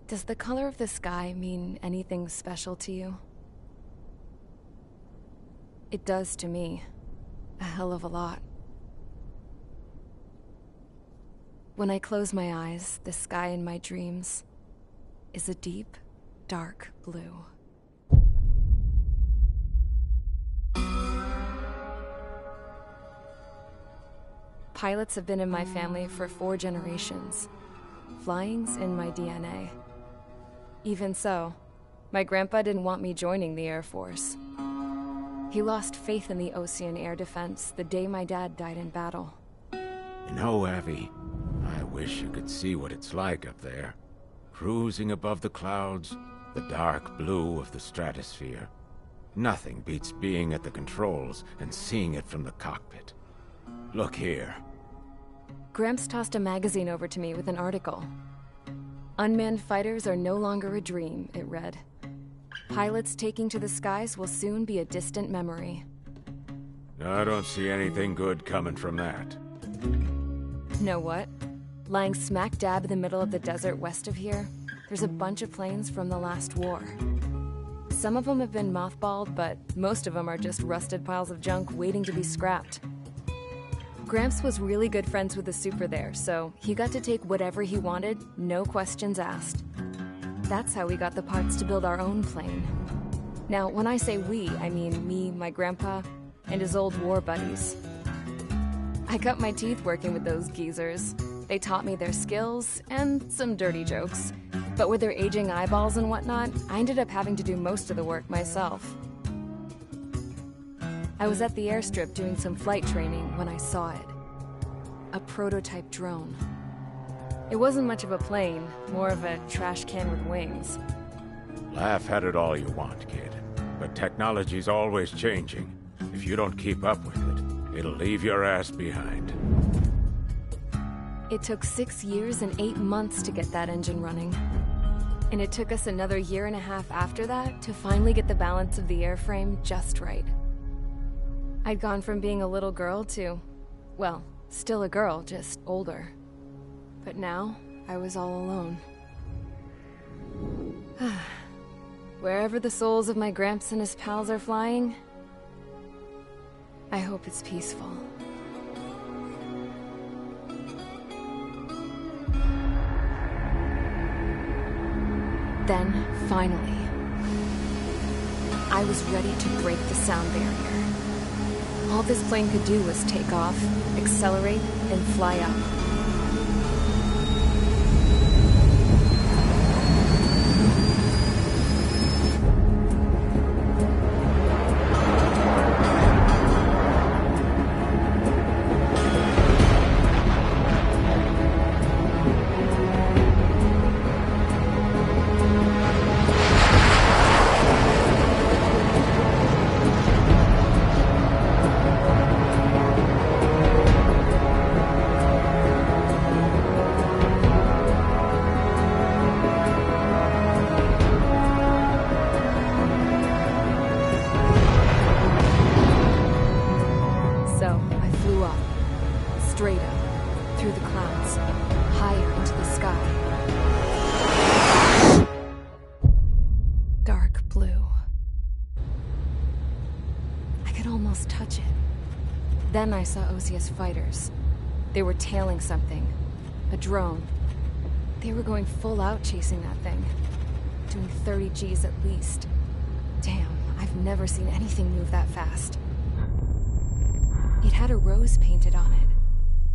Does the color of the sky mean anything special to you? It does to me. A hell of a lot. When I close my eyes, the sky in my dreams is a deep, dark blue. Pilots have been in my family for 4 generations. Flying's in my DNA. Even so, my grandpa didn't want me joining the Air Force. He lost faith in the Osean air defense the day my dad died in battle. You know, Abby, I wish you could see what it's like up there. Cruising above the clouds, the dark blue of the stratosphere. Nothing beats being at the controls and seeing it from the cockpit. Look here. Gramps tossed a magazine over to me with an article. Unmanned fighters are no longer a dream, it read. Pilots taking to the skies will soon be a distant memory. I don't see anything good coming from that. Know what? Lying smack dab in the middle of the desert west of here, there's a bunch of planes from the last war. Some of them have been mothballed, but most of them are just rusted piles of junk waiting to be scrapped. Gramps was really good friends with the super there, so he got to take whatever he wanted, no questions asked. That's how we got the parts to build our own plane. Now, when I say we, I mean me, my grandpa, and his old war buddies. I cut my teeth working with those geezers. They taught me their skills, and some dirty jokes. But with their aging eyeballs and whatnot, I ended up having to do most of the work myself. I was at the airstrip doing some flight training when I saw it. A prototype drone. It wasn't much of a plane, more of a trash can with wings. Laugh at it all you want, kid. But technology's always changing. If you don't keep up with it, it'll leave your ass behind. It took 6 years and 8 months to get that engine running. And it took us another 1.5 years after that to finally get the balance of the airframe just right. I'd gone from being a little girl to, well, still a girl, just older. But now, I was all alone. Wherever the souls of my Gramps and his pals are flying, I hope it's peaceful. Then, finally, I was ready to break the sound barrier. All this plane could do was take off, accelerate, and fly up. Straight up, through the clouds, higher into the sky. Dark blue. I could almost touch it. Then I saw Osea's fighters. They were tailing something. A drone. They were going full out chasing that thing. Doing 30 Gs at least. Damn, I've never seen anything move that fast. It had a rose painted on it.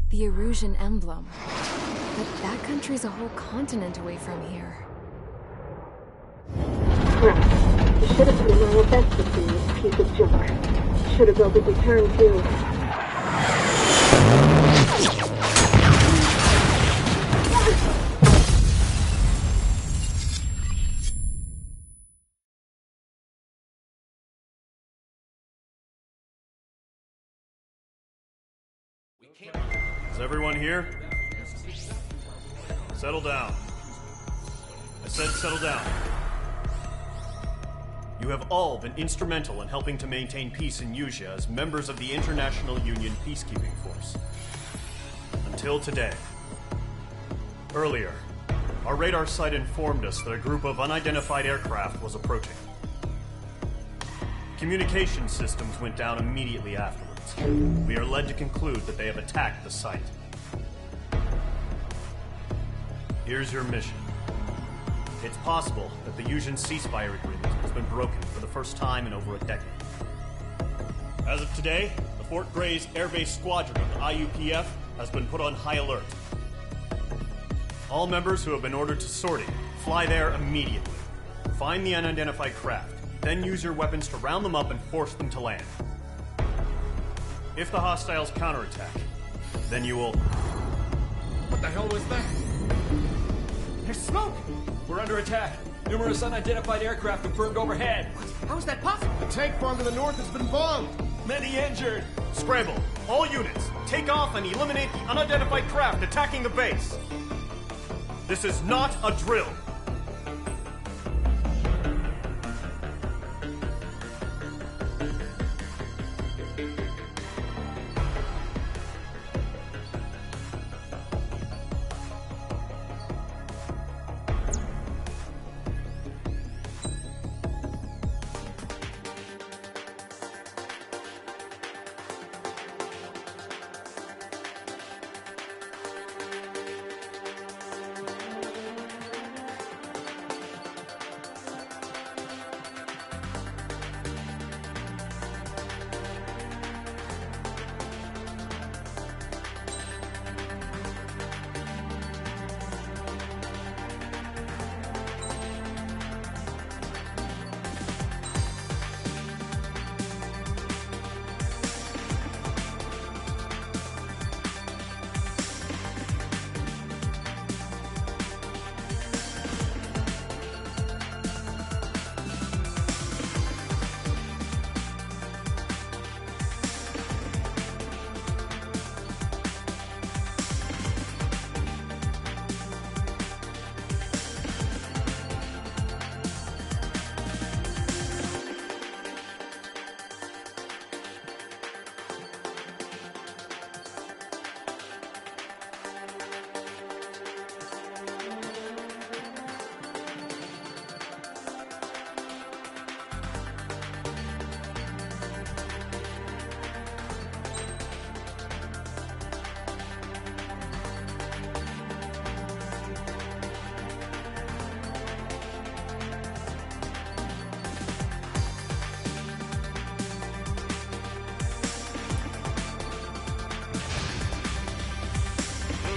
The Erusian emblem. But that country's a whole continent away from here. Right. You should have put in my best to see this piece of junk. Should have built a return too. Is everyone here? Settle down. Said settle down. You have all been instrumental in helping to maintain peace in Yuzha as members of the International Union Peacekeeping Force. Until today. Earlier, our radar site informed us that a group of unidentified aircraft was approaching. Communication systems went down immediately afterwards. We are led to conclude that they have attacked the site. Here's your mission. It's possible that the Yuzhan ceasefire agreement has been broken for the first time in over a decade. As of today, the Fort Grays Air Base Squadron of the IUPF has been put on high alert. All members who have been ordered to sortie, fly there immediately. Find the unidentified craft, then use your weapons to round them up and force them to land. If the hostiles counterattack, then you will... What the hell was that? There's smoke! We're under attack. Numerous unidentified aircraft confirmed overhead. How is that possible? The tank farm to the north has been bombed. Many injured. Scramble! All units, take off and eliminate the unidentified craft attacking the base! This is not a drill!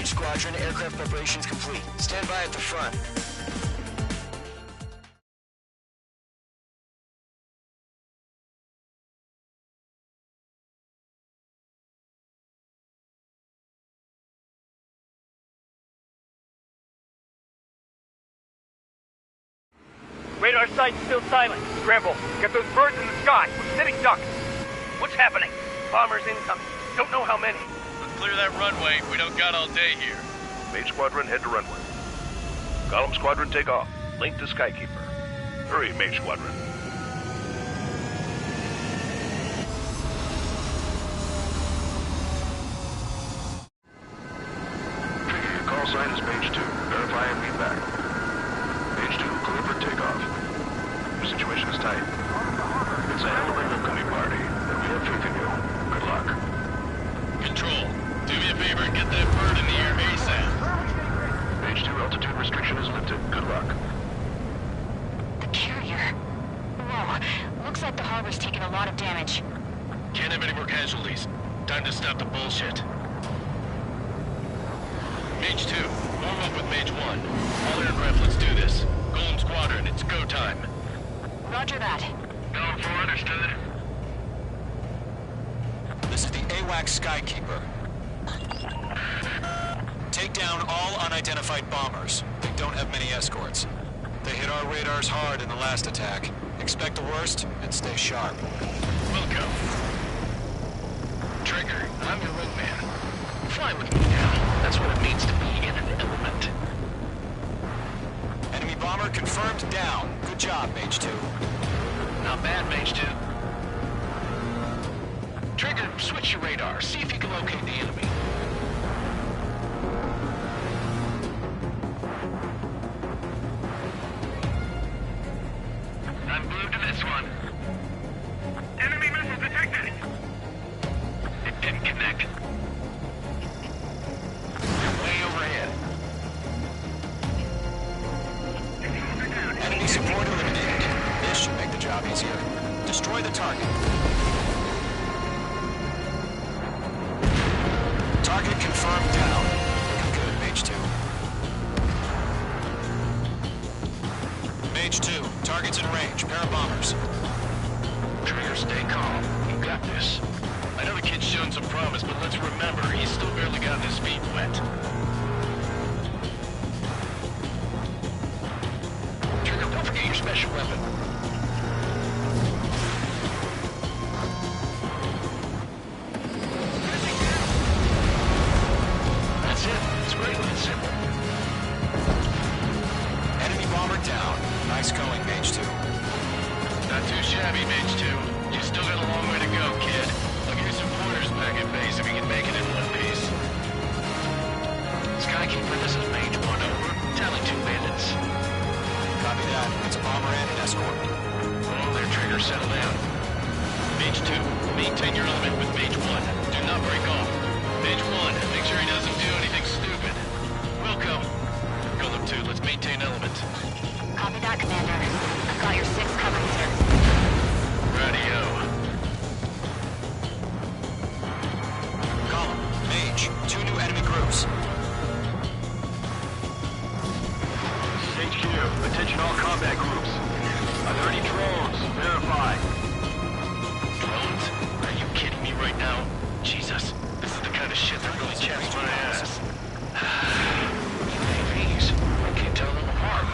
Squadron, aircraft preparations complete. Stand by at the front. Radar site's still silent. Scramble. Get those birds in the sky. We're sitting ducks. What's happening? Bombers incoming. Don't know how many. Clear that runway. We don't got all day here. Mage Squadron, head to runway. Column Squadron, take off. Link to Skykeeper. Hurry, Mage Squadron. Figure your call sign is Page 2. Verify and meet back. Page 2, clear for takeoff. Your situation is tight. It's a hell of a homecoming party, and we have faith in you. Good luck. Control, do me a favor and get that bird in the air ASAP. Page 2, altitude restriction is lifted. Good luck. The carrier. Whoa, looks like the harbor's taken a lot of damage. Can't have any more casualties. Time to stop the bullshit. Mage 2, warm up with Mage 1. All aircraft, let's do this. Golem Squadron, it's go time. Roger that. Going for understood. This is the AWACS Skykeeper. Take down all unidentified bombers. They don't have many escorts. They hit our radars hard in the last attack. Expect the worst and stay sharp. Welcome. Trigger, I'm your wingman. Fly with me now. That's what it means to be in an element. Enemy bomber bomber confirmed down. Good job, Mage 2. Not bad, Mage 2. Trigger, switch your radar. See if you can locate the enemy. I'm glued to this one. Enemy missile detected. It didn't connect. Way overhead. Enemy support eliminated. This should make the job easier. Destroy the target. Target confirmed down. Looking good, Mage 2. Mage 2, target's in range. Pair of bombers. Trigger, stay calm. You got this. I know the kid's shown some promise, but let's remember, he's still barely gotten his feet wet. Trigger, don't forget your special weapon. That's it. It's great when it's simple. Enemy bomber down. Nice going, Mage 2. Not too shabby, Mage 2. You still got a long way to go, kid. I'll give you some pointers back at base if you can make it in one piece. Skykeeper, this is Mage 1, over. Tally 2 bandits. Copy that. It's a bomber and an escort. Oh, their trigger, settle down. Mage 2, maintain your element with Mage 1. Do not break off. Mage 1, make sure he doesn't do anything stupid. Wilco. Golem 2, let's maintain element. Copy that, Commander. I've got your 6 covered, sir. Radio. Column, Mage, 2 new enemy groups. HQ, attention all combat groups. Are there any drones? Verify. Drones? Are you kidding me right now? Jesus, this is the kind of shit that really chaps my ass. UAVs? I can't tell them apart.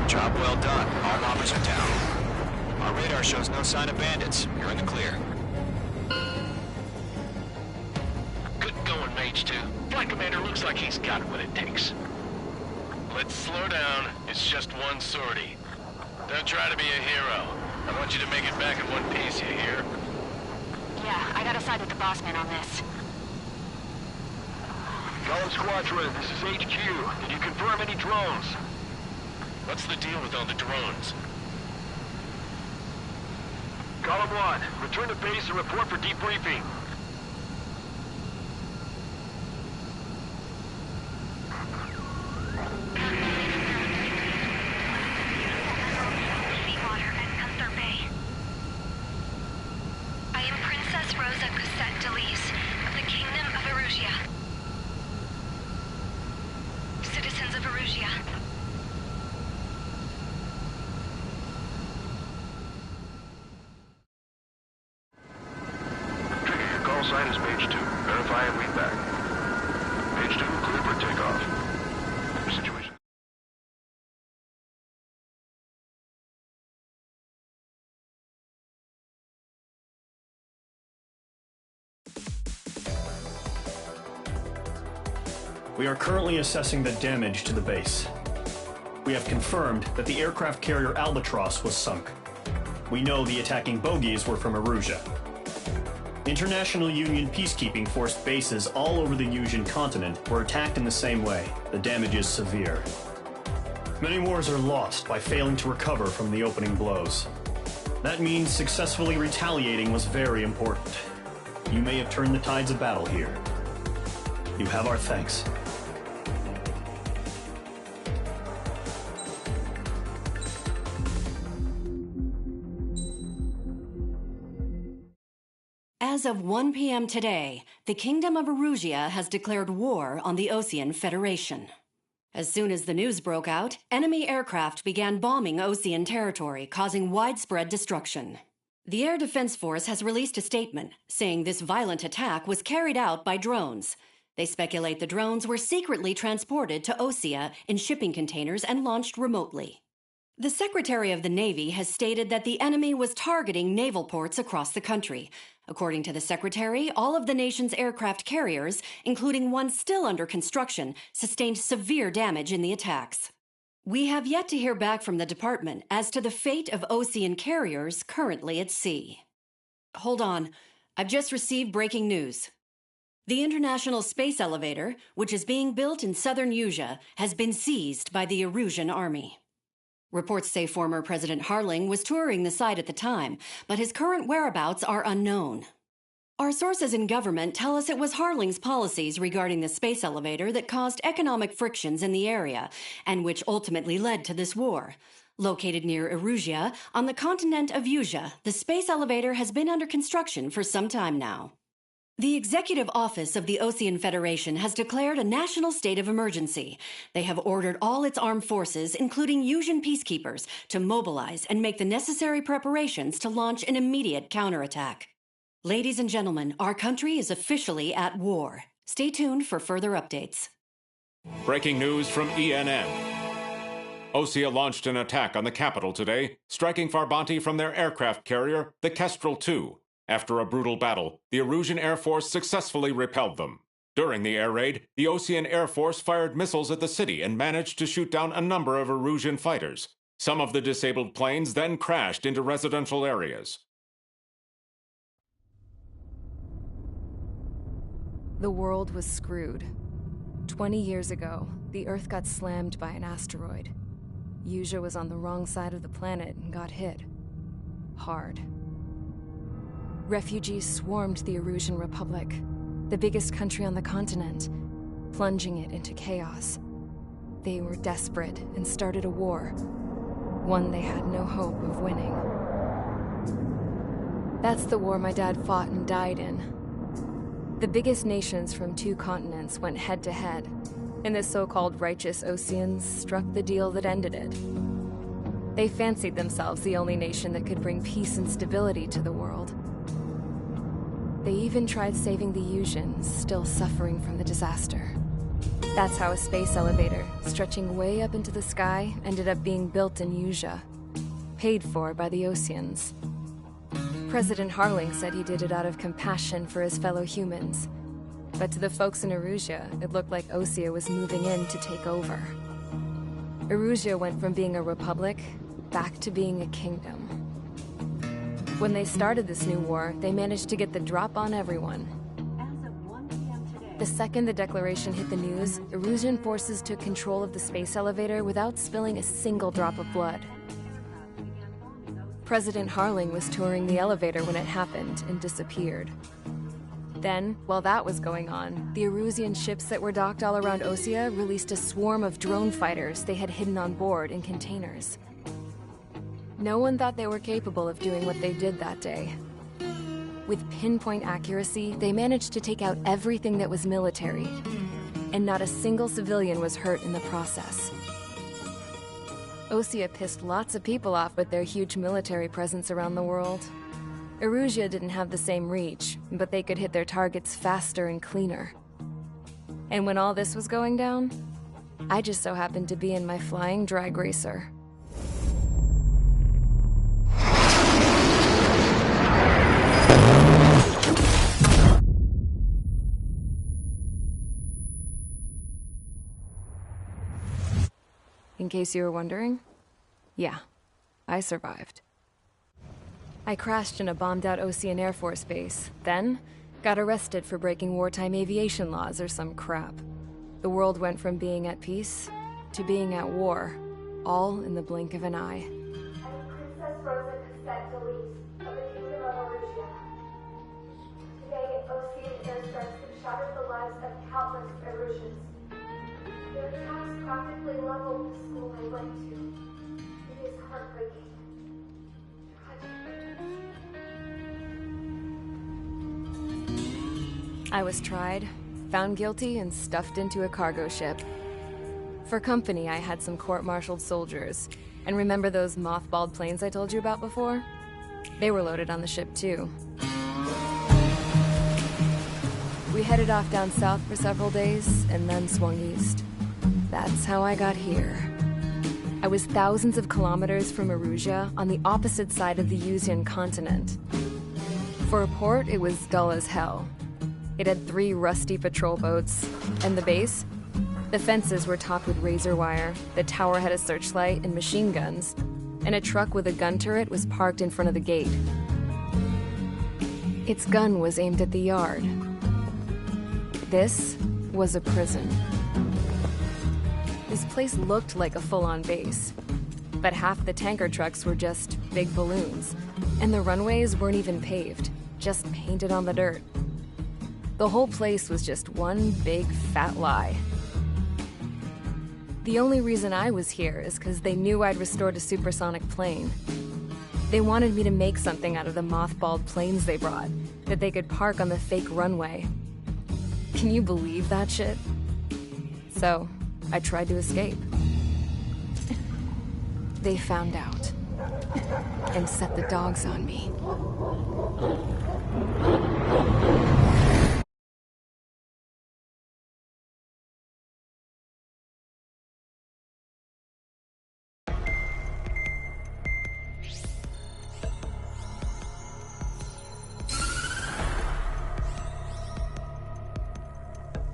Job well done. All bombers are down. Our radar shows no sign of bandits. You're in the clear. Good going, Mage 2. Flight Commander looks like he's got what it takes. Let's slow down. It's just one sortie. Don't try to be a hero. I want you to make it back in one piece, you hear? Yeah, I gotta side with the boss man on this. Column Squadron, this is HQ. Did you confirm any drones? What's the deal with all the drones? Column 1, return to base and report for debriefing. Seawater and Gunther Bay. I am Princess Rosa Cosette Delise of the Kingdom of Erusia. Citizens of Erusia. Trigger, your call sign is page 2. Verify and read back. Page 2, clear for takeoff. Your situation. We are currently assessing the damage to the base. We have confirmed that the aircraft carrier Albatross was sunk. We know the attacking bogies were from Erusia. International Union peacekeeping force bases all over the Yusian continent were attacked in the same way. The damage is severe. Many wars are lost by failing to recover from the opening blows. That means successfully retaliating was very important. You may have turned the tides of battle here. You have our thanks. As of 1 p.m. today, the Kingdom of Erusia has declared war on the Osean Federation. As soon as the news broke out, enemy aircraft began bombing Osean territory, causing widespread destruction. The Air Defense Force has released a statement saying this violent attack was carried out by drones. They speculate the drones were secretly transported to Osea in shipping containers and launched remotely. The Secretary of the Navy has stated that the enemy was targeting naval ports across the country. According to the Secretary, all of the nation's aircraft carriers, including one still under construction, sustained severe damage in the attacks. We have yet to hear back from the department as to the fate of Osean carriers currently at sea. Hold on. I've just received breaking news. The International Space Elevator, which is being built in southern Yusia, has been seized by the Erusian army. Reports say former President Harling was touring the site at the time, but his current whereabouts are unknown. Our sources in government tell us it was Harling's policies regarding the space elevator that caused economic frictions in the area, and which ultimately led to this war. Located near Erusia, on the continent of Yusia, the space elevator has been under construction for some time now. The Executive Office of the Osean Federation has declared a national state of emergency. They have ordered all its armed forces, including Yusian peacekeepers, to mobilize and make the necessary preparations to launch an immediate counterattack. Ladies and gentlemen, our country is officially at war. Stay tuned for further updates. Breaking news from ENN. Osea launched an attack on the capital today, striking Farbanti from their aircraft carrier, the Kestrel II. After a brutal battle, the Erusian Air Force successfully repelled them. During the air raid, the Osean Air Force fired missiles at the city and managed to shoot down a number of Erusian fighters. Some of the disabled planes then crashed into residential areas. The world was screwed. 20 years ago, the Earth got slammed by an asteroid. Yusia was on the wrong side of the planet and got hit. Hard. Refugees swarmed the Erusian Republic, the biggest country on the continent, plunging it into chaos. They were desperate and started a war, one they had no hope of winning. That's the war my dad fought and died in. The biggest nations from 2 continents went head-to-head, and the so-called righteous Oseans struck the deal that ended it. They fancied themselves the only nation that could bring peace and stability to the world. They even tried saving the Yusians, still suffering from the disaster. That's how a space elevator, stretching way up into the sky, ended up being built in Yusia, paid for by the Oseans. President Harling said he did it out of compassion for his fellow humans. But to the folks in Erusia, it looked like Osea was moving in to take over. Erusia went from being a republic back to being a kingdom. When they started this new war, they managed to get the drop on everyone. The second the declaration hit the news, Erusian forces took control of the space elevator without spilling a single drop of blood. President Harling was touring the elevator when it happened and disappeared. Then, while that was going on, the Erusian ships that were docked all around Osea released a swarm of drone fighters they had hidden on board in containers. No one thought they were capable of doing what they did that day. With pinpoint accuracy, they managed to take out everything that was military, and not a single civilian was hurt in the process. Osea pissed lots of people off with their huge military presence around the world. Erusia didn't have the same reach, but they could hit their targets faster and cleaner. And when all this was going down, I just so happened to be in my flying drag racer. In case you were wondering, yeah, I survived. I crashed in a bombed-out Osean Air Force base, then got arrested for breaking wartime aviation laws or some crap. The world went from being at peace to being at war, all in the blink of an eye. I am Princess Rosa Cassette Delise of the Kingdom of Erusia. Today, Osean airstrikes have shattered the lives of countless Erusians. Their attacks practically leveled the school I went to. It is heartbreaking. I was tried, found guilty, and stuffed into a cargo ship. For company, I had some court-martialed soldiers. And remember those mothballed planes I told you about before? They were loaded on the ship, too. We headed off down south for several days, and then swung east. That's how I got here. I was thousands of kilometers from Erusia, on the opposite side of the Usian continent. For a port, it was dull as hell. It had 3 rusty patrol boats, and the base? The fences were topped with razor wire, the tower had a searchlight and machine guns, and a truck with a gun turret was parked in front of the gate. Its gun was aimed at the yard. This was a prison. This place looked like a full-on base, but half the tanker trucks were just big balloons, and the runways weren't even paved, just painted on the dirt. The whole place was just one big fat lie. The only reason I was here is because they knew I'd restored a supersonic plane. They wanted me to make something out of the mothballed planes they brought, that they could park on the fake runway. Can you believe that shit? So, I tried to escape. They found out, and set the dogs on me.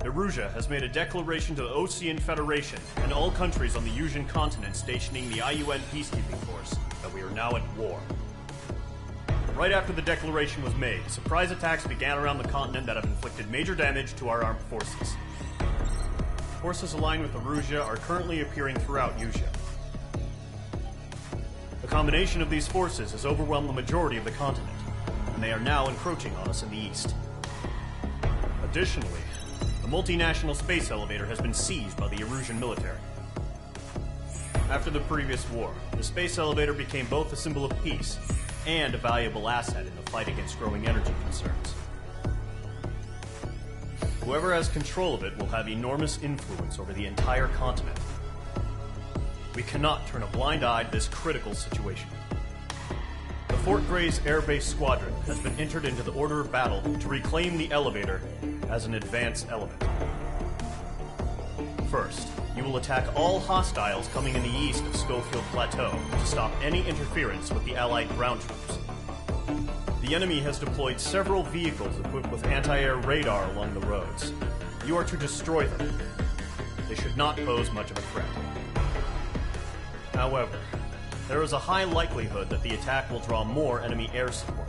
Erusia has made a declaration to the Osean Federation and all countries on the Usian continent stationing the IUN peacekeeping force that we are now at war. Right after the declaration was made, surprise attacks began around the continent that have inflicted major damage to our armed forces. Forces aligned with Erusia are currently appearing throughout Usia. The combination of these forces has overwhelmed the majority of the continent, and they are now encroaching on us in the east. Additionally, the multinational space elevator has been seized by the Erusian military. After the previous war, the space elevator became both a symbol of peace and a valuable asset in the fight against growing energy concerns. Whoever has control of it will have enormous influence over the entire continent. We cannot turn a blind eye to this critical situation. The Fort Grays Air Base Squadron has been entered into the order of battle to reclaim the elevator as an advance element. First, you will attack all hostiles coming in the east of Schofield Plateau to stop any interference with the Allied ground troops. The enemy has deployed several vehicles equipped with anti-air radar along the roads. You are to destroy them. They should not pose much of a threat. However, there is a high likelihood that the attack will draw more enemy air support.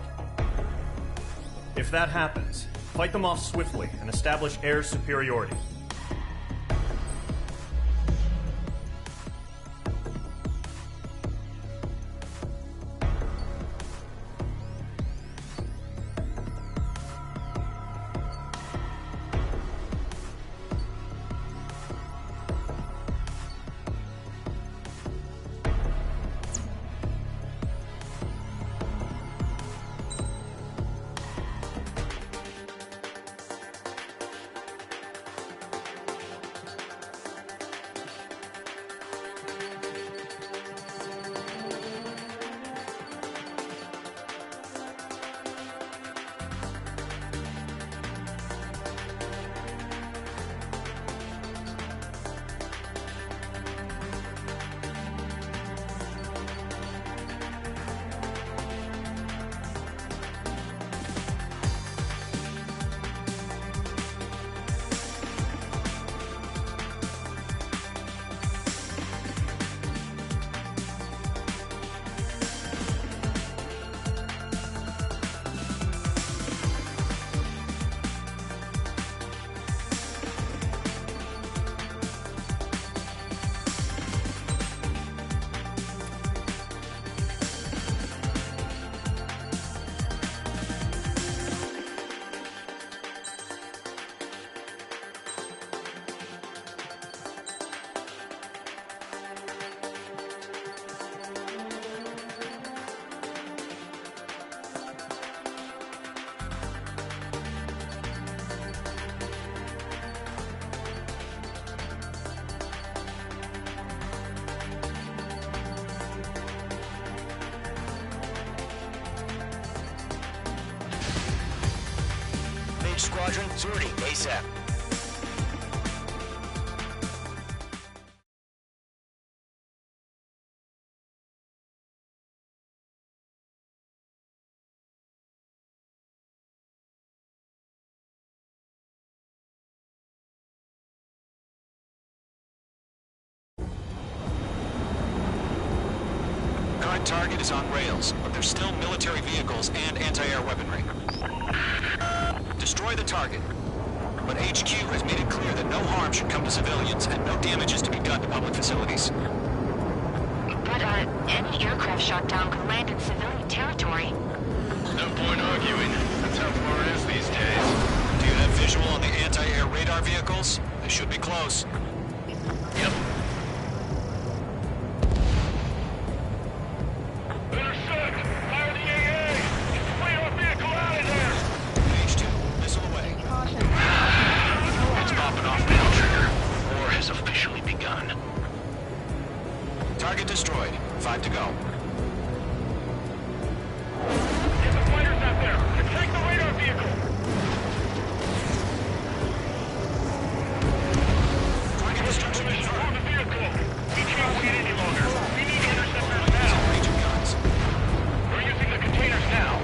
If that happens, fight them off swiftly and establish air superiority. Squadron, sortie ASAP. Current target is on rails, but there's still military vehicles and anti-air weaponry. Destroy the target. But HQ has made it clear that no harm should come to civilians and no damage is to be done to public facilities. But, any aircraft shot down could land in civilian territory. No point arguing. That's how war is these days. Do you have visual on the anti-air radar vehicles? They should be close. Yep. Target destroyed. 5 to go. Get the fighters out there! And take the radar vehicle! Target destruction confirmed. The vehicle! We can't wait any longer. We need interceptors now! We're using the containers now.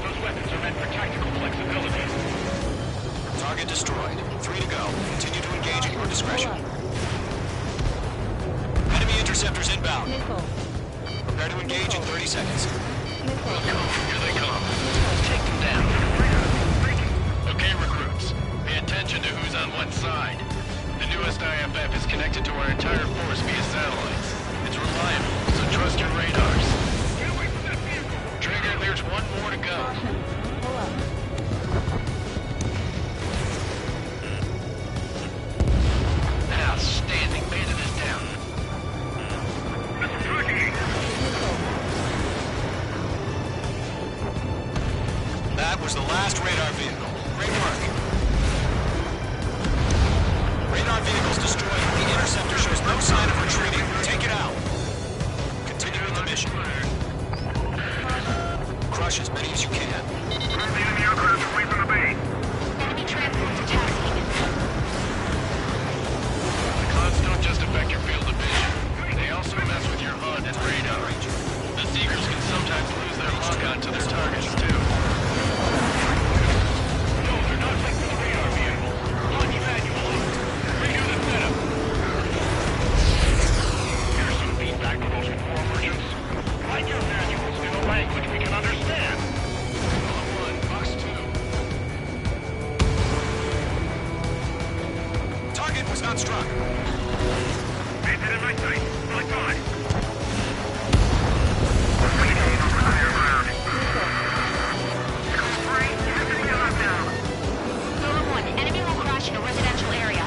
Those weapons are meant for tactical flexibility. Target destroyed. 3 to go. Continue to engage at your discretion. Interceptors inbound. Prepare to engage in 30 seconds. Here they come. Take them down. Okay, recruits. Pay attention to who's on what side. The newest IFF is connected to our entire force via satellites. It's reliable, so trust your radars. Trigger, there's one more to go. Outstanding. Bandit is down. That was the last radar vehicle. Great work. Radar vehicles destroyed. The interceptor shows no sign of retreating. Take it out. Continue with the mission. Crush as many as you can. Move the enemy aircraft away from the base. Enemy transports attacking. The clouds don't just affect your field of vision. They also mess with your HUD and radar. The Seekers can sometimes lose their lock-on to their targets, too. No, they're not Get in my sight. My God. Golem 1, enemy will crash in a residential area.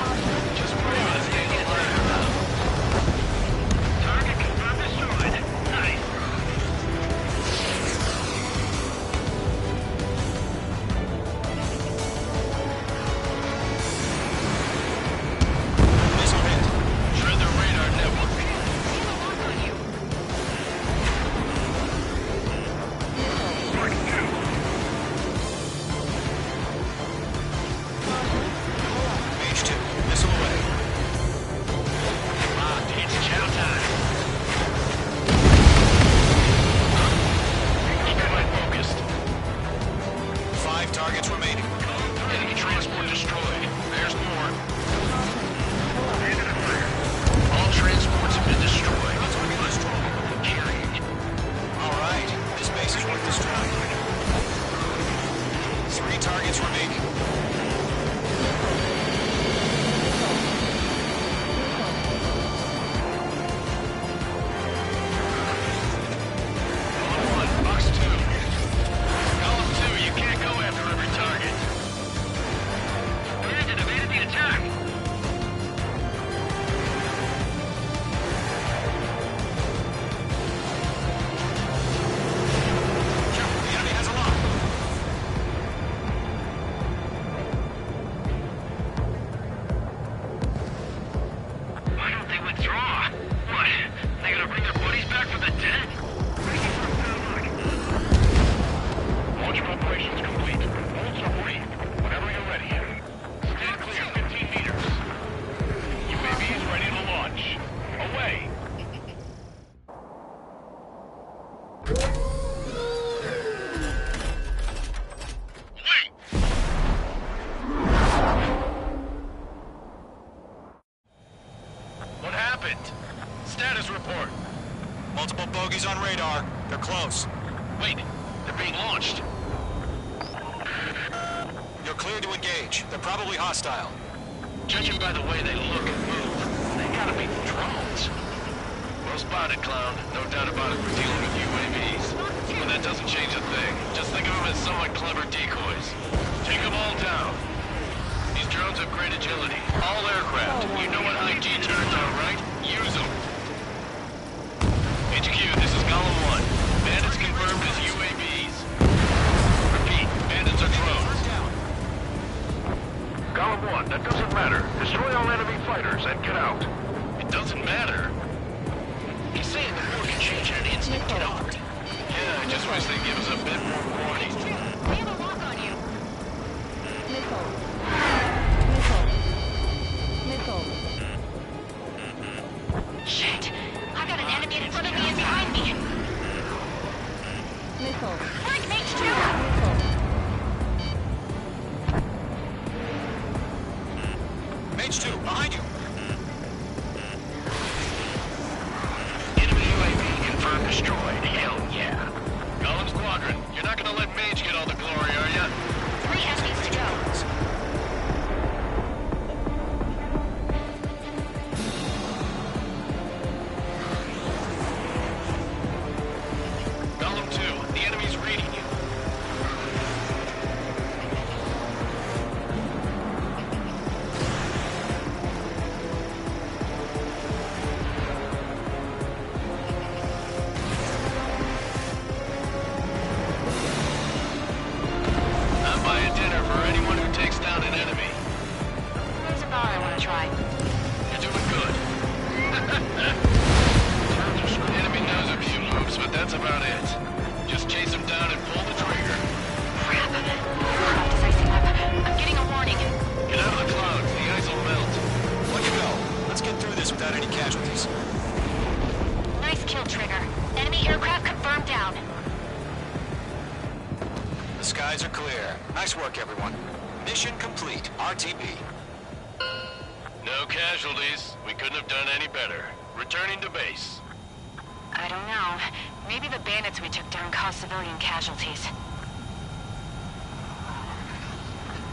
Just pray on us, they get let out. Target confirmed destroyed. Nice. Missile hit. Shred their radar network. Mage 2, missile away. It's chow time. Keep focused. 5 targets remaining. Enemy transport destroyed. There's more. All transports have been destroyed. Carrying. All right, this base is worth destroying. 3 targets remaining. Golem 1, Box 2. Golem 2, you can't go after every target. Bandit evaded the attack. The enemy has a lock. Why don't they withdraw? What? They gonna bring their buddies back from the dead? Launch operations complete. Bolts are briefed. Whenever you're ready. Stand clear, 15 meters. UAVs ready to launch. Away. What happened? Status report. Multiple bogies on radar. They're close. Wait, they're being launched. You're clear to engage. They're probably hostile. Judging by the way they look and move, they gotta be drones. Well spotted, clown. No doubt about it, we're dealing with UAVs. But that doesn't change a thing. Just think of them as somewhat clever decoys. Take them all down. These drones have great agility. All aircraft. You know what high G turns on, right? Use them. HQ, this is Golem 1. Bandits confirmed as UAVs. Repeat, bandits are drones. Golem 1, that doesn't matter. Destroy all enemy fighters and get out. It doesn't matter. He's saying the war can change in an instant. Get out. Yeah, I just wish they'd give us a bit more warning. We have a lock on you. Shit! I've got an enemy in front of me and behind me. Frank, Mage 2! Mage 2, behind you. Enemy UAV confirmed destroyed. Hell yeah. Golem Squadron, you're not gonna let Mage get all the glory, are ya? 3 enemies to go. Golem 2, the enemy's reading you. I'm buying dinner for anyone who takes down an enemy. There's a bar I want to try. You're doing good. Enemy knows a few moves, but that's about it. Just chase him down and pull the trigger. Crap. Craft is icing up. I'm getting a warning. Get out of the clouds, the ice will melt. Let you go. Let's get through this without any casualties. Nice kill, Trigger. Enemy aircraft confirmed down. The skies are clear. Nice work, everyone. Mission complete. RTB. No casualties. We couldn't have done any better. Returning to base. I don't know. Maybe the bandits we took down caused civilian casualties.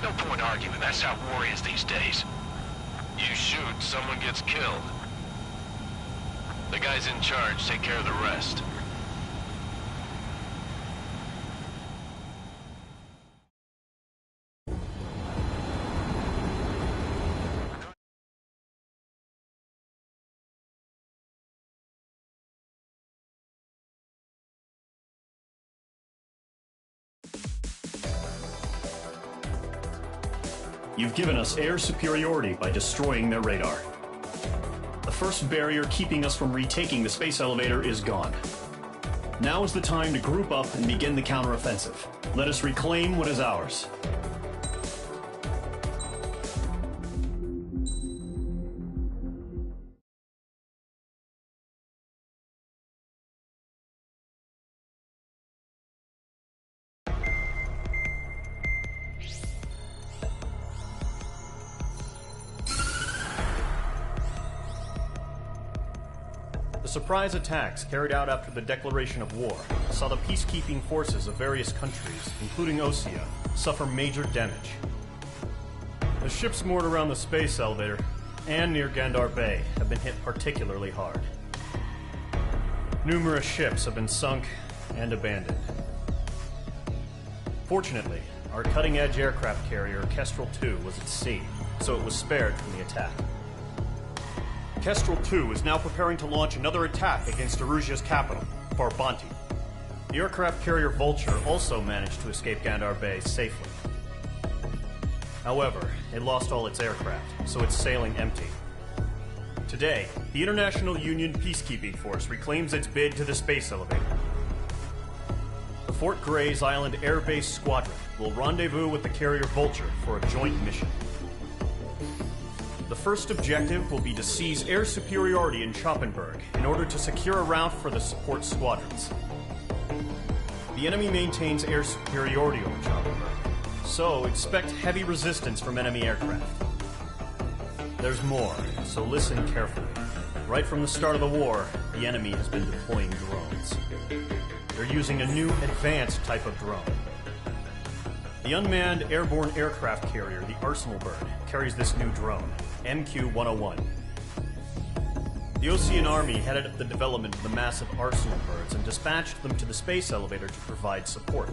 No point arguing. That's how war is these days. You shoot, someone gets killed. guys in charge take care of the rest. You've given us air superiority by destroying their radar. The first barrier keeping us from retaking the space elevator is gone. Now is the time to group up and begin the counteroffensive. Let us reclaim what is ours. The surprise attacks carried out after the declaration of war saw the peacekeeping forces of various countries, including Osea, suffer major damage. The ships moored around the space elevator and near Gandar Bay have been hit particularly hard. Numerous ships have been sunk and abandoned. Fortunately, our cutting-edge aircraft carrier Kestrel II was at sea, so it was spared from the attack. Kestrel II is now preparing to launch another attack against Erusia's capital, Farbanti. The aircraft carrier Vulture also managed to escape Gandar Bay safely. However, it lost all its aircraft, so it's sailing empty. Today, the International Union Peacekeeping Force reclaims its bid to the space elevator. The Fort Grays Island Air Base Squadron will rendezvous with the carrier Vulture for a joint mission. The first objective will be to seize air superiority in Schoppenberg in order to secure a route for the support squadrons. The enemy maintains air superiority over Schoppenberg, so expect heavy resistance from enemy aircraft. There's more, so listen carefully. Right from the start of the war, the enemy has been deploying drones. They're using a new advanced type of drone. The unmanned airborne aircraft carrier, the Arsenal Bird, carries this new drone, MQ-101. The Osean Army headed up the development of the massive Arsenal Birds and dispatched them to the space elevator to provide support.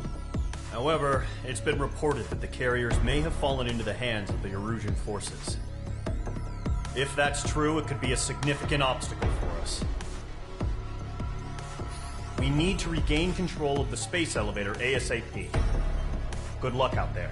However, it's been reported that the carriers may have fallen into the hands of the Erusian forces. If that's true, it could be a significant obstacle for us. We need to regain control of the space elevator ASAP. Good luck out there.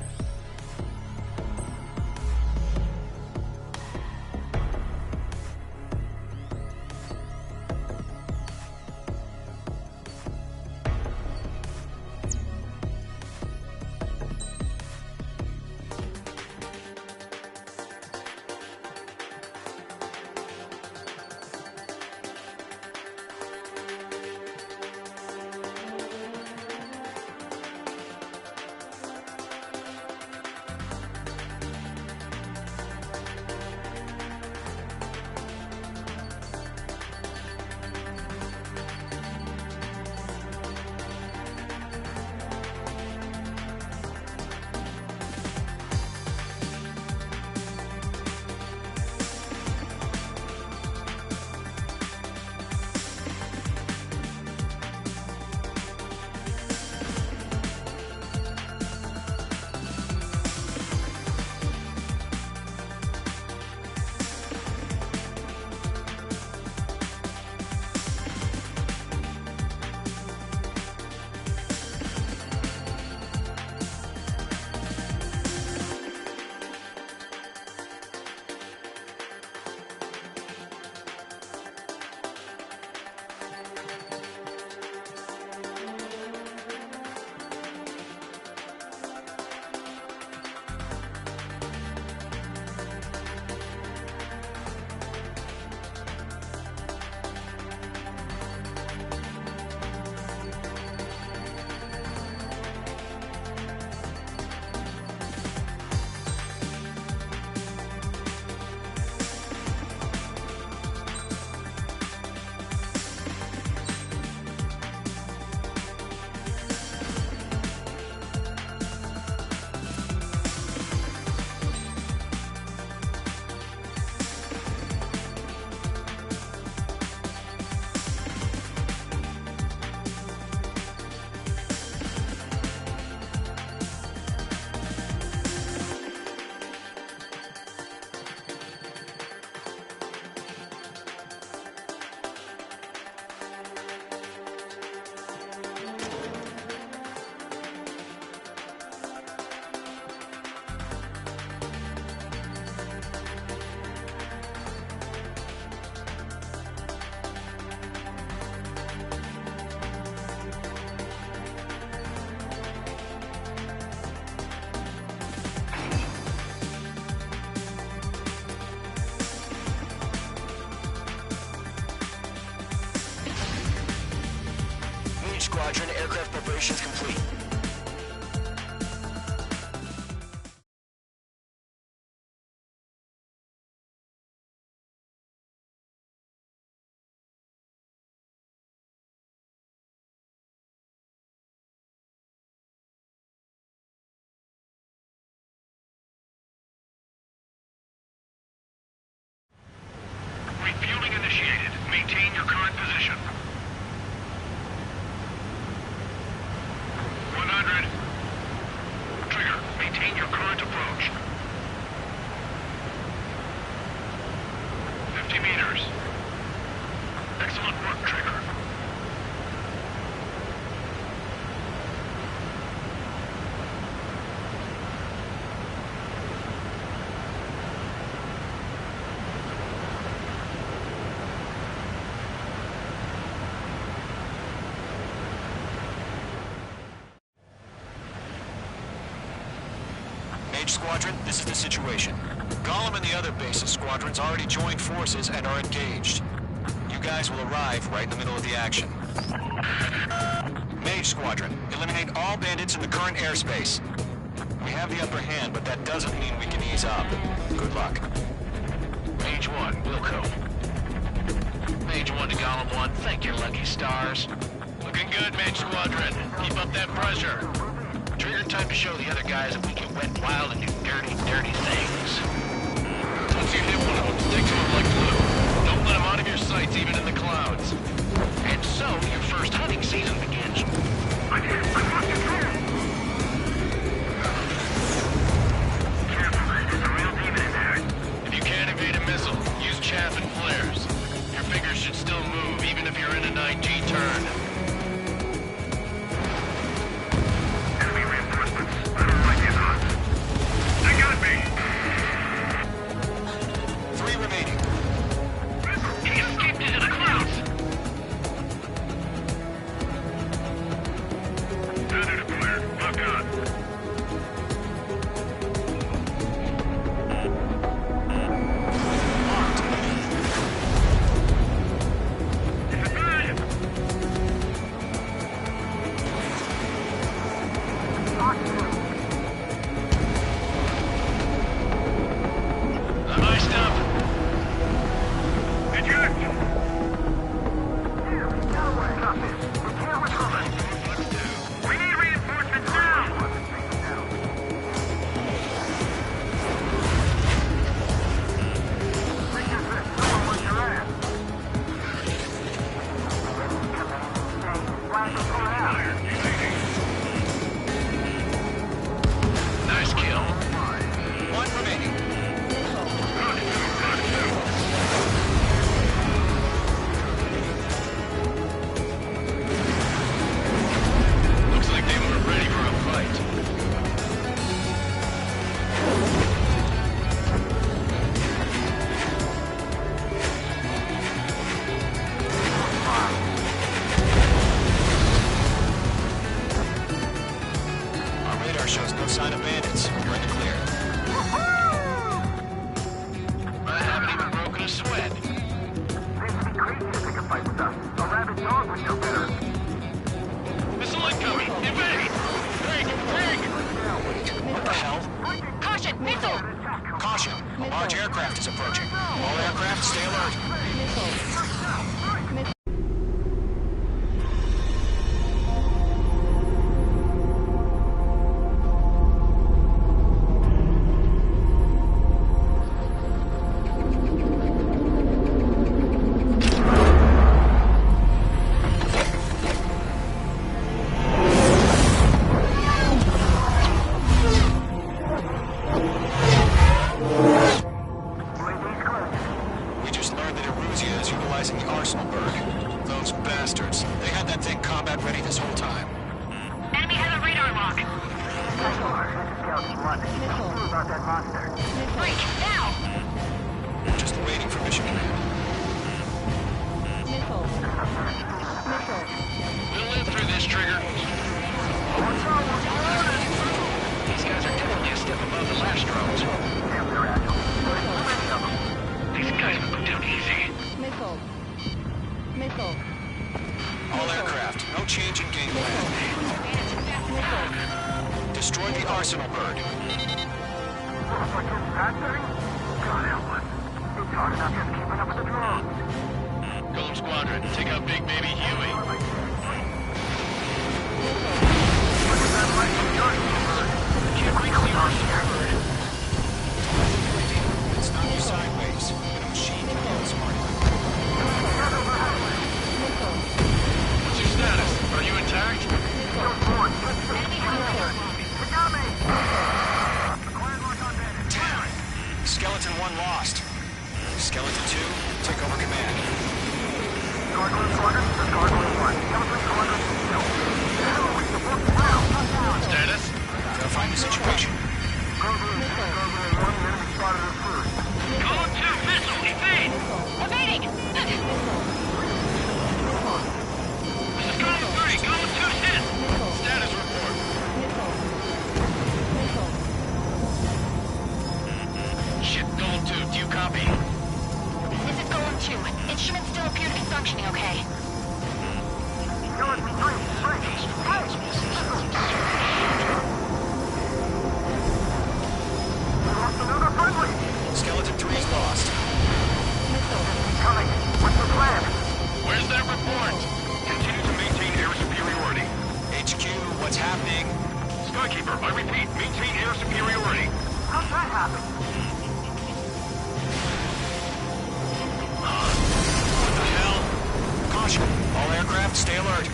Squadron, aircraft preparations complete. Refueling initiated. Maintain your current position. 100. Trigger, maintain your current approach. 50 meters. Excellent work, Trigger. Mage Squadron, this is the situation. Gollum and the other base's squadrons already joined forces and are engaged. You guys will arrive right in the middle of the action. Mage Squadron, eliminate all bandits in the current airspace. We have the upper hand, but that doesn't mean we can ease up. Good luck. Mage 1, Wilco. Mage 1 to Gollum 1, thank your lucky stars. Looking good, Mage Squadron. Keep up that pressure. Trigger, time to show the other guys that we can wet wild and do dirty, dirty things. Once you hit one of them, stick to them like glue. Don't let them out of your sights, even in the clouds. And so, your first hunting season begins. I lost control! Careful, there's a real demon in there. If you can't evade a missile, use chaff and flares. Your fingers should still move, even if you're in an IG turn. Shows no sign of bandits. You're in the clear. I haven't even broken a sweat. Seems to be crazy to pick a fight with us. A rabid dog would know better. Missile incoming! Evade! Brig! What the hell? Caution! Missile! Caution! A large aircraft is approaching. All aircraft, stay alert. Just waiting for mission command. We'll live through this, Trigger. These guys are definitely a step above the last drones. These guys will go down easy. All aircraft, no No change in game plan. Destroy the arsenal bird. Golem Squadron, take out Big Baby Huey. Can't reach the arsenal bird. It's not you sideways. The machine can be smart. What's your status? Are you intact? Skeleton 1 lost. Skeleton 2, take over command. Status? Verifying the situation. Column 2, missile, evade! Evading! This is Column 3, Column 2's hit! Status report. Shit, Golem 2, do you copy? This is Golem 2. Instruments still appear to be functioning okay. Skeleton 3's lost. Where's that report? Continue to maintain air superiority. HQ, what's happening? Skykeeper, I repeat, maintain air superiority. How's that happen? What the hell? Caution, all aircraft stay alert.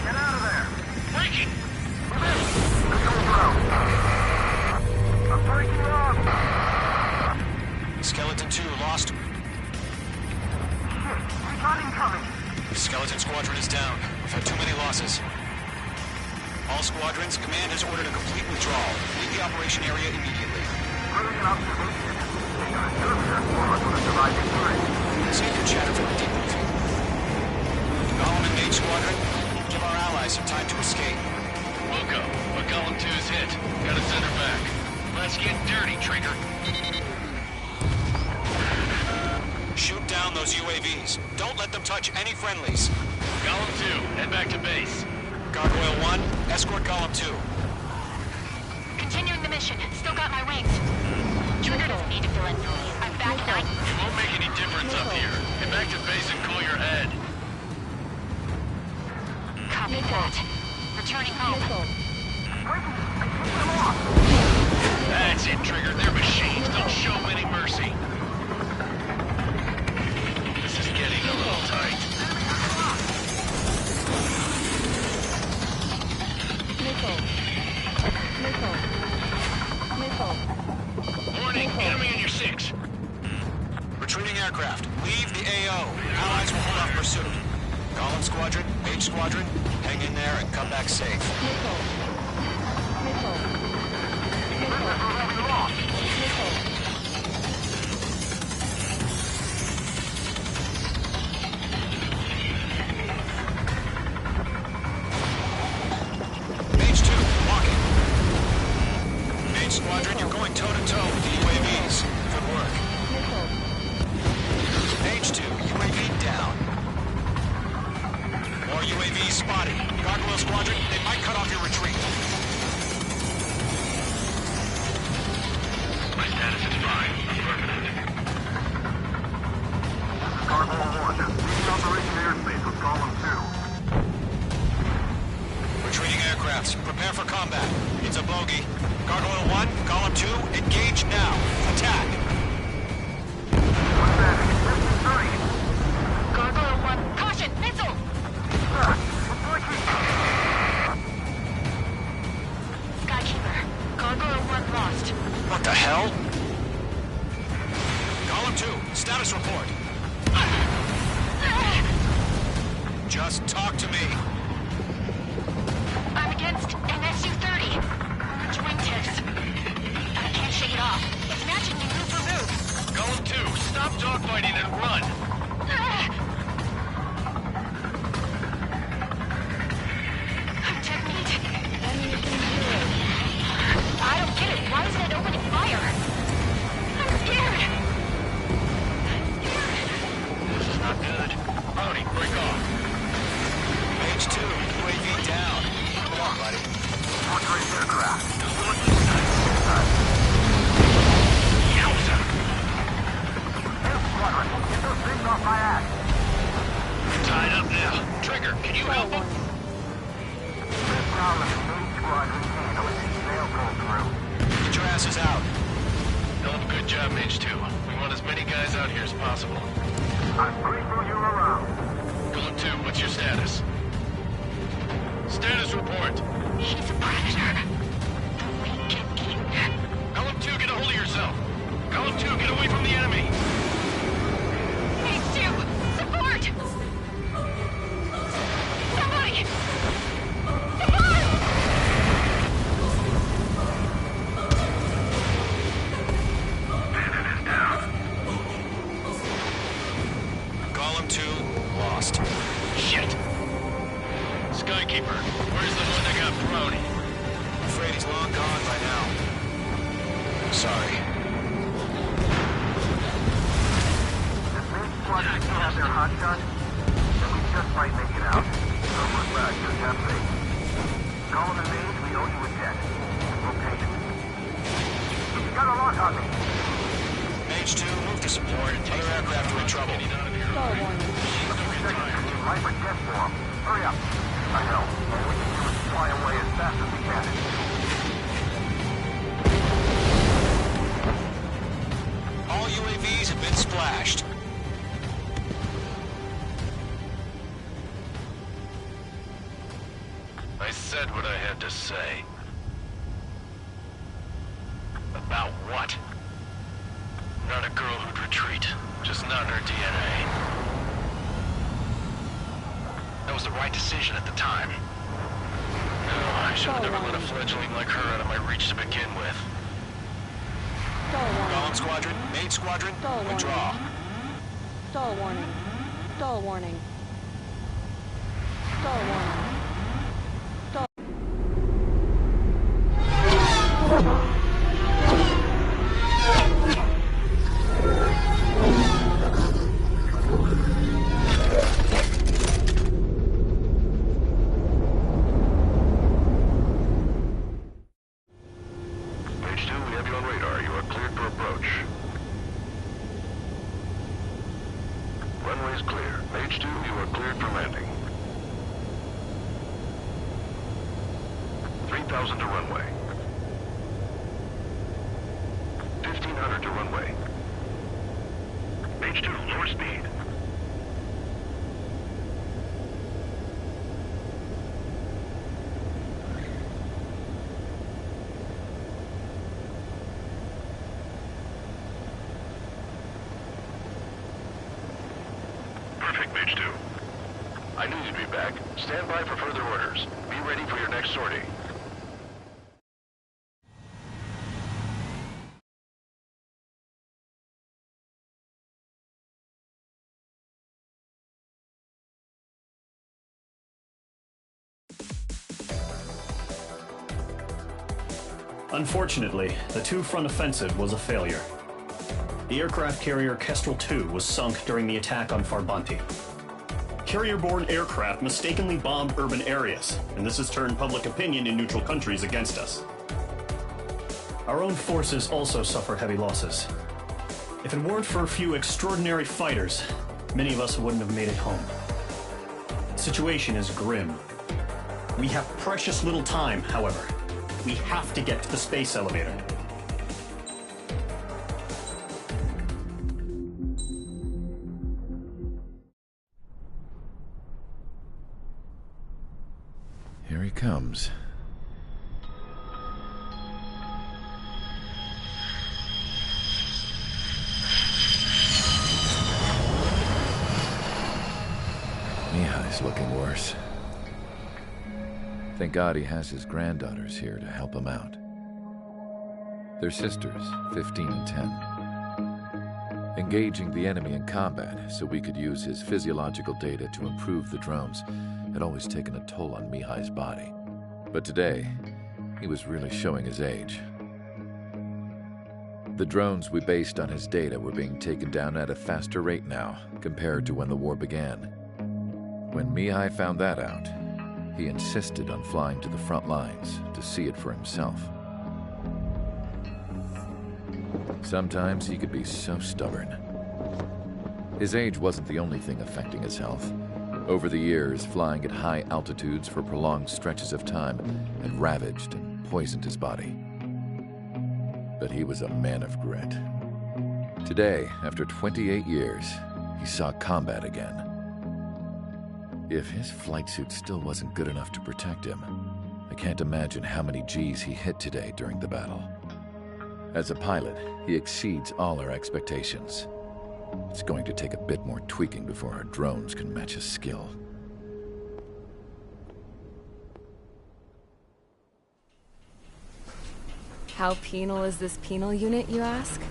Get out of there! Breaking! I'm breaking off! Skeleton 2 lost. Recon incoming! Skeleton Squadron is down. We've had too many losses. All squadrons, command has ordered a complete withdrawal. Leave the operation area immediately. Save your chatter for the debriefing. Golem and Mage Squadron, give our allies some time to escape. Loco, but Golem 2's hit. Gotta send her back. Let's get dirty, Trigger. Shoot down those UAVs. Don't let them touch any friendlies. Golem 2, head back to base. Gargoyle 1, escort Golem 2. Continuing the mission. Still got my wings. Trigger doesn't need to fill in for me. I'm back and It won't make any difference up here. Get back to base and cool your head. Copy that. Returning home. That's it, Trigger. They're machines. Don't show any mercy. This is getting a little tight. Warning, enemy in your 6. Retreating aircraft. Leave the AO. Allies will hold off pursuit. Golem Squadron, Mage Squadron, hang in there and come back safe. Mage 2, walking. Mage Squadron, you're going toe-to-toe with the UAVs. Good work. Mage 2, UAV down. More UAVs spotted. Gargoyle Squadron, they might cut off your retreat. My status is fine. Affirmative. Gargoyle 1, leading Operation Airspace with Golem 2. Retreating aircrafts, prepare for combat. It's a bogey. Gargoyle 1, Golem 2, engage now. Attack. Gargoyle 1, caution! Missile! Skykeeper, Gargoyle 1 lost. What the hell? Golem 2, status report. Just talk to me. I'm against an Su-30. Orange wingtips. I can't shake it off. It's matching me move for move. Golem 2, stop dogfighting and run. I'm dead meat. I don't get it. Why isn't it opening fire? I'm scared. This is not good. Brody, break off. Mage 2, UAV Striker, can you help him? Get your asses out. Hell of a good job, Mage 2. We want as many guys out here as possible. I'm briefing you around. Golem 2, what's your status? Status report. He's a predator. We can eat. Golem 2, get a hold of yourself. Golem 2, get away from the enemy. These two! Support! Somebody! Support! Golem 2 lost. Shit! Skykeeper, where's the one that got prone? Afraid he's long gone by now. Sorry. Squadron still have their hot shot? Then we just might make it out. So look back, just have faith. Call them Mage, we owe you a debt. We'll pay it. You got a lock on me. Mage 2, move to support. Other aircraft are in trouble. Star warning. Life or death for them. Hurry up. I know. All we can do is fly away as fast as we can. All UAVs have been splashed. I said what I had to say. About what? Not a girl who'd retreat. Just not in her DNA. That was the right decision at the time. No, I should have never let a fledgling like her out of my reach to begin with. Golem Squadron, Mage Squadron, withdraw. Stall warning. Stall warning. Stall warning. Mage 2, we have you on radar. You are cleared for approach. Runway's clear. Mage 2, you are cleared for landing. 3,000 to runway. 1,500 to runway. Mage 2, lower speed. Perfect, Mage 2. I knew you'd be back. Stand by for further orders. Be ready for your next sortie. Unfortunately, the two-front offensive was a failure. The aircraft carrier Kestrel II was sunk during the attack on Farbanti. Carrier-borne aircraft mistakenly bombed urban areas, and this has turned public opinion in neutral countries against us. Our own forces also suffered heavy losses. If it weren't for a few extraordinary fighters, many of us wouldn't have made it home. The situation is grim. We have precious little time, however. We have to get to the space elevator. Here he comes. Mihai's looking worse. Thank God he has his granddaughters here to help him out. They're sisters, 15 and 10. Engaging the enemy in combat so we could use his physiological data to improve the drones had always taken a toll on Mihai's body. But today, he was really showing his age. The drones we based on his data were being taken down at a faster rate now compared to when the war began. When Mihai found that out, he insisted on flying to the front lines to see it for himself. Sometimes he could be so stubborn. His age wasn't the only thing affecting his health. Over the years, flying at high altitudes for prolonged stretches of time had ravaged and poisoned his body. But he was a man of grit. Today, after 28 years, he saw combat again. If his flight suit still wasn't good enough to protect him, I can't imagine how many G's he hit today during the battle. As a pilot, he exceeds all our expectations. It's going to take a bit more tweaking before our drones can match his skill. How penal is this penal unit, you ask?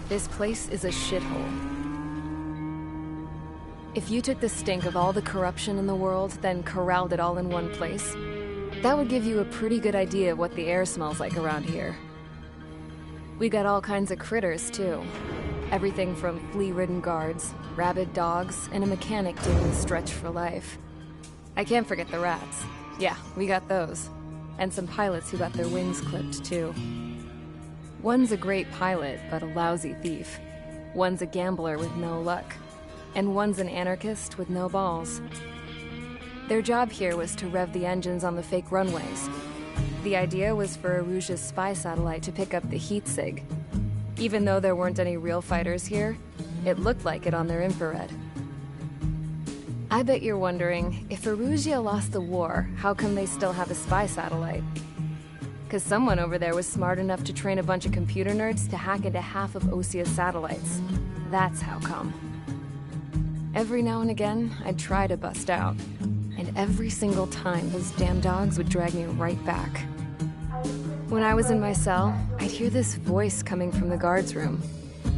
This place is a shithole. If you took the stink of all the corruption in the world, then corralled it all in one place, that would give you a pretty good idea of what the air smells like around here. We got all kinds of critters, too. Everything from flea-ridden guards, rabid dogs, and a mechanic doing the stretch for life. I can't forget the rats. Yeah, we got those. And some pilots who got their wings clipped, too. One's a great pilot, but a lousy thief. One's a gambler with no luck. And one's an anarchist with no balls. Their job here was to rev the engines on the fake runways. The idea was for Erusia's spy satellite to pick up the heat sig. Even though there weren't any real fighters here, it looked like it on their infrared. I bet you're wondering, if Erusia lost the war, how come they still have a spy satellite? Because someone over there was smart enough to train a bunch of computer nerds to hack into half of Osia's satellites. That's how come. Every now and again, I'd try to bust out. And every single time, those damn dogs would drag me right back. When I was in my cell, I'd hear this voice coming from the guards room.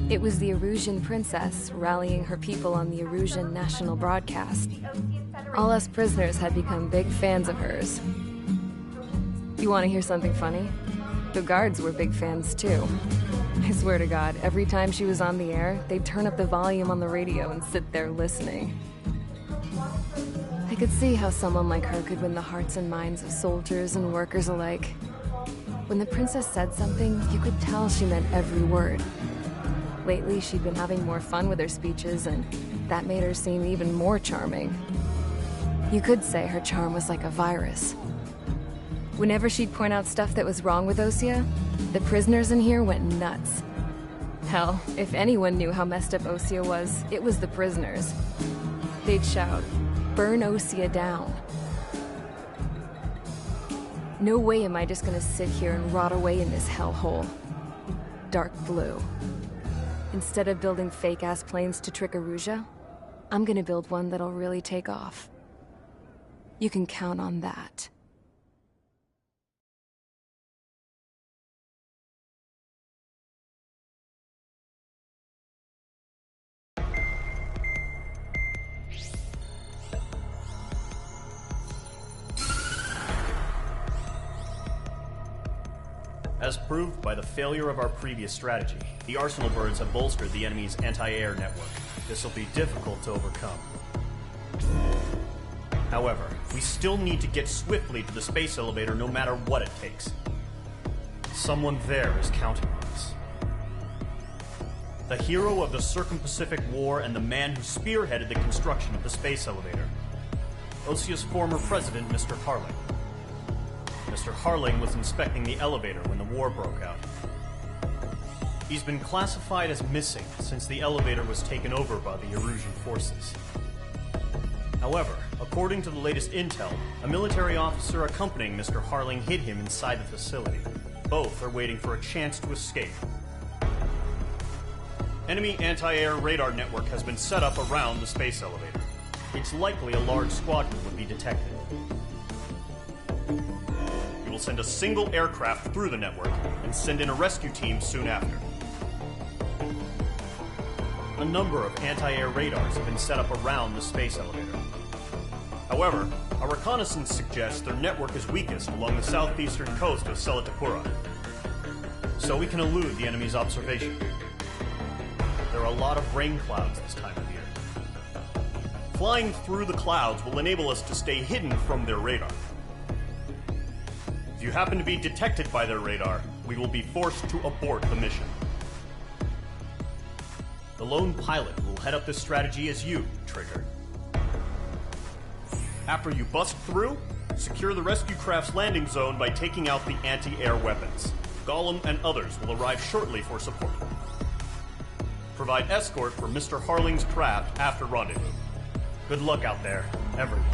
It was the Erusian princess rallying her people on the Erusian national broadcast. All us prisoners had become big fans of hers. You want to hear something funny? The guards were big fans too. I swear to God, every time she was on the air, they'd turn up the volume on the radio and sit there listening. I could see how someone like her could win the hearts and minds of soldiers and workers alike. When the princess said something, you could tell she meant every word. Lately, she'd been having more fun with her speeches, and that made her seem even more charming. You could say her charm was like a virus. Whenever she'd point out stuff that was wrong with Osia, the prisoners in here went nuts. Hell, if anyone knew how messed up Osia was, it was the prisoners. They'd shout, "Burn Osia down." No way am I just gonna sit here and rot away in this hellhole. Dark blue. Instead of building fake-ass planes to trick Erusia, I'm gonna build one that'll really take off. You can count on that. As proved by the failure of our previous strategy, the Arsenal birds have bolstered the enemy's anti-air network. This will be difficult to overcome. However, we still need to get swiftly to the space elevator no matter what it takes. Someone there is counting on us. The hero of the Circum-Pacific War and the man who spearheaded the construction of the space elevator. Osia's former president, Mr. Harling. Mr. Harling was inspecting the elevator when the war broke out. He's been classified as missing since the elevator was taken over by the Erusian forces. However, according to the latest intel, a military officer accompanying Mr. Harling hid him inside the facility. Both are waiting for a chance to escape. Enemy anti-air radar network has been set up around the space elevator. It's likely a large squadron would be detected. We will send a single aircraft through the network and send in a rescue team soon after. A number of anti-air radars have been set up around the space elevator. However, our reconnaissance suggests their network is weakest along the southeastern coast of Selatakura, so we can elude the enemy's observation. There are a lot of rain clouds this time of year. Flying through the clouds will enable us to stay hidden from their radar. If you happen to be detected by their radar, we will be forced to abort the mission. The lone pilot who will head up this strategy is you, Trigger. After you bust through, secure the rescue craft's landing zone by taking out the anti-air weapons. Gollum and others will arrive shortly for support. Provide escort for Mr. Harling's craft after rendezvous. Good luck out there, everyone.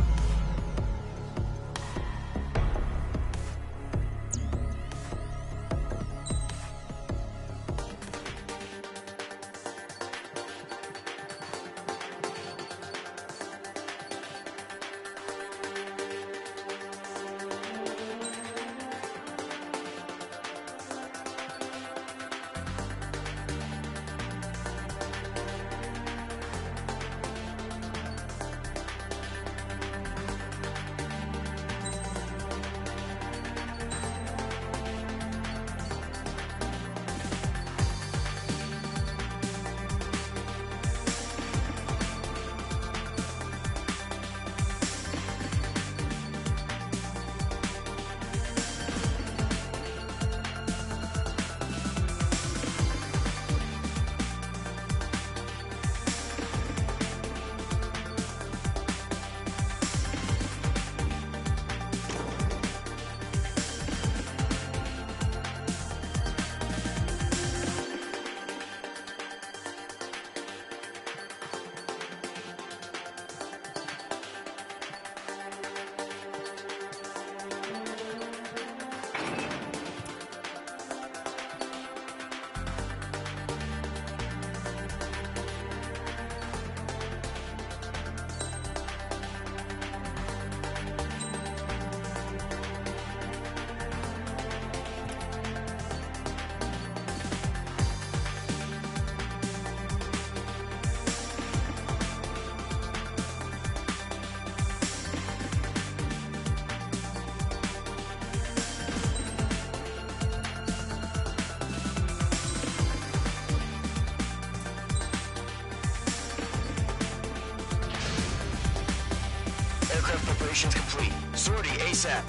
Aircraft preparations complete. Sortie ASAP.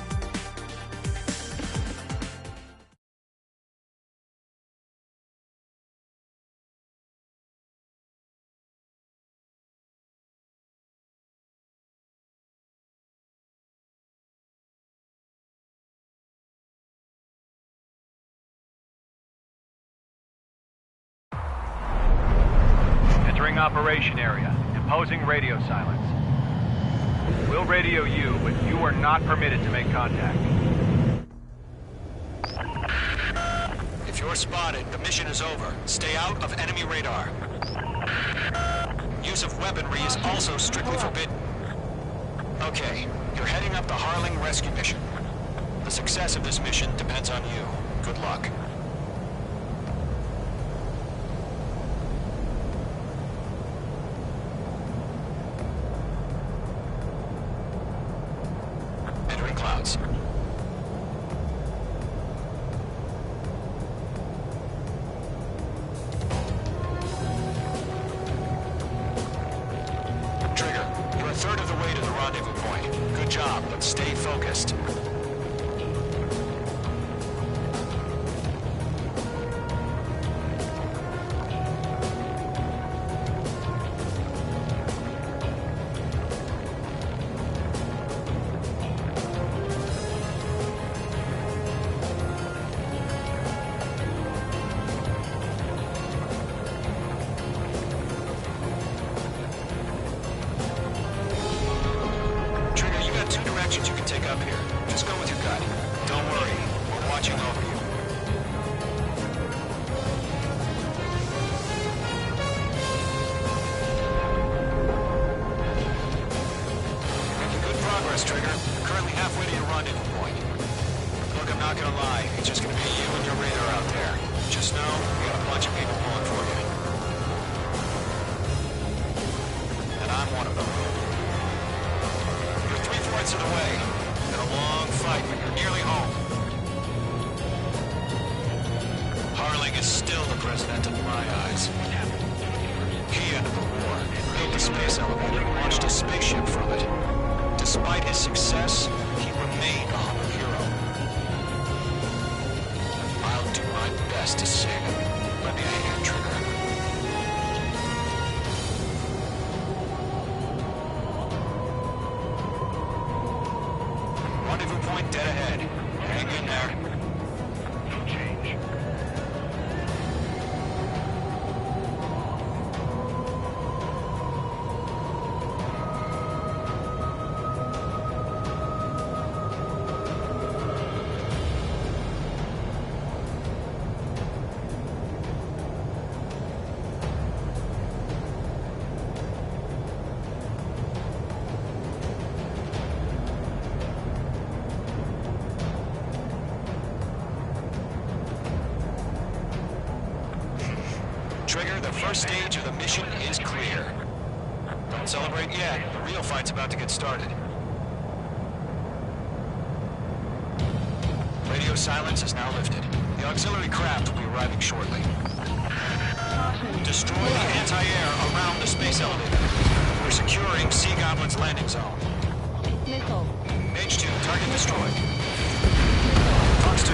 Entering operation area. Imposing radio silence. We'll radio you, but you are not permitted to make contact. If you're spotted, the mission is over. Stay out of enemy radar. Use of weaponry is also strictly forbidden. Okay, you're heading up the Harling rescue mission. The success of this mission depends on you. Good luck. Entering clouds. Trigger, you're a third of the way to the rendezvous point. Good job, but stay focused. You can take up here. Just go with your gut. Don't worry. We're watching over you. Making good progress, Trigger. You're currently halfway to your rendezvous point. Look, I'm not gonna lie. It's just gonna be you and your radar out there. Just know, we got a bunch of people pulling for you. And I'm one of them. You're 3/4 of the way. Been a long fight, but you're nearly home. Harling is still the president in my eyes. He ended the war, built the space elevator, and launched a spaceship from it. Despite his success, he remained a humble hero. I'll do my best to save him. Lend me a hand, Trigger. point dead ahead. Hang in there. No change. Trigger, the first stage of the mission is clear. Don't celebrate yet. The real fight's about to get started. Radio silence is now lifted. The auxiliary craft will be arriving shortly. Destroy the anti-air around the space elevator. We're securing Sea Goblin's landing zone. Missile. Mage 2, target destroyed. Fox 2.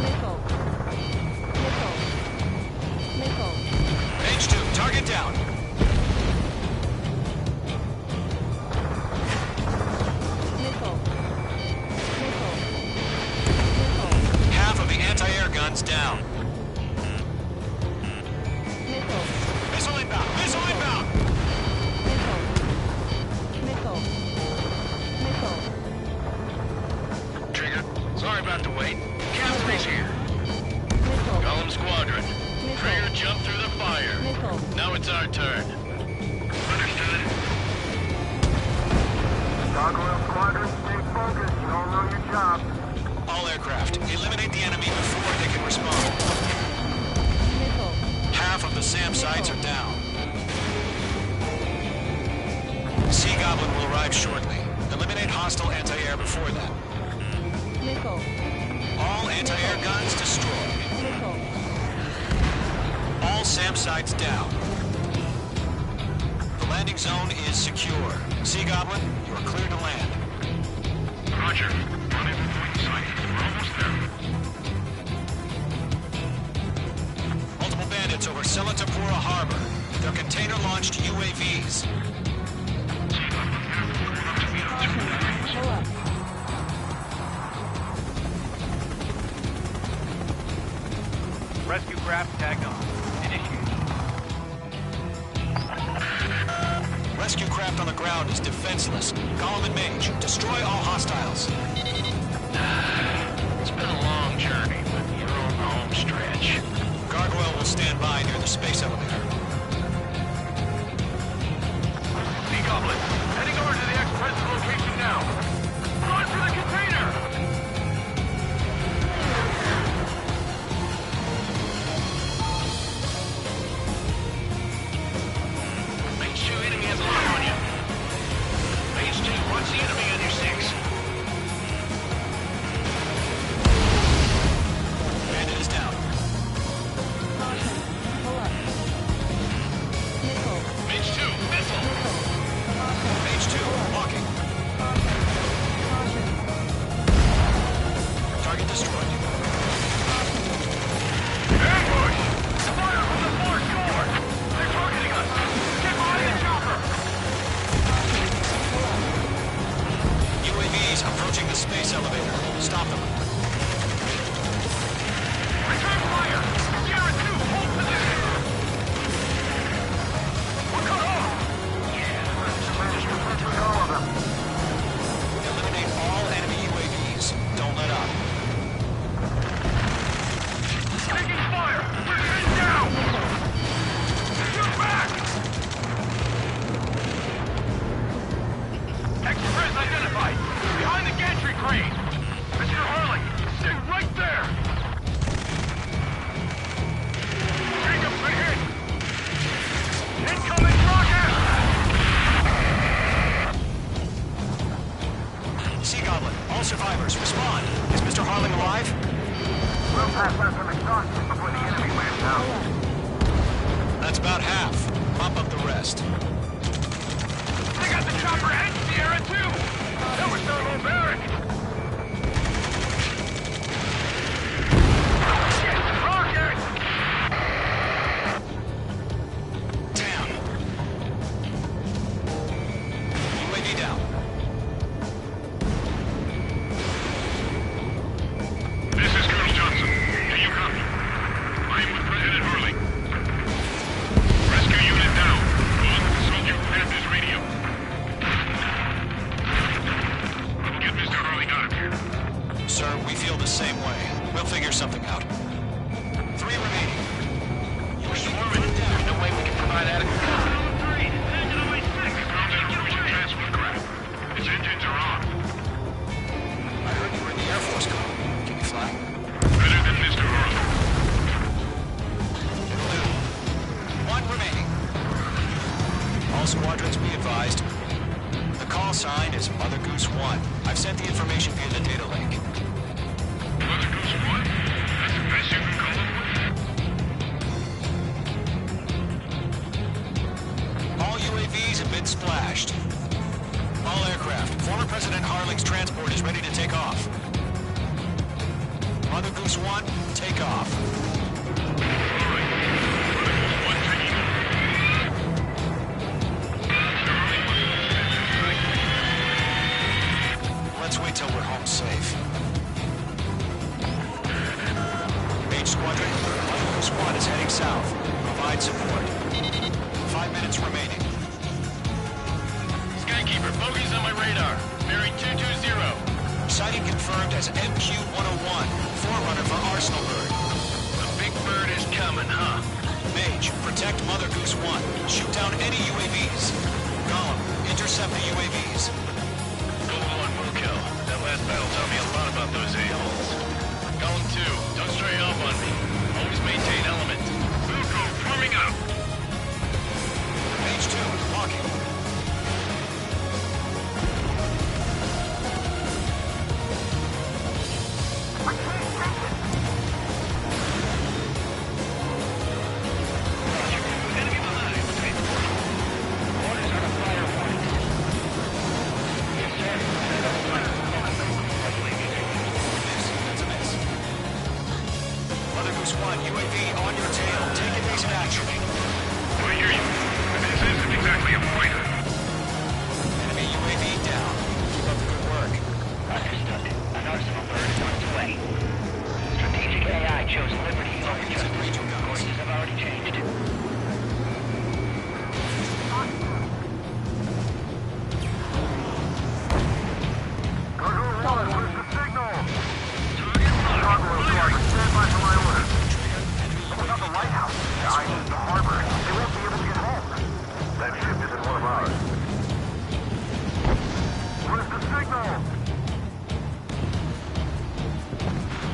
Missile. Missile. Missile. Mage 2, target down. Missile. Missile. Half of the anti-air guns down. Missile. Missile inbound! Missile inbound! Missile. Missile. Trigger, sorry about the wait. Captain is here. Missile. Golem Squadron. Missile. Trigger jumped through the fire. Missile. Now it's our turn. Understood. Gargoyle Squadron, stay focused. You all know your job. All aircraft, eliminate the enemy before they can respond. Missile. Half of the SAM sites are down. Sea Goblin will arrive shortly. Eliminate hostile anti-air before that. Missile. All anti-air guns destroyed. Missile. All SAM sites down. The landing zone is secure. Sea Goblin, you are clear to land. Roger. Running the point sight. We're almost there. Multiple bandits over Selatapura Harbor. They're container-launched UAVs. Pull up. Rescue craft tagged on. Initiate. Rescue craft on the ground is defenseless. Golem and Mage, destroy all hostiles. It's been a long journey, but you're on the home stretch. Gargoyle will stand by near the space elevator. Sea Goblin, heading over to the ex-president location now. Run for the container! Mage 2, enemy has a lock on you. Mage 2, watch the enemy on your 6. Bandit is down. Caution. Pull up. Missile. Mage 2, missile! Mage 2, walking. Caution. Target destroyed. Ambush! Fire from the far shore! They're targeting us! Get behind the chopper! UAVs approaching the space elevator. Stop them. Return fire! Sierra 2, hold position! We're cut off! Just with all of them. Eliminate all enemy UAVs. Don't let up. Taking fire! We're pinned down! Shoot back! Express identified! Behind the gantry crane! Mr. Harley, stay right there! Jacob's been hit! Incoming rocket! Sea Goblin, all survivors, respond. Is Mr. Harling alive? We'll pass out some exhaustion before the enemy wears out. That's about half. Mop up the rest. They got the chopper and Sierra 2! That was their little barrack! Shit! Rocket! Damn. UAV down. something out. 3 remaining. We're swarming. There's no way we can provide adequate cover. Transport craft. Its engines are on. I heard you were in the Air Force Corps. Can you fly? Better than Mr. Earl. It'll do. 1 remaining. All squadrons be advised. The call sign is Mother Goose 1. I've sent the information via the data link. Mother Goose 1? That's the best you can call it? All UAVs have been splashed. All aircraft. Former President Harling's transport is ready to take off. Mother Goose 1, take off. Let's wait till we're home safe. Mage Squadron, Mother Goose 1 is heading south. Provide support. 5 minutes remaining. Skykeeper, bogeys on my radar. Bearing 220. Sighting confirmed as MQ-101, forerunner for Arsenal Bird. The big bird is coming, huh? Mage, protect Mother Goose 1. Shoot down any UAVs. Gollum, intercept the UAVs. Golem 1 will kill. That last battle taught me a lot about those a-holes. Golem 2, don't stray off on me. Always maintain element. Wilco, forming up. Mage 2, locking. Mother Goose 1, UAV on your tail. Take evasive action. I hear you. This isn't exactly a fighter. Enemy UAV down. Keep up the good work. Understood. An Arsenal bird is on its way. Strategic AI chose Liberty over Justice. Courses have already changed.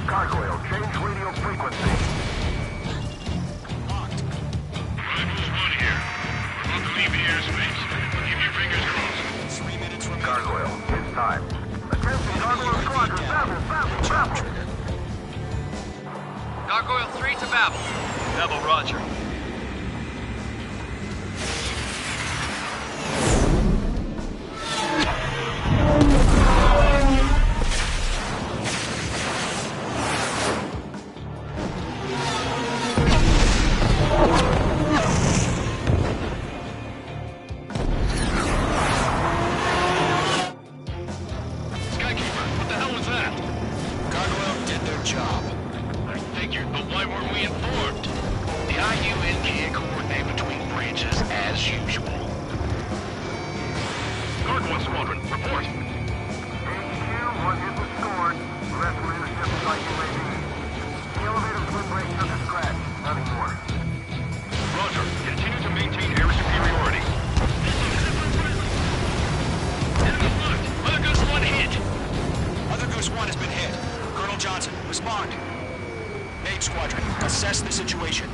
Gargoyle, change radio frequency. Locked. Rivals 1 here. We're about to leave the airspace. Keep your fingers crossed. 3 minutes remaining. Gargoyle, it's time. Attention, Gargoyle Squadron, Babel. Gargoyle 3 to Babel. Babel, roger. Skykeeper, what the hell was that? Gargoyle did their job. I figured, but why weren't we informed? The IUN can't coordinate between branches as usual. Gargoyle Squadron, report. HQ-1 is restored. Rest leadership by UAV. The elevator's wind brake took a scratch. Nothing more. Roger. Continue to maintain air superiority. Enemy marked. Mother Goose 1 hit. Mother Goose 1 has been hit. Colonel Johnson, respond. Mage Squadron, assess the situation.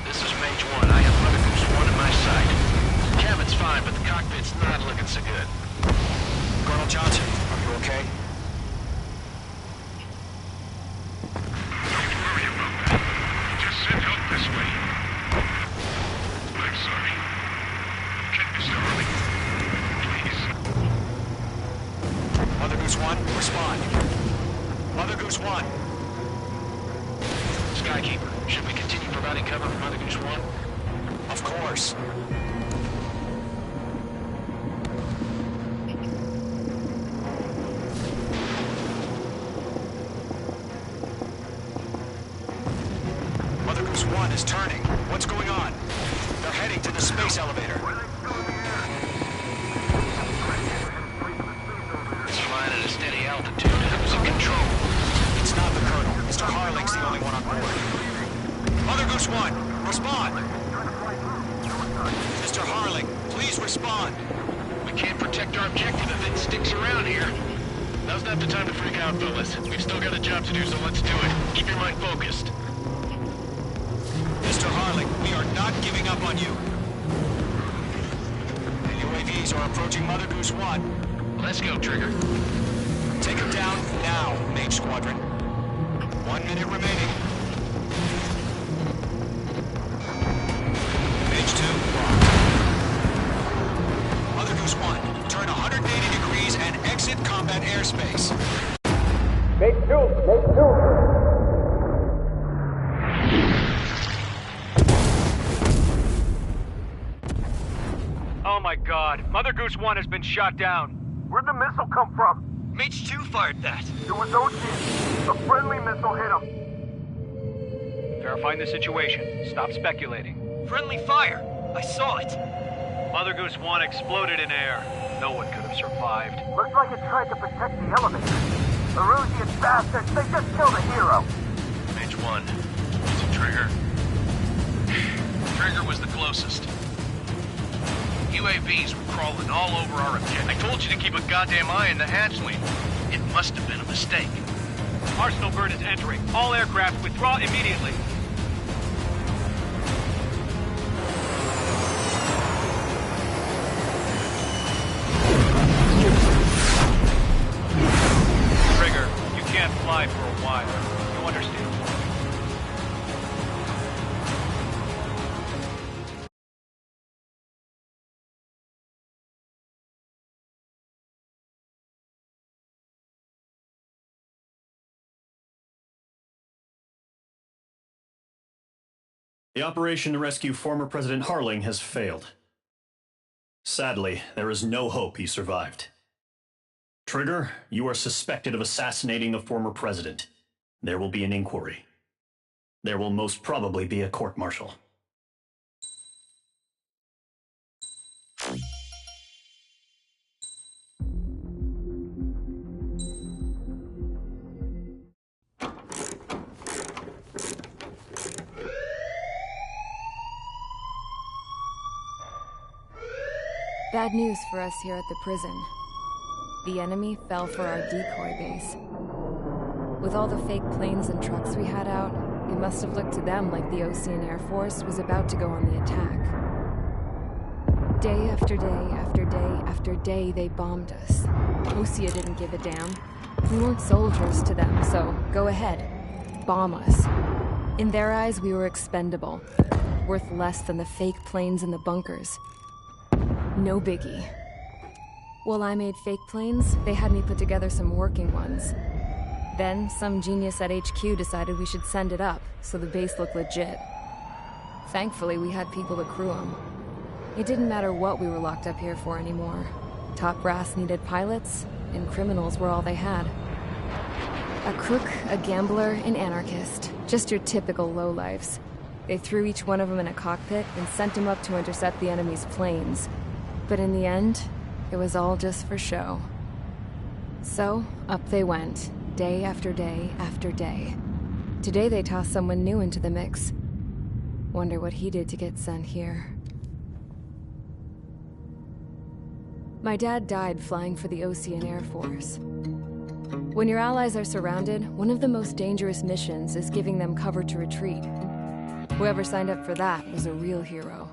This is Mage 1. I have Mother Goose 1 in my sight. The cabin's fine, but the cockpit's not looking so good. Colonel Johnson, are you okay? Don't worry about that. Just send help this way. I'm sorry. Get Mr. Early. Please. Mother Goose 1, respond. Mother Goose 1. Skykeeper, should we continue providing cover for Mother Goose 1? Of course. Mother Goose 1 is turning. What's going on? They're heading to the space elevator. It's flying at a steady altitude. It was okay respond. We can't protect our objective if it sticks around here. Now's not the time to freak out, fellas. We've still got a job to do, so let's do it. Keep your mind focused. Mr. Harling, we are not giving up on you. The UAVs are approaching Mother Goose 1. Let's go, Trigger. Take them down now, Mage Squadron. 1 minute remaining. Mage 2, Mother Goose 1, turn 180 degrees and exit combat airspace. Mage 2! Oh my god, Mother Goose 1 has been shot down. Where'd the missile come from? Mage 2 fired that. It was Ocean. A friendly missile hit him. Verifying the situation. Stop speculating. Friendly fire. I saw it. Mother Goose 1 exploded in air. No one could have survived. Looks like it tried to protect the elevator. The Erusian bastards, they just killed a hero. Mage 1. Is it Trigger? Trigger was the closest. UAVs were crawling all over our objective. I told you to keep a goddamn eye on the hatchling. It must have been a mistake. Arsenal bird is entering. All aircraft withdraw immediately. Trigger, you can't fly for a while. You understand? The operation to rescue former President Harling has failed. Sadly, there is no hope he survived. Trigger, you are suspected of assassinating the former president. There will be an inquiry. There will most probably be a court-martial. Bad news for us here at the prison. The enemy fell for our decoy base. With all the fake planes and trucks we had out, it must have looked to them like the Osean Air Force was about to go on the attack. Day after day after day after day, they bombed us. Osea didn't give a damn. We weren't soldiers to them, so go ahead. Bomb us. In their eyes, we were expendable. Worth less than the fake planes in the bunkers. No biggie. While I made fake planes, they had me put together some working ones. Then, some genius at HQ decided we should send it up, so the base looked legit. Thankfully, we had people to crew them. It didn't matter what we were locked up here for anymore. Top brass needed pilots, and criminals were all they had. A crook, a gambler, an anarchist. Just your typical lowlifes. They threw each one of them in a cockpit and sent them up to intercept the enemy's planes. But in the end, it was all just for show. So, up they went, day after day after day. Today they tossed someone new into the mix. Wonder what he did to get sent here. My dad died flying for the Osean Air Force. When your allies are surrounded, one of the most dangerous missions is giving them cover to retreat. Whoever signed up for that was a real hero.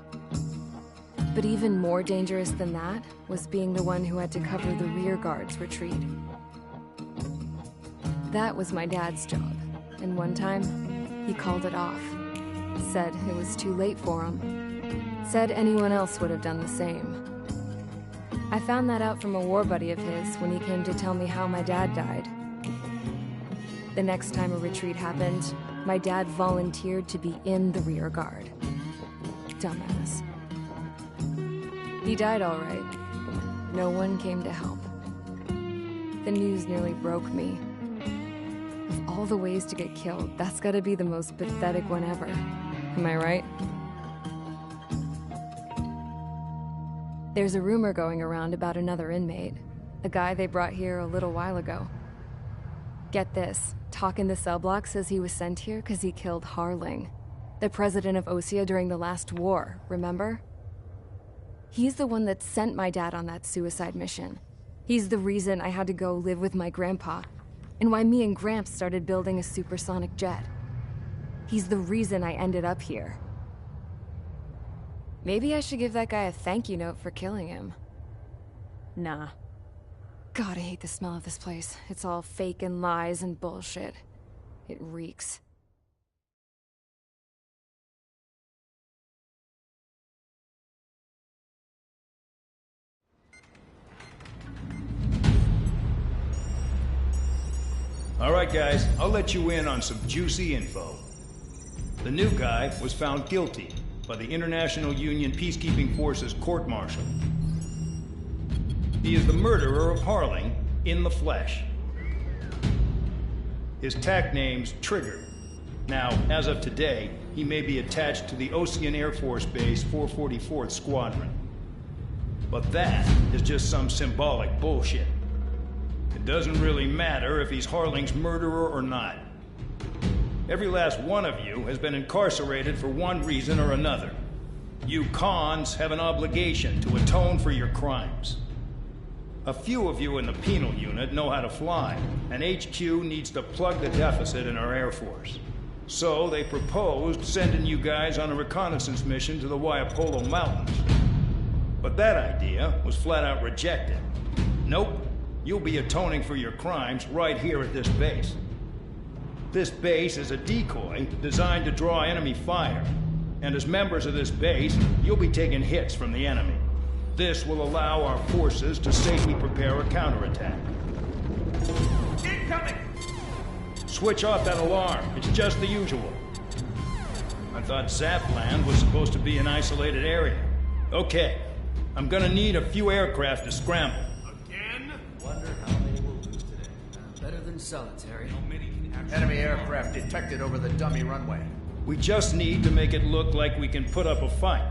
But even more dangerous than that was being the one who had to cover the rear guard's retreat. That was my dad's job, and one time, he called it off. Said it was too late for him. Said anyone else would have done the same. I found that out from a war buddy of his when he came to tell me how my dad died. The next time a retreat happened, my dad volunteered to be in the rear guard. Dumbass. He died all right. No one came to help. The news nearly broke me. Of all the ways to get killed, that's gotta be the most pathetic one ever. Am I right? There's a rumor going around about another inmate. A guy they brought here a little while ago. Get this, Talk in the cell block says he was sent here because he killed Harling, the president of Osea during the last war, remember? He's the one that sent my dad on that suicide mission. He's the reason I had to go live with my grandpa, and why me and Gramps started building a supersonic jet. He's the reason I ended up here. Maybe I should give that guy a thank you note for killing him. Nah. God, I hate the smell of this place. It's all fake and lies and bullshit. It reeks. All right, guys, I'll let you in on some juicy info. The new guy was found guilty by the International Union Peacekeeping Forces court-martial. He is the murderer of Harling in the flesh. His TAC name's Trigger. Now, as of today, he may be attached to the Osean Air Force Base 444th Squadron. But that is just some symbolic bullshit. It doesn't really matter if he's Harling's murderer or not. Every last one of you has been incarcerated for one reason or another. You cons have an obligation to atone for your crimes. A few of you in the penal unit know how to fly, and HQ needs to plug the deficit in our Air Force. So they proposed sending you guys on a reconnaissance mission to the Waiapolo Mountains. But that idea was flat out rejected. Nope, you'll be atoning for your crimes right here at this base. This base is a decoy designed to draw enemy fire, and as members of this base, you'll be taking hits from the enemy. This will allow our forces to safely prepare a counterattack. Incoming! Switch off that alarm. It's just the usual. I thought Zapland was supposed to be an isolated area. Okay, I'm gonna need a few aircraft to scramble. Again? Wonder how many we'll lose today. Better than solitary. Enemy aircraft detected over the dummy runway. We just need to make it look like we can put up a fight.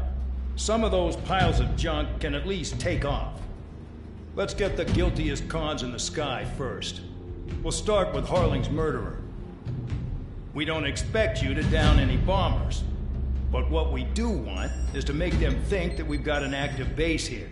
Some of those piles of junk can at least take off. Let's get the guiltiest cons in the sky first. We'll start with Harling's murderer. We don't expect you to down any bombers, but what we do want is to make them think that we've got an active base here.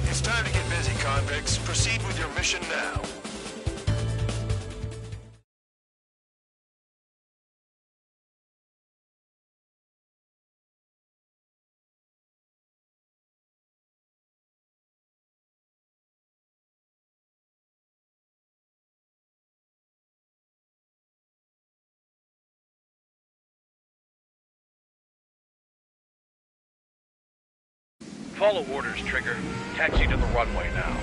It's time to get busy, convicts. Proceed with your mission now. Follow orders, Trigger. Taxi to the runway now.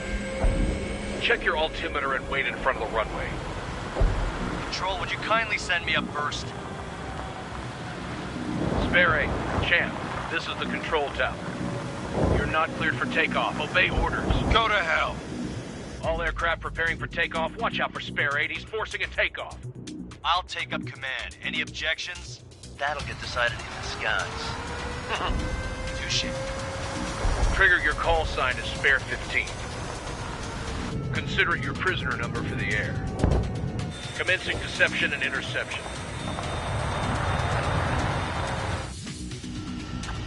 Check your altimeter and wait in front of the runway. Control, would you kindly send me up first? Spare 8, Champ, this is the control tower. You're not cleared for takeoff. Obey orders. Go to hell. All aircraft preparing for takeoff. Watch out for Spare 8. He's forcing a takeoff. I'll take up command. Any objections? That'll get decided in the skies. Touche. Trigger, your call sign is Spare 15. Consider it your prisoner number for the air. Commencing deception and interception.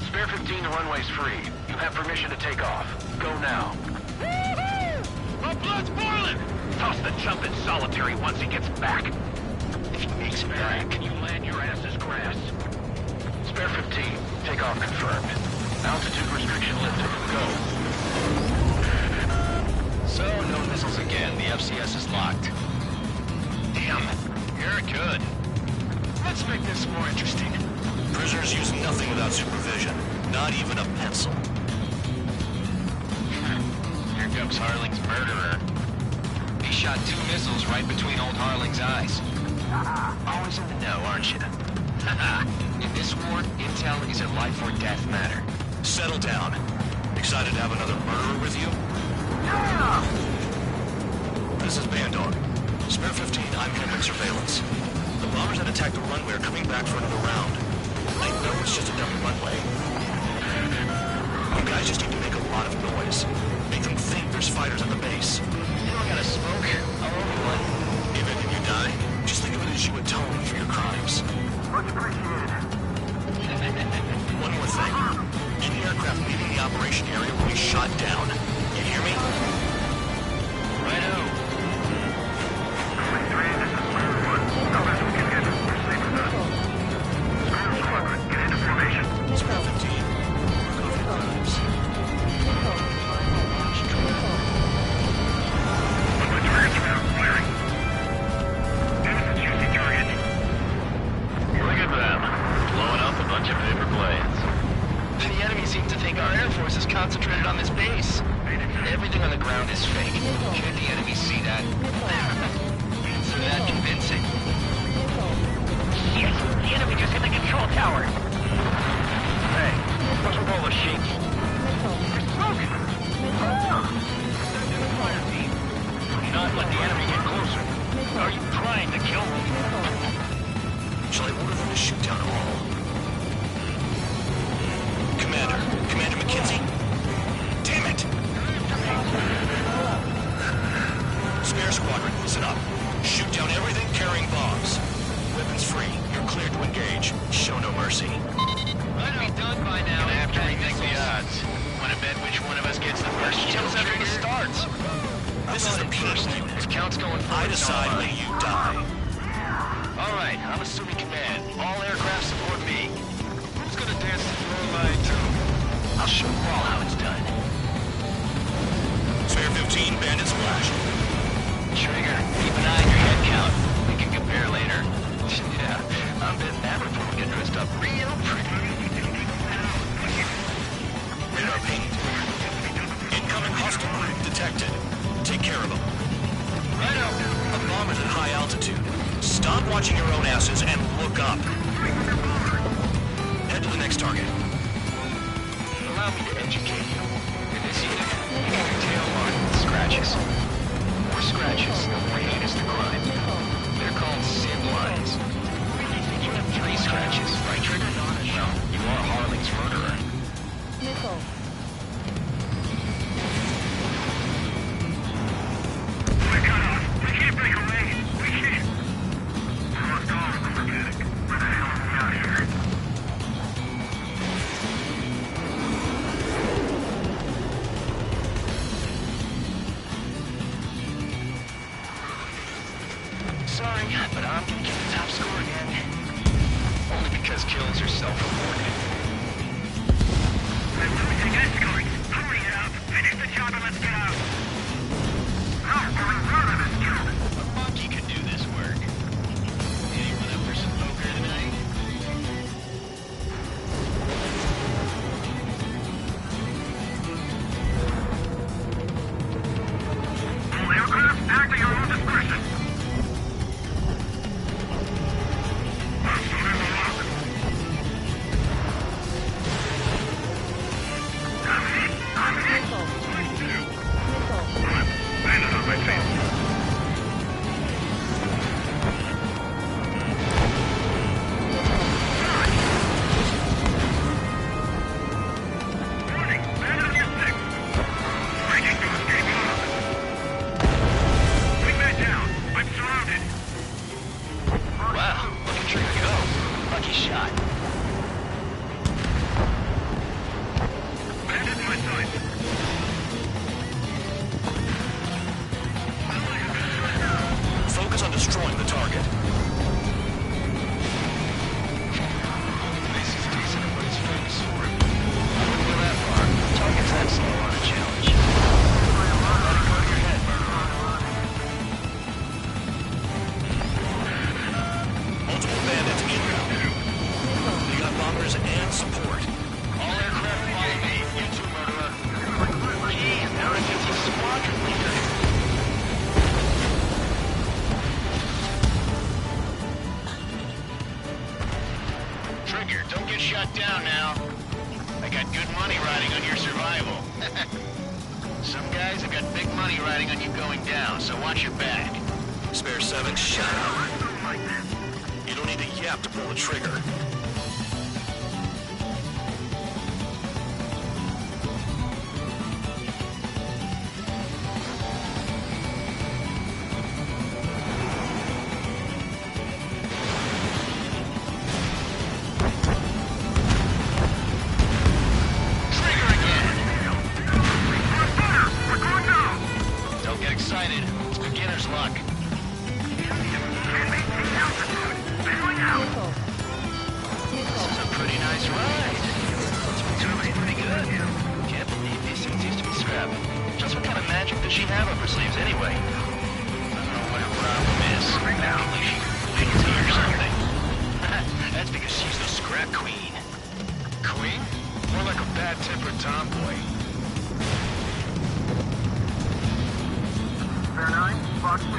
Spare 15, the runway's free. You have permission to take off. Go now. My blood's boiling! Toss the chump in solitary once he gets back. If he makes it back, can you land your ass as grass? Spare 15, takeoff confirmed. Altitude restriction lifted. Go. So, no missiles again. The FCS is locked. Damn, you're good. Let's make this more interesting. Prisoners use nothing without supervision. Not even a pencil. Here comes Harling's murderer. He shot 2 missiles right between old Harling's eyes. Always in the know, aren't you? In this war, intel is a life or death matter. Settle down. Excited to have another murderer with you? This is Bandog. Spare 15, I'm handling surveillance. The bombers that attacked the runway are coming back for another round. I know it's just a dummy runway. You guys just need to make a lot of noise. Make them think there's fighters at the base. You don't gotta smoke. I'll own one. If any of you die, just think of it as you atoning for your crimes. Much appreciated. One more thing. Any aircraft leaving the operation area will be shot down. You hear me? Righto. Spare 15. Coffee crimes. Look at them. Blowing up a bunch of paper planes. The enemy seems to think our Air Force is concentrated on this base. Everything on the ground is fake. Should the enemy see that? Answer that convincing. Yes, the enemy just hit the control tower. Hey, what's with all the shaking? There's smoke! Fire team. Do not let the enemy get closer. Are you trying to kill me? Shall I order them to shoot down all? Commander McKenzie? Damn it! Spare squadron, listen up. Shoot down everything carrying bombs. Weapons free. You're cleared to engage. Show no mercy. Might be done by now. Gonna have to rethink the odds. Wanna bet which one of us gets the first kill after it starts? This is the peace thing. If count's going forward, I decide when you die. All right, I'm assuming command. All aircraft support me. Who's gonna dance the floor line too? I'll show you all how it's done. Spare 15, bandit splash. Trigger, keep an eye on your head count. We can compare later. Yeah, I'm betting that report will get dressed up real pretty. Radar pinged. Incoming hostile group detected. Take care of them. Righto. A bomber's at high altitude. Stop watching your own asses and look up. Head to the next target. Allow me to educate you. In this unit, you get your tail marked with scratches. The more scratches, the more heinous the crime. They're called SID lines. You have 3 scratches, right, Trigger? No, you are Harling's murderer. Nicole. We're cut off. We can't break away. We can't. We lost all of them, forget it. Where the hell are we out here? Sorry, but I'm gonna get the top score again. Only because kills are self-rewarded. I'm losing escort. Hurry it up. Finish the job and let's get out. How are we out of this job? A monkey could do this work. Anyone up for some poker tonight? All aircraft, act at your own discretion. lucky shot. Bandit in my sight. Focus on destroying the target. This is decent at what he's famous for. I wouldn't go that far. Target's that slow on a challenge. Let it go to your head, murderer. Multiple bandits inbound. We got bombers and support. All aircraft follow me. You too, murderer. Jeez, now it gets a squadron leader. Trigger, don't get shot down now. I got good money riding on your survival. Some guys have got big money riding on you going down, so watch your back. Spare 7, shut up. You don't need to yap to pull the trigger. Trigger again! Don't get excited. It's beginner's luck. This is a pretty nice ride. It's pretty good. Can't believe these things used to be scrap. Just what kind of magic does she have up her sleeves anyway? I don't know what her problem is. Probably she's lazy or something. That's because she's the scrap queen. Queen? More like a bad-tempered tomboy. Fair 9, Fox 2.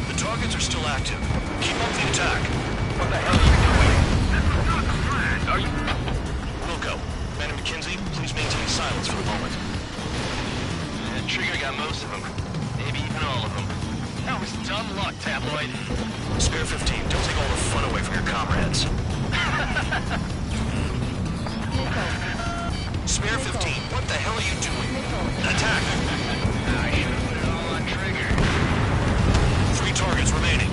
The targets are still active. Keep up the attack. What the hell are you doing? This is not the plan. Are you... Wilco, Man and McKenzie, please maintain silence for the moment. Trigger got most of them. Maybe even all of them. That was dumb luck, Tabloid. Spare 15, don't take all the fun away from your comrades. Spare 15, what the hell are you doing? Attack! I should have put it all on Trigger. 3 targets remaining.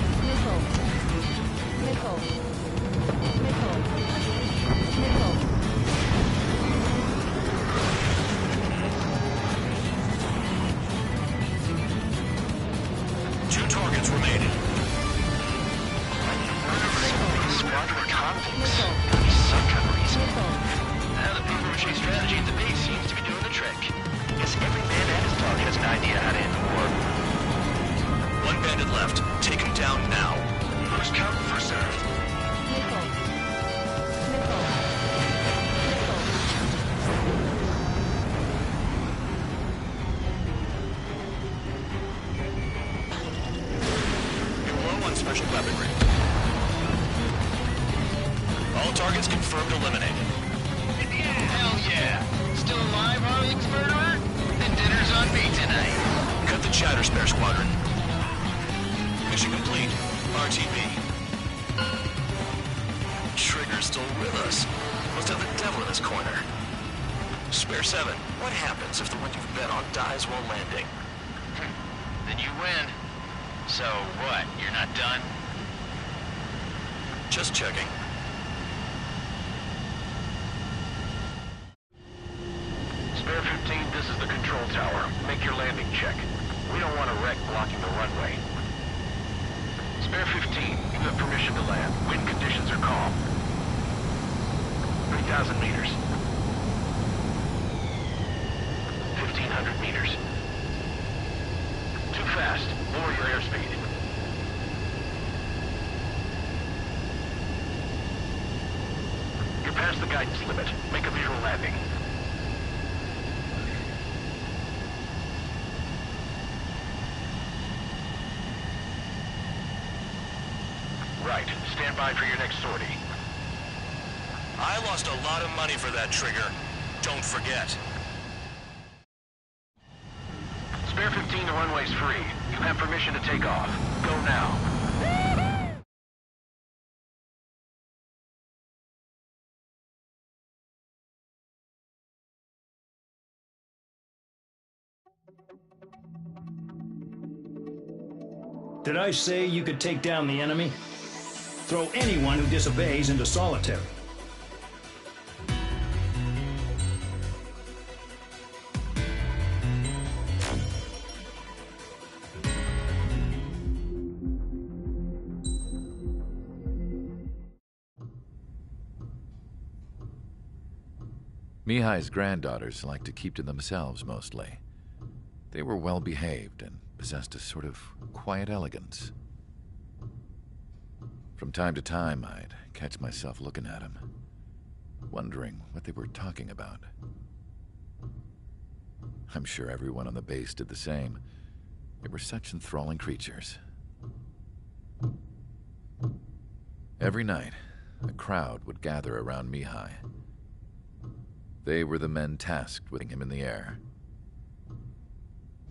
Two targets remaining. Squadron of convicts. Gotta be some kind of reason. Now the people pushing strategy at the base seems to be doing the trick. Guess every man and his dog has an idea how to end the war. 1 bandit left. Take him down now. First come, first served. You're low on special weaponry. All targets confirmed eliminated. Hell yeah! Still alive, Harley's murderer? Then dinner's on me tonight. Cut the chatter, Spare Squadron. Mission complete. RTB. Trigger's still with us. Must have the devil in his corner. Spare 7, what happens if the one you've bet on dies while landing? Then you win. So what, you're not done? Just checking. Spare 15, this is the control tower. Make your landing check. We don't want a wreck blocking the runway. Spare 15, you have permission to land. Wind conditions are calm. 3,000 meters. 1,500 meters. Too fast. Lower your airspeed. You're past the guidance limit. Make a visual landing. Right. Stand by for your next sortie. I lost a lot of money for that Trigger. Don't forget. Spare 15, the runway's free. You have permission to take off. Go now. Did I say you could take down the enemy? Throw anyone who disobeys into solitary. Mihai's granddaughters liked to keep to themselves mostly. They were well behaved and possessed a sort of quiet elegance. From time to time, I'd catch myself looking at them, wondering what they were talking about. I'm sure everyone on the base did the same. They were such enthralling creatures. Every night, a crowd would gather around Mihai. They were the men tasked with him in the air.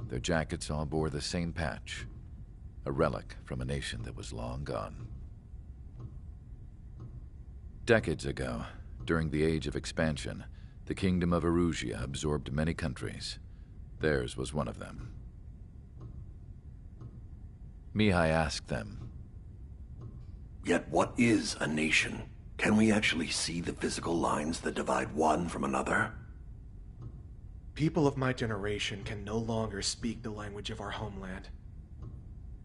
Their jackets all bore the same patch, a relic from a nation that was long gone. Decades ago, during the Age of Expansion, the Kingdom of Erusia absorbed many countries. Theirs was one of them. Mihai asked them, "Yet what is a nation? Can we actually see the physical lines that divide one from another?" People of my generation can no longer speak the language of our homeland.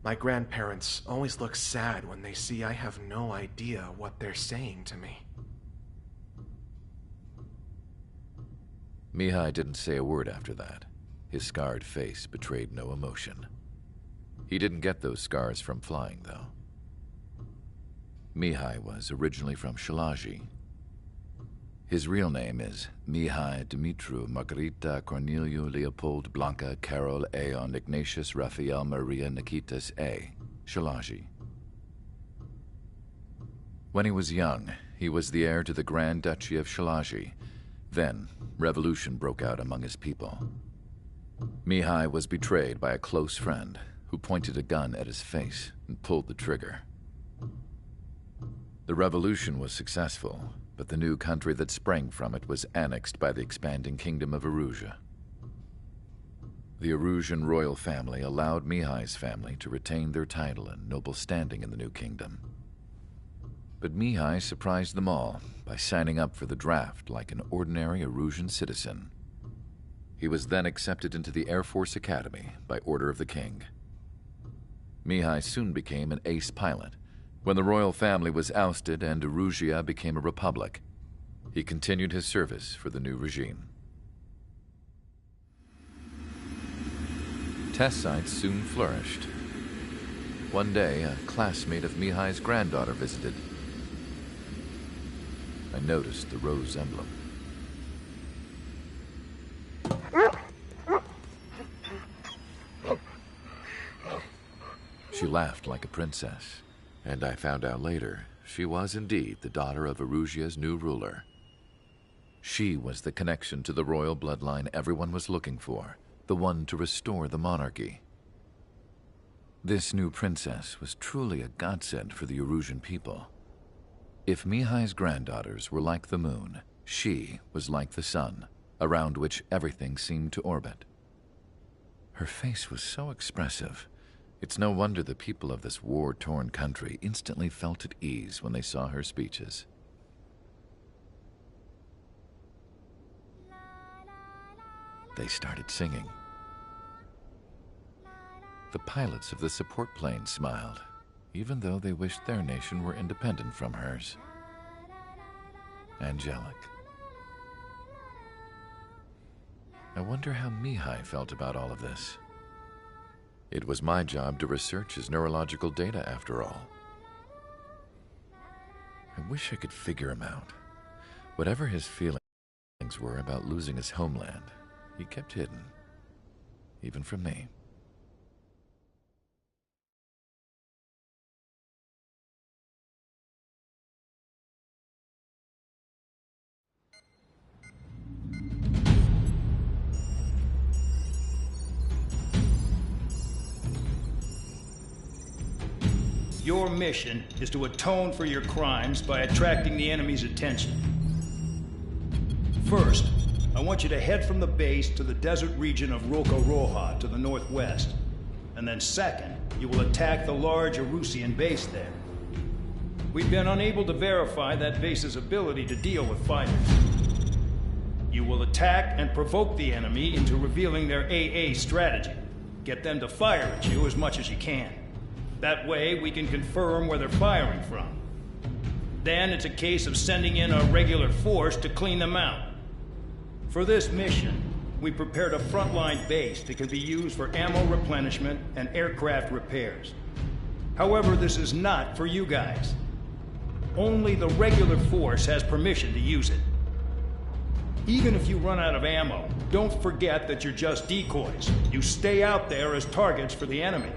My grandparents always look sad when they see I have no idea what they're saying to me. Mihai didn't say a word after that. His scarred face betrayed no emotion. He didn't get those scars from flying, though. Mihai was originally from Shalaji. His real name is Mihai Dumitru Margarita Corneliu Leopold Blanca Carol Aeon Ignatius Raphael Maria Nikitas A. Shalaji. When he was young, he was the heir to the Grand Duchy of Shalaji. Then, revolution broke out among his people. Mihai was betrayed by a close friend who pointed a gun at his face and pulled the trigger. The revolution was successful, but the new country that sprang from it was annexed by the expanding Kingdom of Erusia. The Erusian royal family allowed Mihai's family to retain their title and noble standing in the new kingdom. But Mihai surprised them all by signing up for the draft like an ordinary Erusian citizen. He was then accepted into the Air Force Academy by order of the king. Mihai soon became an ace pilot. When the royal family was ousted and Erusia became a republic, he continued his service for the new regime. Test sites soon flourished. One day, a classmate of Mihai's granddaughter visited. I noticed the rose emblem. She laughed like a princess. And I found out later, she was indeed the daughter of Erusia's new ruler. She was the connection to the royal bloodline everyone was looking for, the one to restore the monarchy. This new princess was truly a godsend for the Erusian people. If Mihai's granddaughters were like the moon, she was like the sun, around which everything seemed to orbit. Her face was so expressive. It's no wonder the people of this war-torn country instantly felt at ease when they saw her speeches. They started singing. The pilots of the support planes smiled, even though they wished their nation were independent from hers. Angelic. I wonder how Mihai felt about all of this. It was my job to research his neurological data, after all. I wish I could figure him out. Whatever his feelings were about losing his homeland, he kept hidden, even from me. Your mission is to atone for your crimes by attracting the enemy's attention. First, I want you to head from the base to the desert region of Roca Roja to the northwest. And then second, you will attack the large Erusian base there. We've been unable to verify that base's ability to deal with fighters. You will attack and provoke the enemy into revealing their AA strategy. Get them to fire at you as much as you can. That way, we can confirm where they're firing from. Then it's a case of sending in a regular force to clean them out. For this mission, we prepared a frontline base that can be used for ammo replenishment and aircraft repairs. However, this is not for you guys. Only the regular force has permission to use it. Even if you run out of ammo, don't forget that you're just decoys. You stay out there as targets for the enemy.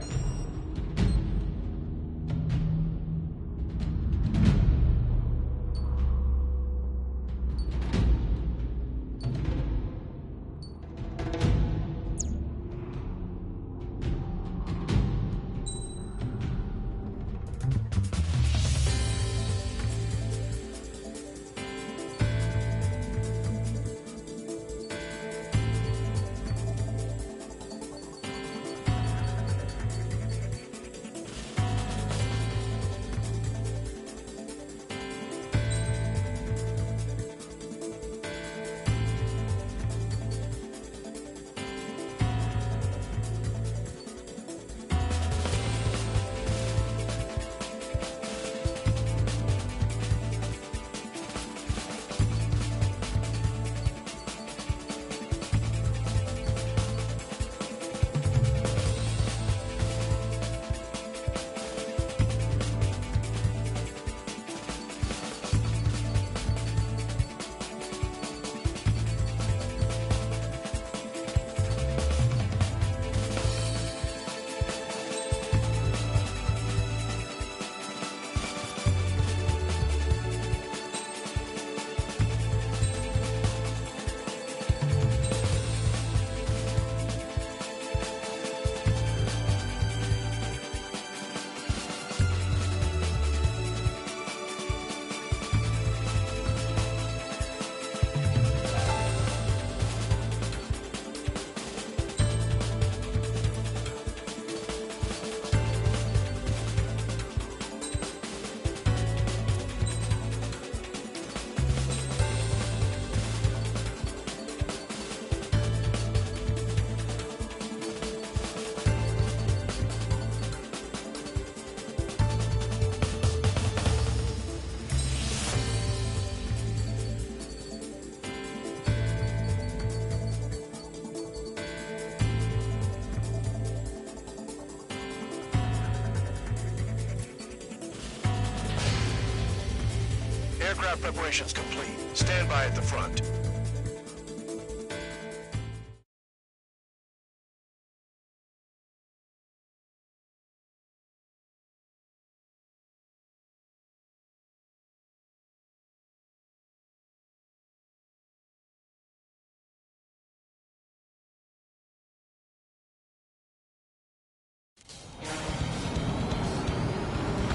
Aircraft preparations complete. Stand by at the front.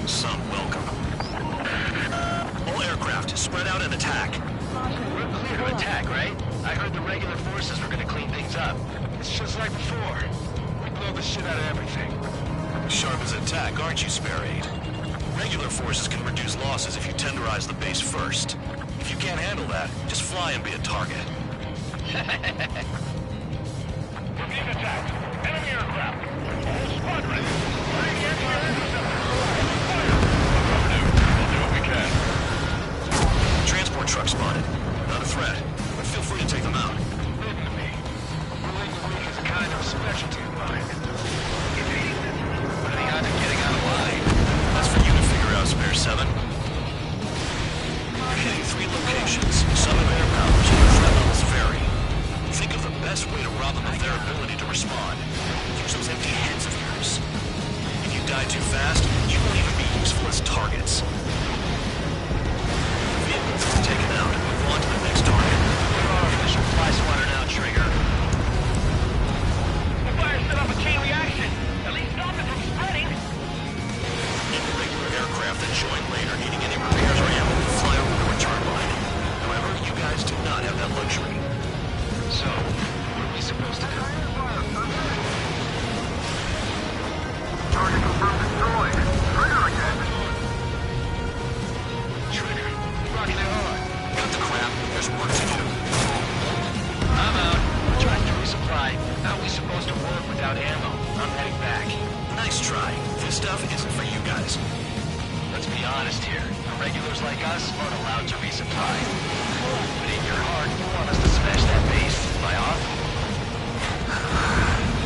Some welcome. All aircraft, spread out and attack. We're clear to attack, right? I heard the regular forces were gonna clean things up. It's just like before. We blow the shit out of everything. Sharp as attack, aren't you, Spare 8? Regular forces can reduce losses if you tenderize the base first. If you can't handle that, just fly and be a target. We're being attacked. Enemy aircraft. Whole squadron. Flying anti-air interceptors. We'll do what we can. Transport truck spotted. Not a threat, but feel free to take them out. Listen to me. Ruling the weak is a kind of specialty of mine. What are the odds of getting out of line? That's for you to figure out, Spare 7. You're hitting 3 locations. Some have air powers, and the threat levels vary. Think of the best way to rob them of their ability to respond. Use those empty heads of yours. If you die too fast, you won't even be useful as targets. Vehicles have been taken out. Move on to the next target. We're our official fly swatter now, Trigger. The fire set off a chain reaction. At least stop it from spreading. Irregular aircraft that join later needing any repairs or ammo will fly over the return line. However, you guys do not have that luxury. So, what are we supposed to do? Target supplies. Let's be honest here. Regulars like us aren't allowed to resupply. But in your heart, you want us to smash that base by off?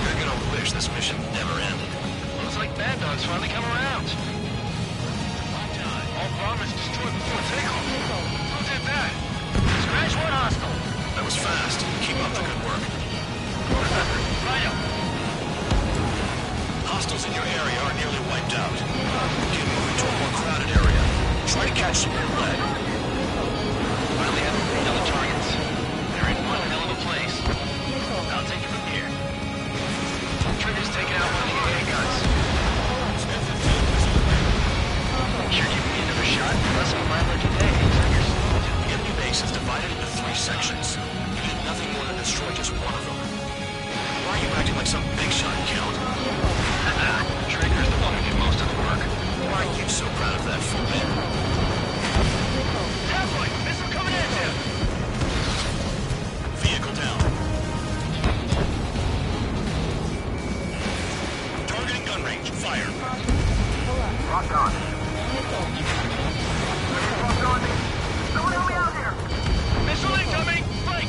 You're gonna wish this mission never ended. Looks like Bad Dog's finally come around. All bombers destroyed before takeoff. Who did that? Scratch one hostile. That was fast. Keep up the good work. Righto. Hostiles in your area are nearly wiped out. Keep moving to a more crowded area. Try to catch some more lead. Finally have other targets. They're in one hell of a place. I'll take it from here. Trigger's taking out one of the AA guns. You're giving me another shot? Less of my lucky day, Triggers. The enemy base is divided into 3 sections. You did nothing more than destroy just one of them. Why are you acting like some big shot, Count? Trigger's the one who did most of the work. Why are you so proud of that fool? Halfway! Missile coming at you! Vehicle down. Targeting gun range. Fire. Rock on. Rock on me. Someone help me out here. Missile incoming! Break!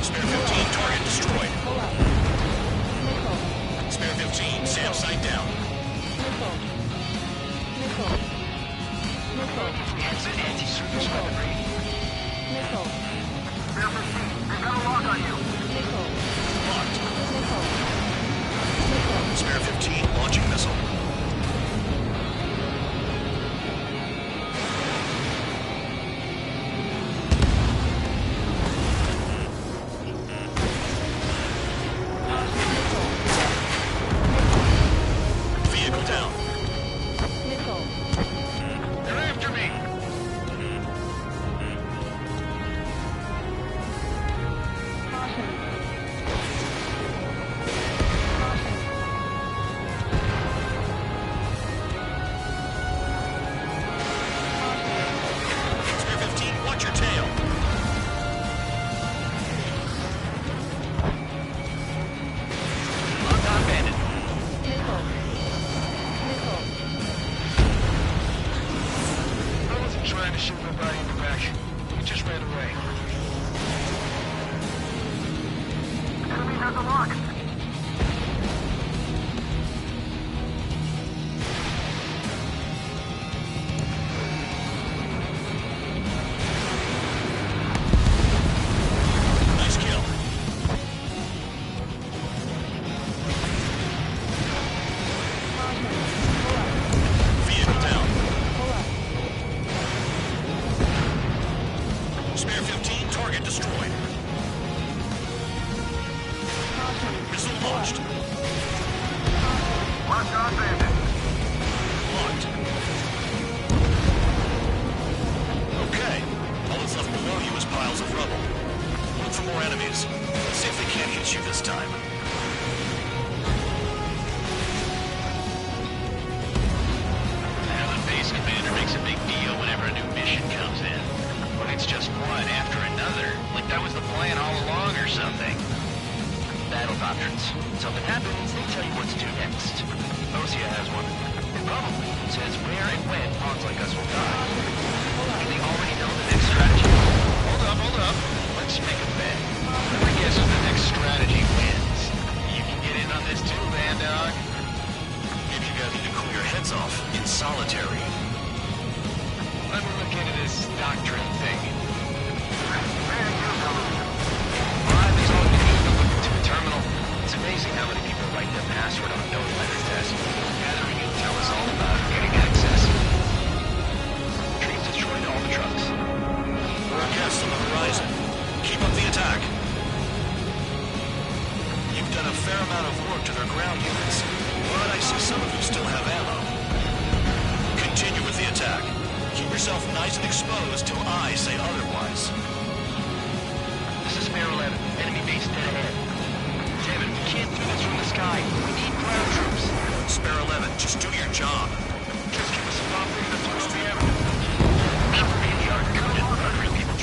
Spare 15, target destroyed. Spare 15, SAM site down. It's an anti-surface weaponry. Spare 15, they've got a lock on you. Locked. Spare 15, launching missile. Vehicle down. They're after me! Spare 15, watch your tail. Locked on bandit. I wasn't trying to shoot nobody in the back. He just ran away. Enemy has a lock. Nice kill. Vehicle down. Spare 15, target destroyed. Missile launched. Rock on, bandit. Locked. Okay. All that's left below you is piles of rubble. Look for more enemies. Let's see if they can't hit you this time. The base commander makes a big deal whenever a new mission comes in. But it's just one after another. Like that was the plan all along or something. Battle doctrines. Something happens, they tell you what to do next. Osea has one. It probably says where and when pawns like us will die. Do they already know the next strategy? Hold up. Let's make a bet. Whoever guesses the next strategy wins. You can get in on this too, Bad Dog. Maybe you guys need to cool your heads off in solitary. Let me look into this doctrine thing. Five is all you need to look into a terminal. It's amazing how many people write their password on a known letter test. Gathering intel is all about getting access. Trees destroyed all the trucks. More guests on the horizon. Keep up the attack. You've done a fair amount of work to their ground units, but I see some of you still have ammo. Continue with the attack. Keep yourself nice and exposed till I say otherwise. This is Spare 11. Enemy base dead ahead. Damn it, we can't do this from the sky. We need ground troops. Spare 11, just do your job. Just keep us involved in the through the avenue. Cover me in the arc. Hungry people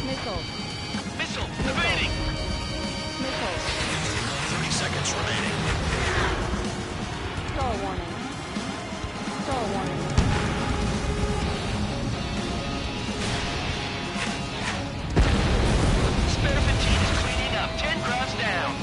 Missile! Evading! 30 seconds remaining. Star warning. Star warning. Spare 15 is cleaning up. 10 crafts down.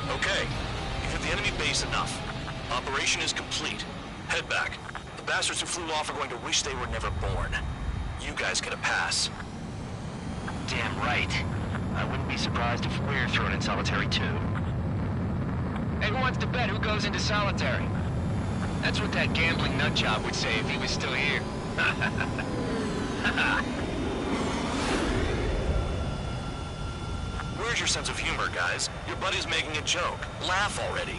Okay, you've hit the enemy base enough. Operation is complete. Head back. The bastards who flew off are going to wish they were never born. You guys get a pass. Damn right. I wouldn't be surprised if we're thrown in solitary too. Hey, who wants to bet who goes into solitary? That's what that gambling nutjob would say if he was still here. Where's your sense of humor, guys? Your buddy's making a joke. Laugh already.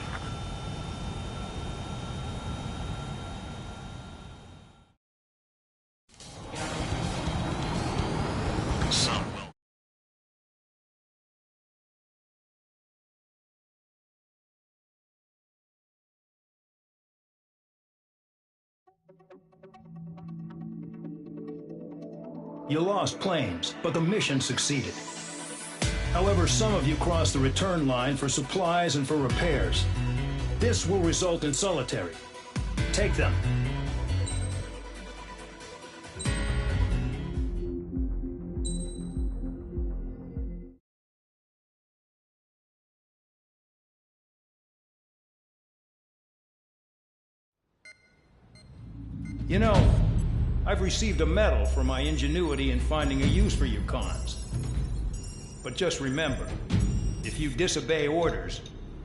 Some will. You lost planes, but the mission succeeded. However, some of you crossed the return line for supplies and for repairs. This will result in solitary. Take them. You know, I've received a medal for my ingenuity in finding a use for you cons. But just remember, if you disobey orders,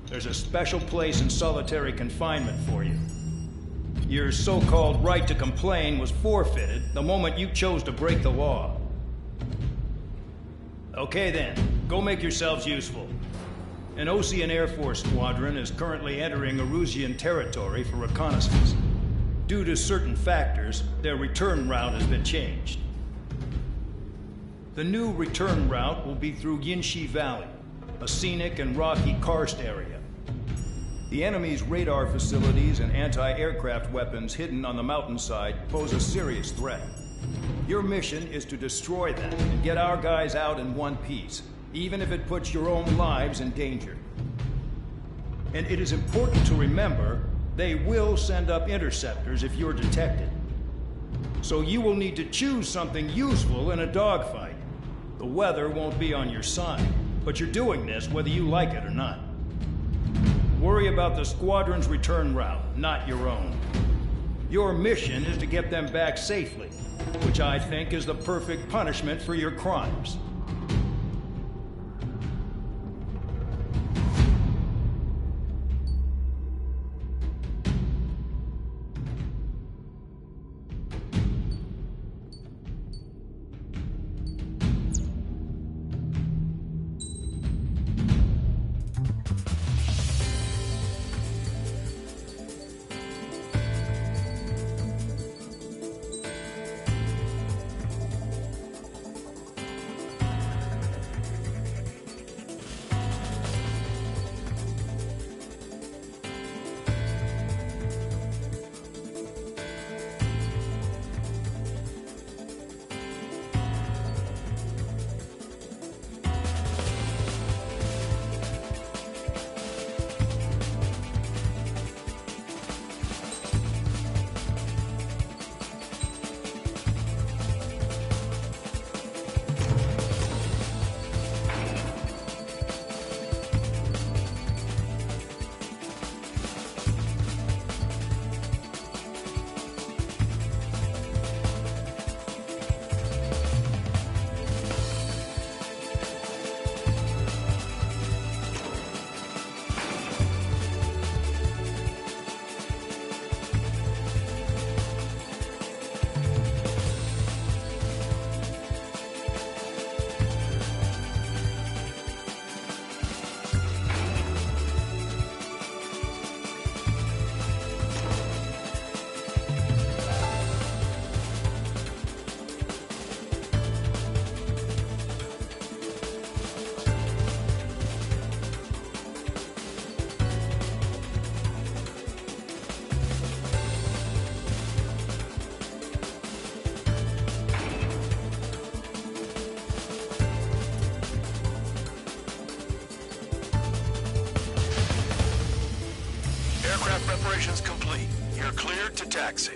there's a special place in solitary confinement for you. Your so-called right to complain was forfeited the moment you chose to break the law. Okay then, go make yourselves useful. An Osean Air Force squadron is currently entering Erusian territory for reconnaissance. Due to certain factors, their return route has been changed. The new return route will be through Yinshi Valley, a scenic and rocky karst area. The enemy's radar facilities and anti-aircraft weapons hidden on the mountainside pose a serious threat. Your mission is to destroy them and get our guys out in one piece, even if it puts your own lives in danger. And it is important to remember, they will send up interceptors if you're detected. So you will need to choose something useful in a dogfight. The weather won't be on your side, but you're doing this whether you like it or not. Worry about the squadron's return route, not your own. Your mission is to get them back safely, which I think is the perfect punishment for your crimes. preparations complete. You're cleared to taxi.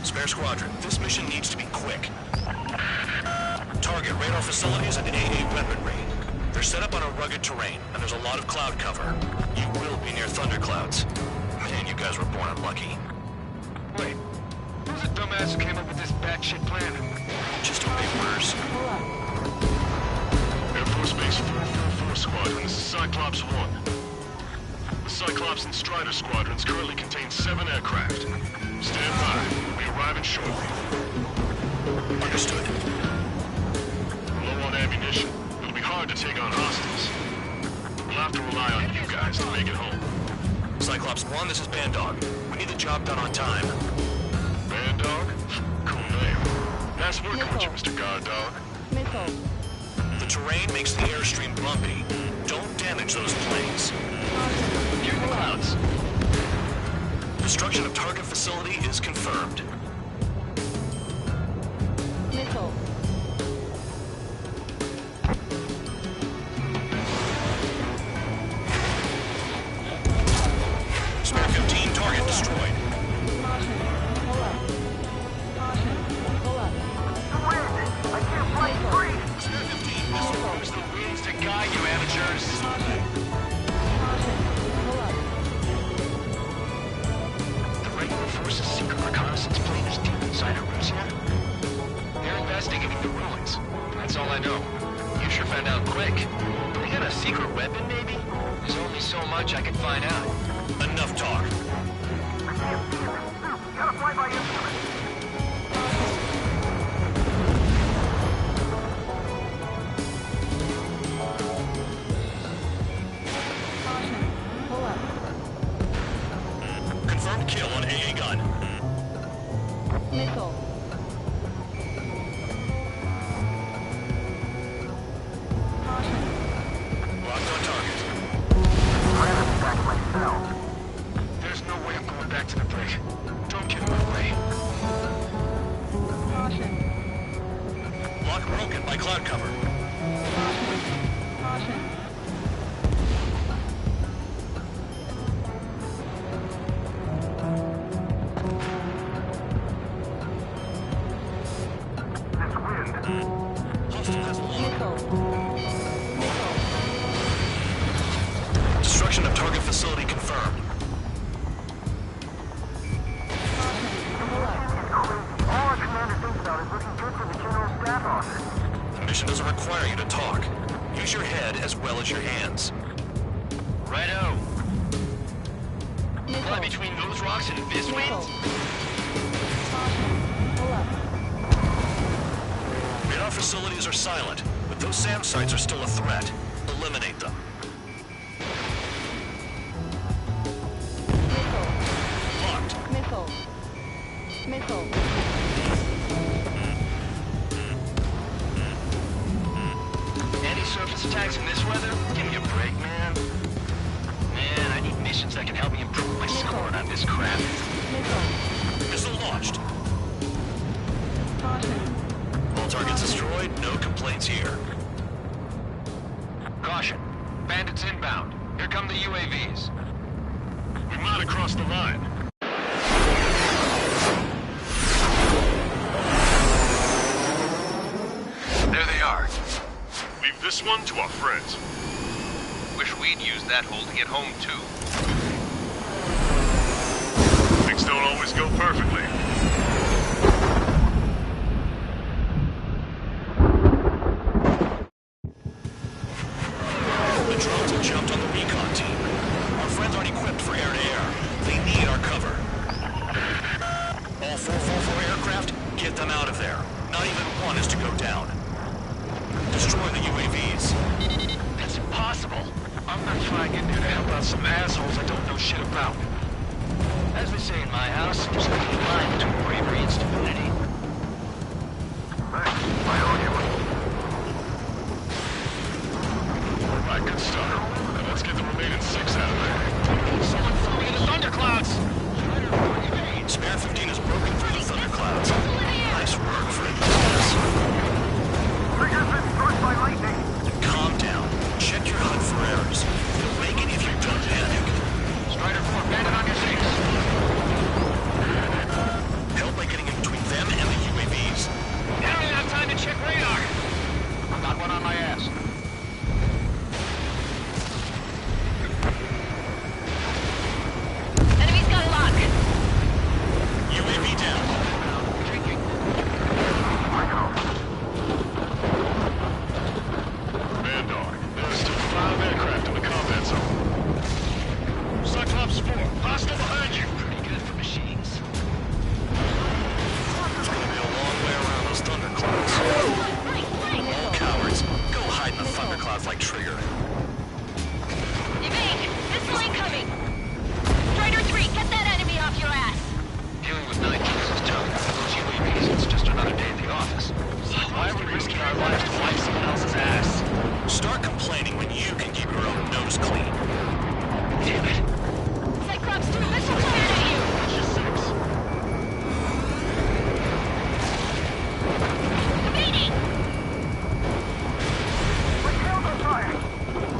Spare Squadron, this mission needs to be quick. Target radar facilities and AA weaponry. They're set up on a rugged terrain, and there's a lot of cloud cover. You will be near thunderclouds. Man, you guys were born unlucky. Wait, who's the dumbass who came up with this batshit plan? Just obey orders. Air Force Base 444 Squadron, this is Cyclops 1. The Cyclops and Strider squadrons currently contain 7 aircraft. Stand by. We'll be arriving shortly. Understood. We're low on ammunition. It'll be hard to take on hostiles. We'll have to rely on you guys to make it home. Cyclops 1, this is Bandog. We need the job done on time. Bandog? Cool name. Nice working with you, Mr. Guard Dog. The terrain makes the airstream bumpy. Don't damage those planes. You're in the clouds. Destruction of target facility is confirmed. Missile. Spare 15, target destroyed. Pull up. Pull up. I can't fly free! Spare 15, Use the winds to guide you, amateurs. The regular force's secret reconnaissance plane is deep inside Erusea? They're investigating the ruins. That's all I know. You sure found out quick. They got a secret weapon, maybe? There's only so much I can find out. Enough talk. Gotta fly by instrument. Pull up. Confirmed kill on AA gun. Missile. Locked on target. There's no way I'm going back to the brig. Don't get in my way. Lock broken by cloud cover. Hostile has locked. Destruction of target facility confirmed. All our commander thinks about is looking good for the General Staff Office. The mission doesn't require you to talk. Use your head as well as your hands. Righto. Fly between those rocks and this wind? Radar facilities are silent, but those SAM sites are still a threat. Eliminate them. Locked. Missile. Missile. Anti-surface attacks in this weather? Give me a break, man. Man, I need missions that can help me improve my score on this crap. Missile launched. All targets destroyed, no complaints here. Caution. Bandits inbound. Here come the UAVs. We might have crossed the line. There they are. Leave this one to our friends. Wish we'd used that hole to get home, too. Things don't always go perfectly. The drones have jumped on the recon team. Our friends aren't equipped for air-to-air. They need our cover. All 444 aircraft, get them out of there. Not even one is to go down. Destroy the UAVs. That's impossible. I'm not flying in there to help out some assholes I don't know shit about. As they say in my house, there's a line between bravery and stupidity. Alright, good start. Now let's get the remaining 6 out of there. Someone threw me in the thunderclouds! Spare 15 has broken through the thunderclouds. Nice work for this. Trigger's been struck by lightning. Calm down. Check your HUD for errors. You'll make it if you don't panic. Strider 4, bandit on your 6. Help by getting in between them and the UAVs. I don't even have time to check radar. Got one on my ass. Enemy's got a lock. UAV down. Vandog, there are still 5 aircraft in the combat zone. Cyclops 4, hostile behind you. Pretty good for machines. There's gonna be a long way around those thunderclouds. All cowards, go hide in the thunderclouds like Trigger. Evade! Missile incoming! Strider 3, get that enemy off your ass! Dealing with 19 is tough. Those UAVs, it's just another day at the office. Why are we risking our lives to wipe someone else's ass? Start complaining when you can keep your own nose clean. Damn it. Cyclops 2, missile fired at you! Evading!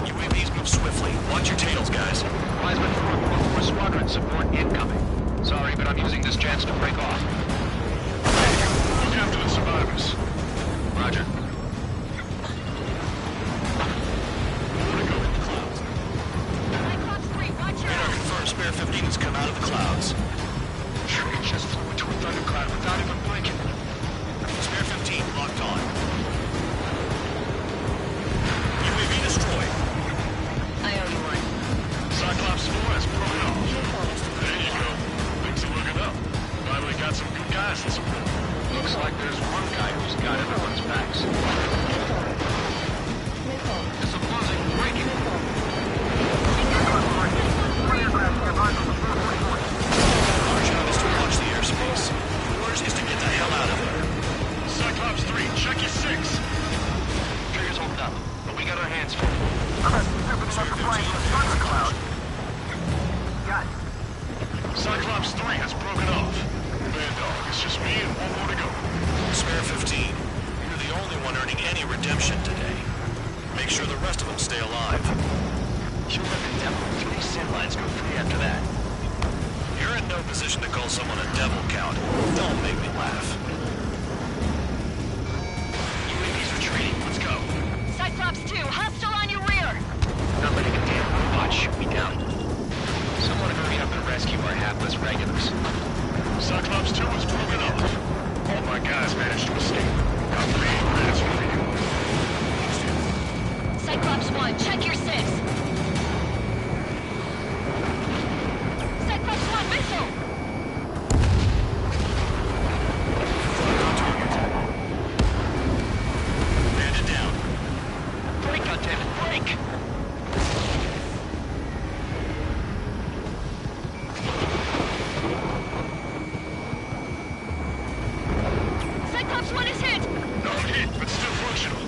UAVs move swiftly. Watch your tails, guys. Wiseman 444 Squadron support incoming. Sorry, but I'm using this chance to break off. Look after the survivors. Roger. Cyclops 3, watch your Radar ass! confirms Spare 15 has come out of the clouds. Trigger just flew into a thundercloud without even blinking. Spare 15 locked on. UAV destroyed. I owe you one. Cyclops 4 has broken off. There you go. Things are looking up. Finally got some good guys in support. Looks like there's one guy who's got everyone's backs. It's opposing breaking. Our job is to watch the airspace. Yours is to get the hell out of there. Cyclops 3, check your 6. Trigger's holding up, but we got our hands full. Cyclops 3 has broken off. Vandog, it's just me and one more to go. Spare 15, you're the only one earning any redemption today. Make sure the rest of them stay alive. You let the devil 3 sin lines go free after that. You're in no position to call someone a devil, Count. Don't make me laugh. UAV's retreating. Let's go. Cyclops 2, hostile on your rear! Not letting a damn robot shoot me down. Someone hurry up and rescue our hapless regulars. Cyclops 2 has broken off. All my guys managed to escape. Got 3 minutes for you. Cyclops 1, check your 6. Cyclops 1, missile! Bandit down. Break, goddammit, break! Cyclops 1 is hit! Not hit, but still functional.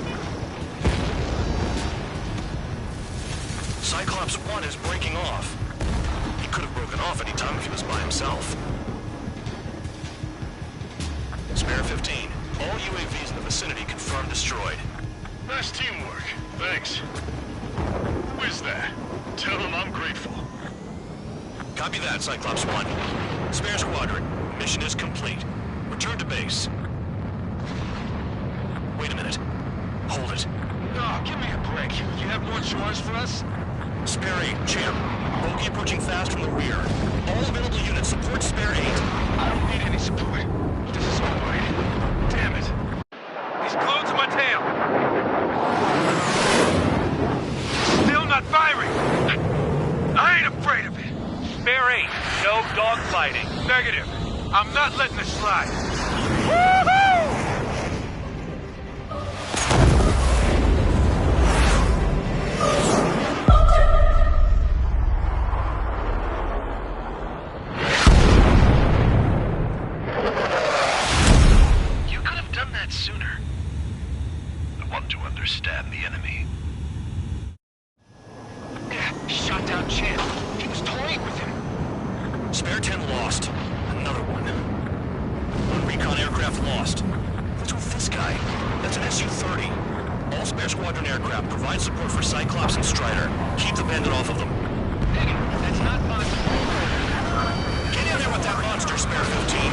Cyclops 1 is breaking off. He could have broken off any time if he was by himself. Spare 15. All UAVs in the vicinity confirmed destroyed. Nice teamwork. Thanks. Who is that? Tell him I'm grateful. Copy that, Cyclops 1. Spare Squadron, mission is complete. Return to base. Wait a minute. Hold it. Oh, give me a break. You have more chores for us? Spare 8, Champ. Bogey approaching fast from the rear. All available units support Spare 8. I don't need any support. This is all right. Damn it. He's glued to my tail. Still not firing. I ain't afraid of it. Spare 8. No dogfighting. Negative. I'm not letting it slide. Woohoo! You could have done that sooner. Shot down Chen. He was toying with him. Spare 10 lost. Another one. One recon aircraft lost. What's with this guy? That's an Su-30. All spare squadron aircraft provide support for Cyclops and Strider. Keep the bandit off of them. That's not possible. Get in there with that monster, Spare 15.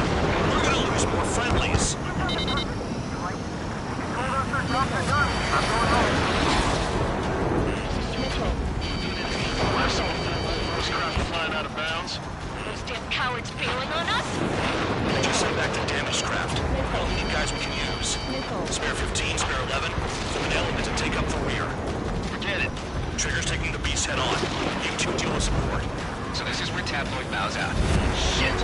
We're gonna lose more friendlies. This craft flying out of bounds. Those damn cowards bailing on us? I just sent back the damaged craft. All we need guys we can use. Spare 15, Spare 11, form an element to take up the rear. Forget it. Trigger's taking the beast head on. You two deal with support. So this is where Tabloid bows out. Shit!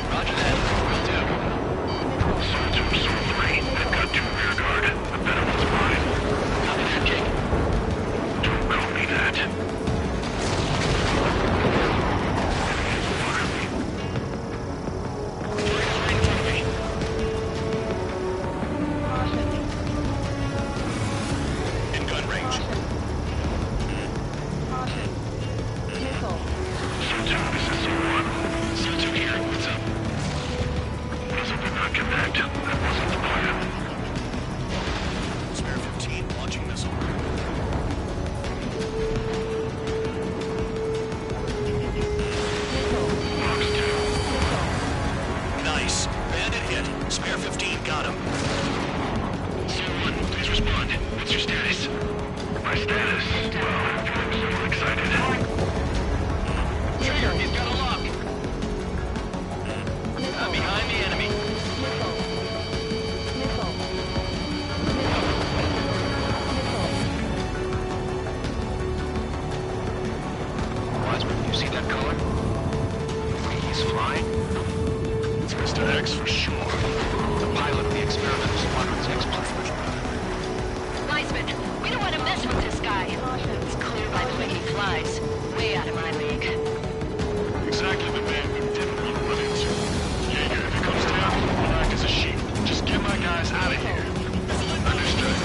Roger that. Will do. Signs of absorb 3. They've got 2 rear guard. The better one's mine. Copy that, Jake. Don't copy that. In gun range. So-2, this is So-1. So-2 here. What's up? What is it? Did not connect. That wasn't the plan. Spare 15, launching missile. Box 2. Nice. Bandit hit. Spare 15, got him. So-1, please respond. What's your status? My status? Well, I'm feeling somewhat excited. Trigger, he's got a lock. Behind the enemy. Wiseman, you see that color? He's flying? It's Mr. X for sure. The pilot of the experimental squadron's X-Plus. Wiseman, we don't want to mess with this guy. It's clear by the way he flies. Way out of my league. Exactly the man we didn't want to run into. Jaeger, if it comes down, I'll act as a sheep. Just get my guys out of here. Understood.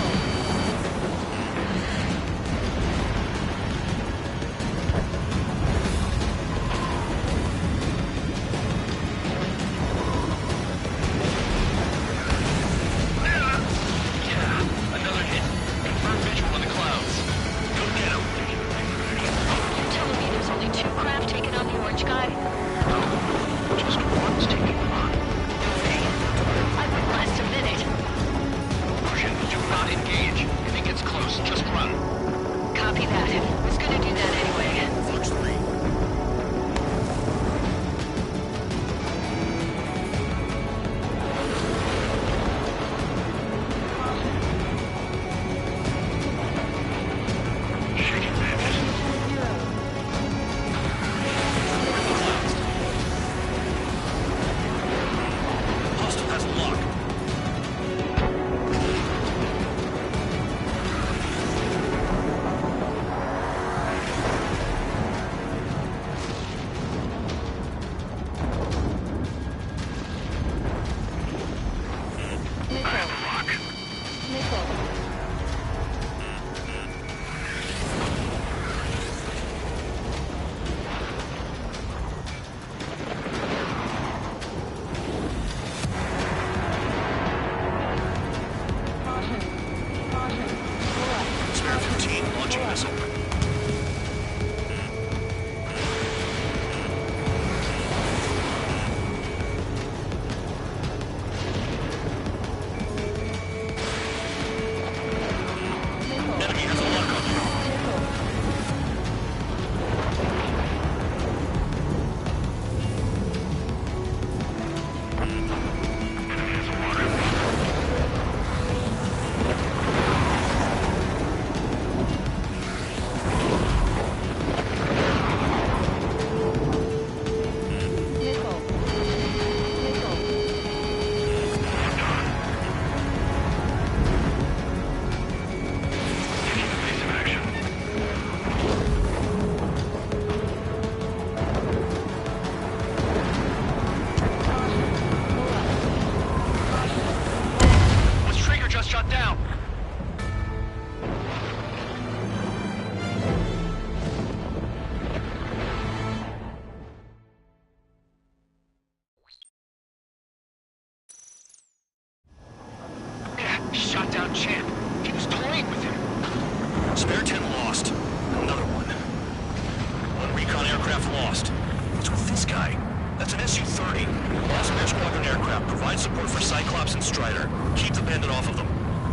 That's an Su-30. Awesome Air Squadron aircraft. Provide support for Cyclops and Strider. Keep the bandit off of them.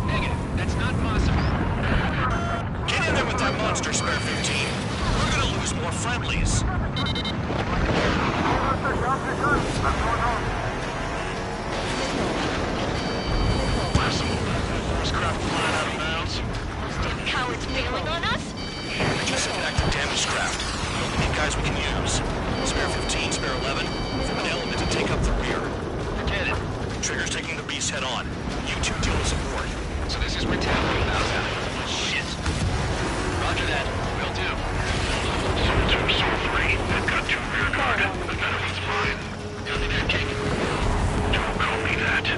Negative. That's not possible. Get in there with that monster, Spare 15. We're gonna lose more friendlies. Force craft flying out of bounds. Stupid cowards bailing on us? We just hit active damage craft. Don't need guys we can use. Spare 15, Spare 11, form an element to take up the rear. Forget it. Trigger's taking the beast head on. You two deal with support. So this is retaliation now, shit. Roger that. Will do. Soul 2, Soul 3. They've got 2 rear guard. The benefit's fine. Copy that, King. Don't call me that.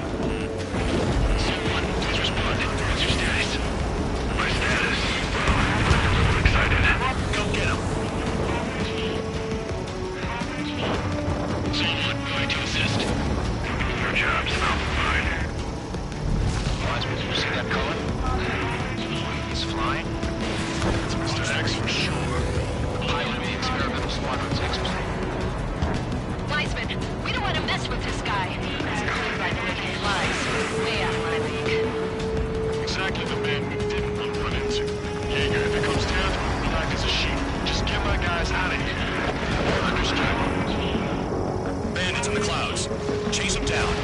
Soul 1, please respond. What's your status? My status? Well, I'm a little excited. Go get him. Soul 1, going to assist. Your job's not mine. Wiseman, did you see that color? He's flying? It's Mr. X for sure. Pilot the experimental squadron's X-plane. Wiseman, we don't want to mess with this guy. It's clear by the way he flies. Way out of my league. Exactly the man we didn't want to run into. Jaeger, if it comes down to it, we'll act as a shield. Just get my guys out of here. Understood. Bandits in the clouds. Chase them down.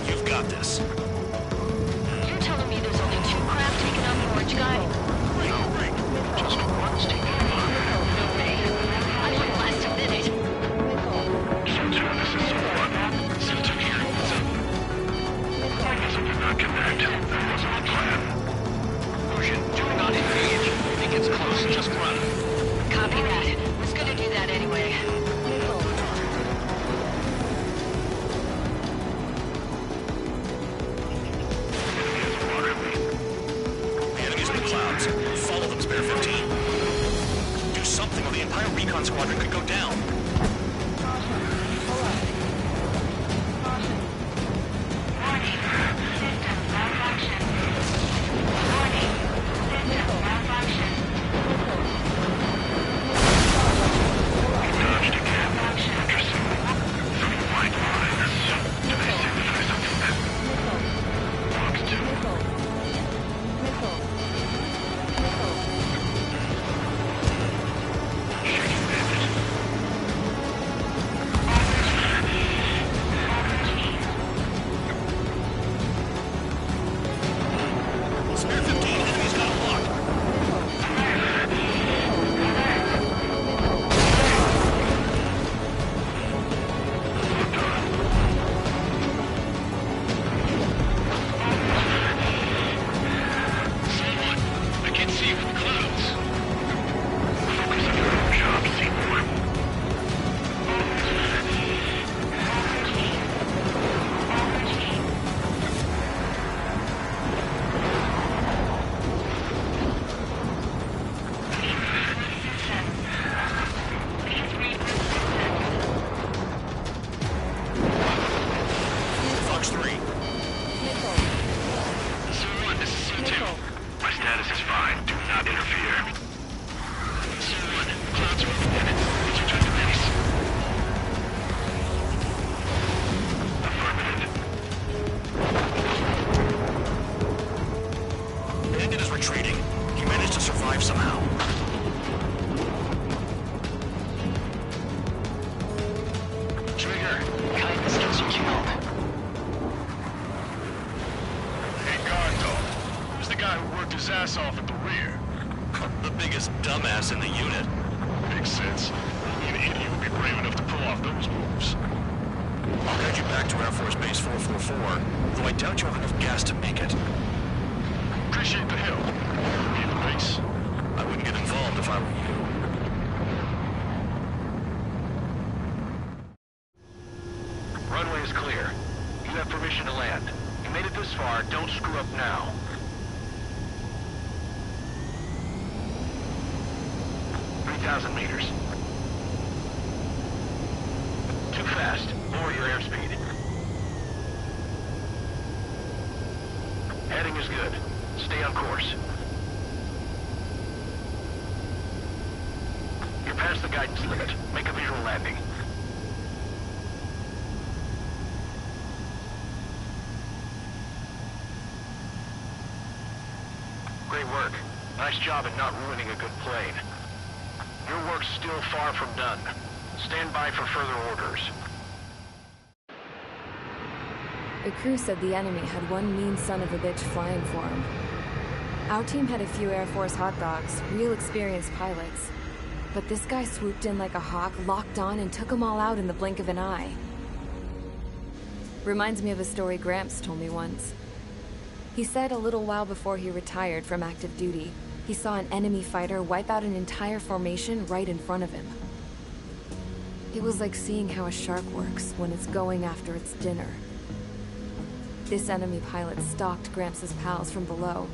You've got this. You're telling me there's only 2 craft taking out the orange guy? No, right. Just one's taking him on. No way. I wouldn't last a minute. So 2, this is Soul 1. So 2 here. So... I guess we did not connect. That wasn't the plan. Lucian, do not engage. If he gets close, just run. Copy that. Was gonna do that anyway. The enemy's in the clouds. Follow them, Spare 15. Do something or the entire recon squadron could go down. Dodged again. Interesting. Some white lines. Do they signify something? Box 2. Shaking bandit. Spare 15, enemy's got a lock. I can't see you in the clouds. Focus on your own job, Seymour. Fox 3. Soul 1, this is Soul 2. My status is fine. Do not interfere. Soul 1, clouds are overhead. Let's return to base. Affirmative. Bandit is retreating. He managed to survive somehow. Trigger, kindness gets you killed. Hey, guard dog. Who's the guy who worked his ass off at the rear? The biggest dumbass in the unit. Makes sense. Only an idiot would be brave enough to pull off those moves. I'll guide you back to Air Force Base 444, though I doubt you have enough gas to make it. Appreciate the help. Be the base. I wouldn't get involved if I were you. Runway is clear. You have permission to land. You made it this far, don't screw up now. .3,000 meters. Too fast. Lower your airspeed. Heading is good. Stay on course. You're past the guidance limit. Make a visual landing. job at not ruining a good plane. Your work's still far from done. Stand by for further orders. The crew said the enemy had one mean son of a bitch flying for him. Our team had a few Air Force hot dogs, real experienced pilots. But this guy swooped in like a hawk, locked on, and took them all out in the blink of an eye. Reminds me of a story Gramps told me once. He said a little while before he retired from active duty, he saw an enemy fighter wipe out an entire formation right in front of him. It was like seeing how a shark works when it's going after its dinner. This enemy pilot stalked Gramps' pals from below,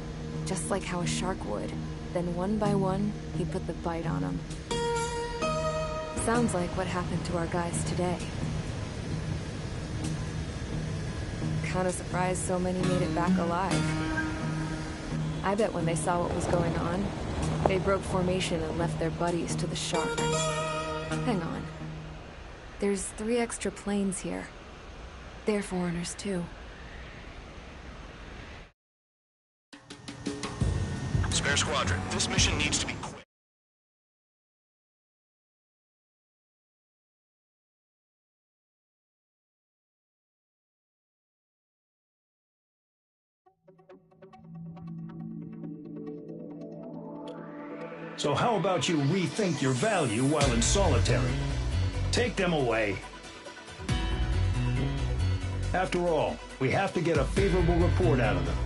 just like how a shark would. Then one by one, he put the bite on them. Sounds like what happened to our guys today. Kinda surprised so many made it back alive. I bet when they saw what was going on, they broke formation and left their buddies to the shark. Hang on. There's 3 extra planes here. They're foreigners too. Spare Squadron, this mission needs to be quick. So how about you rethink your value while in solitary? Take them away. After all, we have to get a favorable report out of them.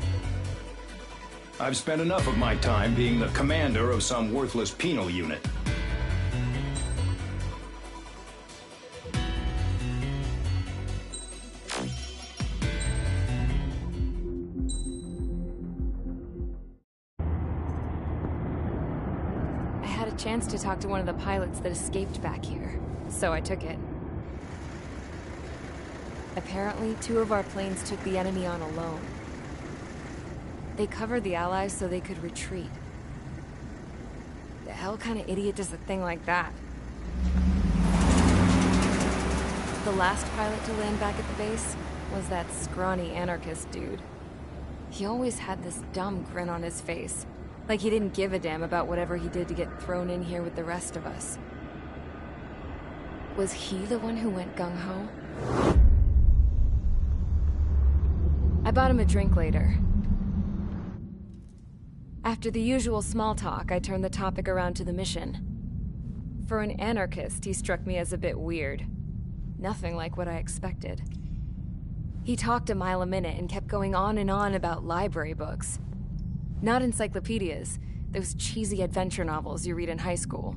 I've spent enough of my time being the commander of some worthless penal unit. I had a chance to talk to one of the pilots that escaped back here, so I took it. Apparently, 2 of our planes took the enemy on alone. They covered the Allies so they could retreat. The hell kind of idiot does a thing like that? The last pilot to land back at the base was that scrawny anarchist dude. He always had this dumb grin on his face, like he didn't give a damn about whatever he did to get thrown in here with the rest of us. Was he the one who went gung-ho? I bought him a drink later. After the usual small talk, I turned the topic around to the mission. For an anarchist, he struck me as a bit weird. Nothing like what I expected. He talked a mile a minute and kept going on and on about library books. Not encyclopedias, those cheesy adventure novels you read in high school.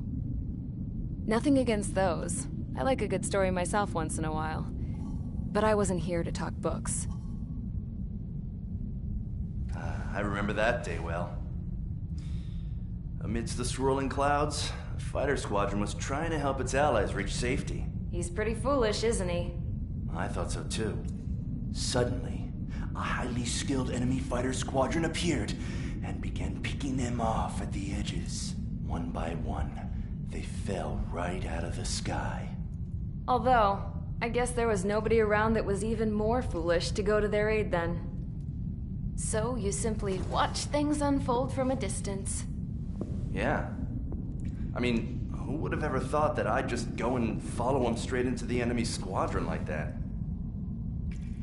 Nothing against those. I like a good story myself once in a while. But I wasn't here to talk books. I remember that day well. Amidst the swirling clouds, a fighter squadron was trying to help its allies reach safety. He's pretty foolish, isn't he? I thought so too. Suddenly, a highly skilled enemy fighter squadron appeared and began picking them off at the edges. One by one, they fell right out of the sky. Although, I guess there was nobody around that was even more foolish to go to their aid then. So you simply watch things unfold from a distance. Yeah. I mean, who would have ever thought that I'd just go and follow him straight into the enemy squadron like that?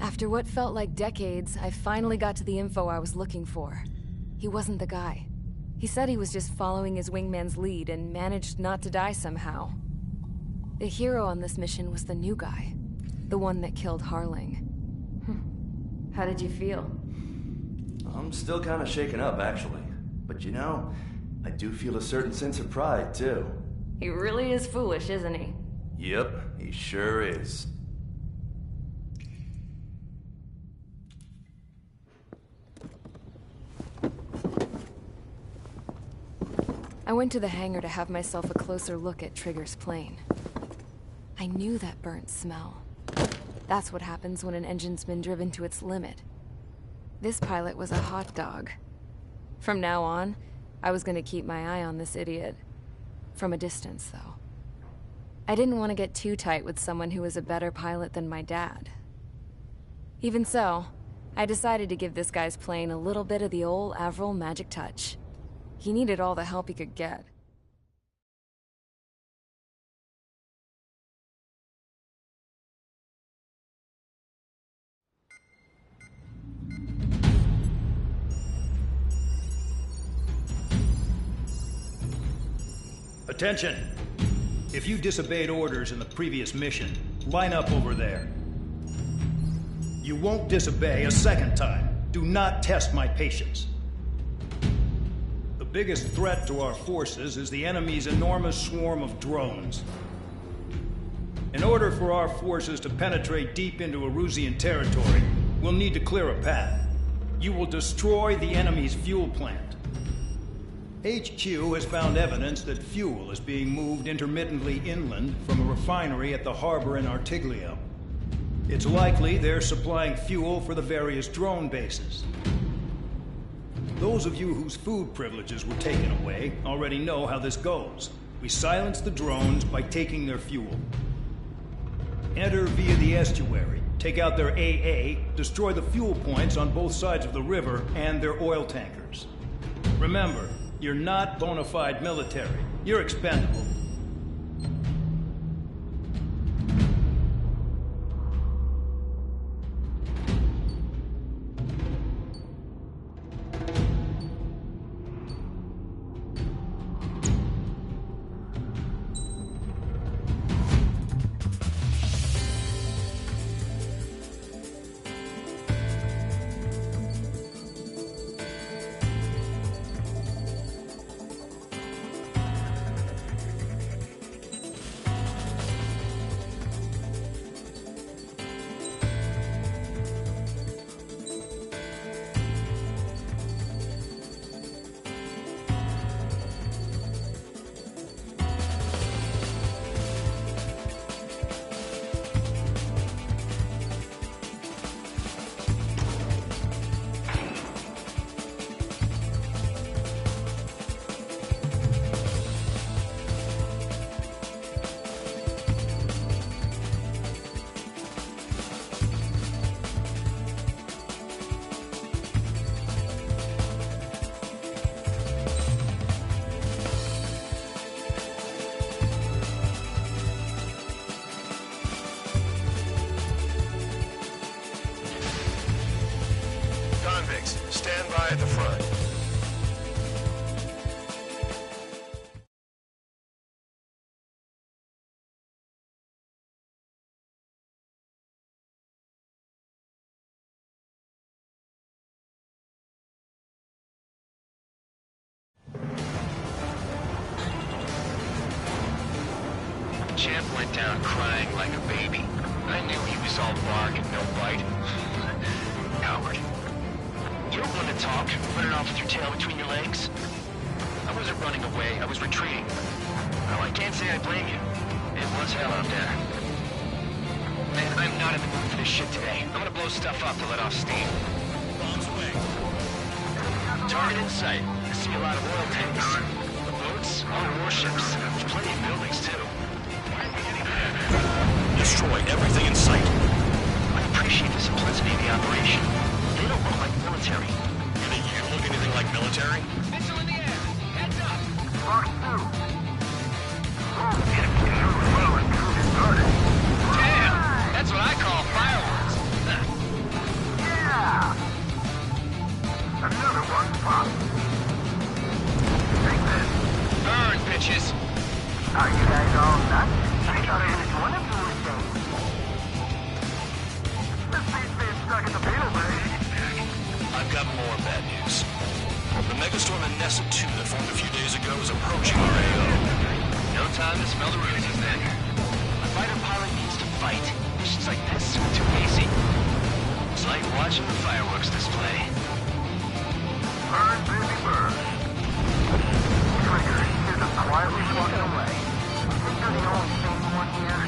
After what felt like decades, I finally got to the info I was looking for. He wasn't the guy. He said he was just following his wingman's lead and managed not to die somehow. The hero on this mission was the new guy. The one that killed Harling. How did you feel? I'm still kind of shaken up, actually. But you know, I do feel a certain sense of pride, too. He really is foolish, isn't he? Yep, he sure is. I went to the hangar to have myself a closer look at Trigger's plane. I knew that burnt smell. That's what happens when an engine's been driven to its limit. This pilot was a hot dog. From now on, I was gonna keep my eye on this idiot. From a distance, though. I didn't want to get too tight with someone who was a better pilot than my dad. Even so, I decided to give this guy's plane a little bit of the old Avril magic touch. He needed all the help he could get. Attention! If you disobeyed orders in the previous mission, line up over there. You won't disobey a second time. Do not test my patience. The biggest threat to our forces is the enemy's enormous swarm of drones. In order for our forces to penetrate deep into Erusian territory, we'll need to clear a path. You will destroy the enemy's fuel plant. HQ has found evidence that fuel is being moved intermittently inland from a refinery at the harbor in Artiglio. It's likely they're supplying fuel for the various drone bases. Those of you whose food privileges were taken away already know how this goes. We silence the drones by taking their fuel. Enter via the estuary, take out their AA, destroy the fuel points on both sides of the river and their oil tankers. Remember, you're not bona fide military. You're expendable. Convicts, stand by at the front. Champ went down crying like a baby. I knew he was all bark and no bite. Coward. You're one to talk, running off with your tail between your legs. I wasn't running away, I was retreating. Well, I can't say I blame you. It was hell out there. Man, I'm not in the mood for this shit today. I'm gonna blow stuff up to let off steam. Bombs away. Target in sight. I see a lot of oil tanks. The boats, all warships. There's plenty of buildings, too. Why are we getting there? Destroy everything in sight. I appreciate the simplicity of the operation. They don't look like military. You think you look anything like military? Missile in the air! Heads up! Fox 2. Damn! That's what I call fireworks. Yeah! Another one popped. Take this. Burn, bitches! Are you guys all nuts? I thought at least one of you was dead. This thing's been stuck in the field, baby. I've got more bad news. The megastorm in Nessa 2 that formed a few days ago is approaching our AO. No time to smell the roses then. A fighter pilot needs to fight. Missions like this are too easy. It's like watching the fireworks display. Burn, baby, burn. Trigger, you're just quietly walking away. Think you're the only sane one here?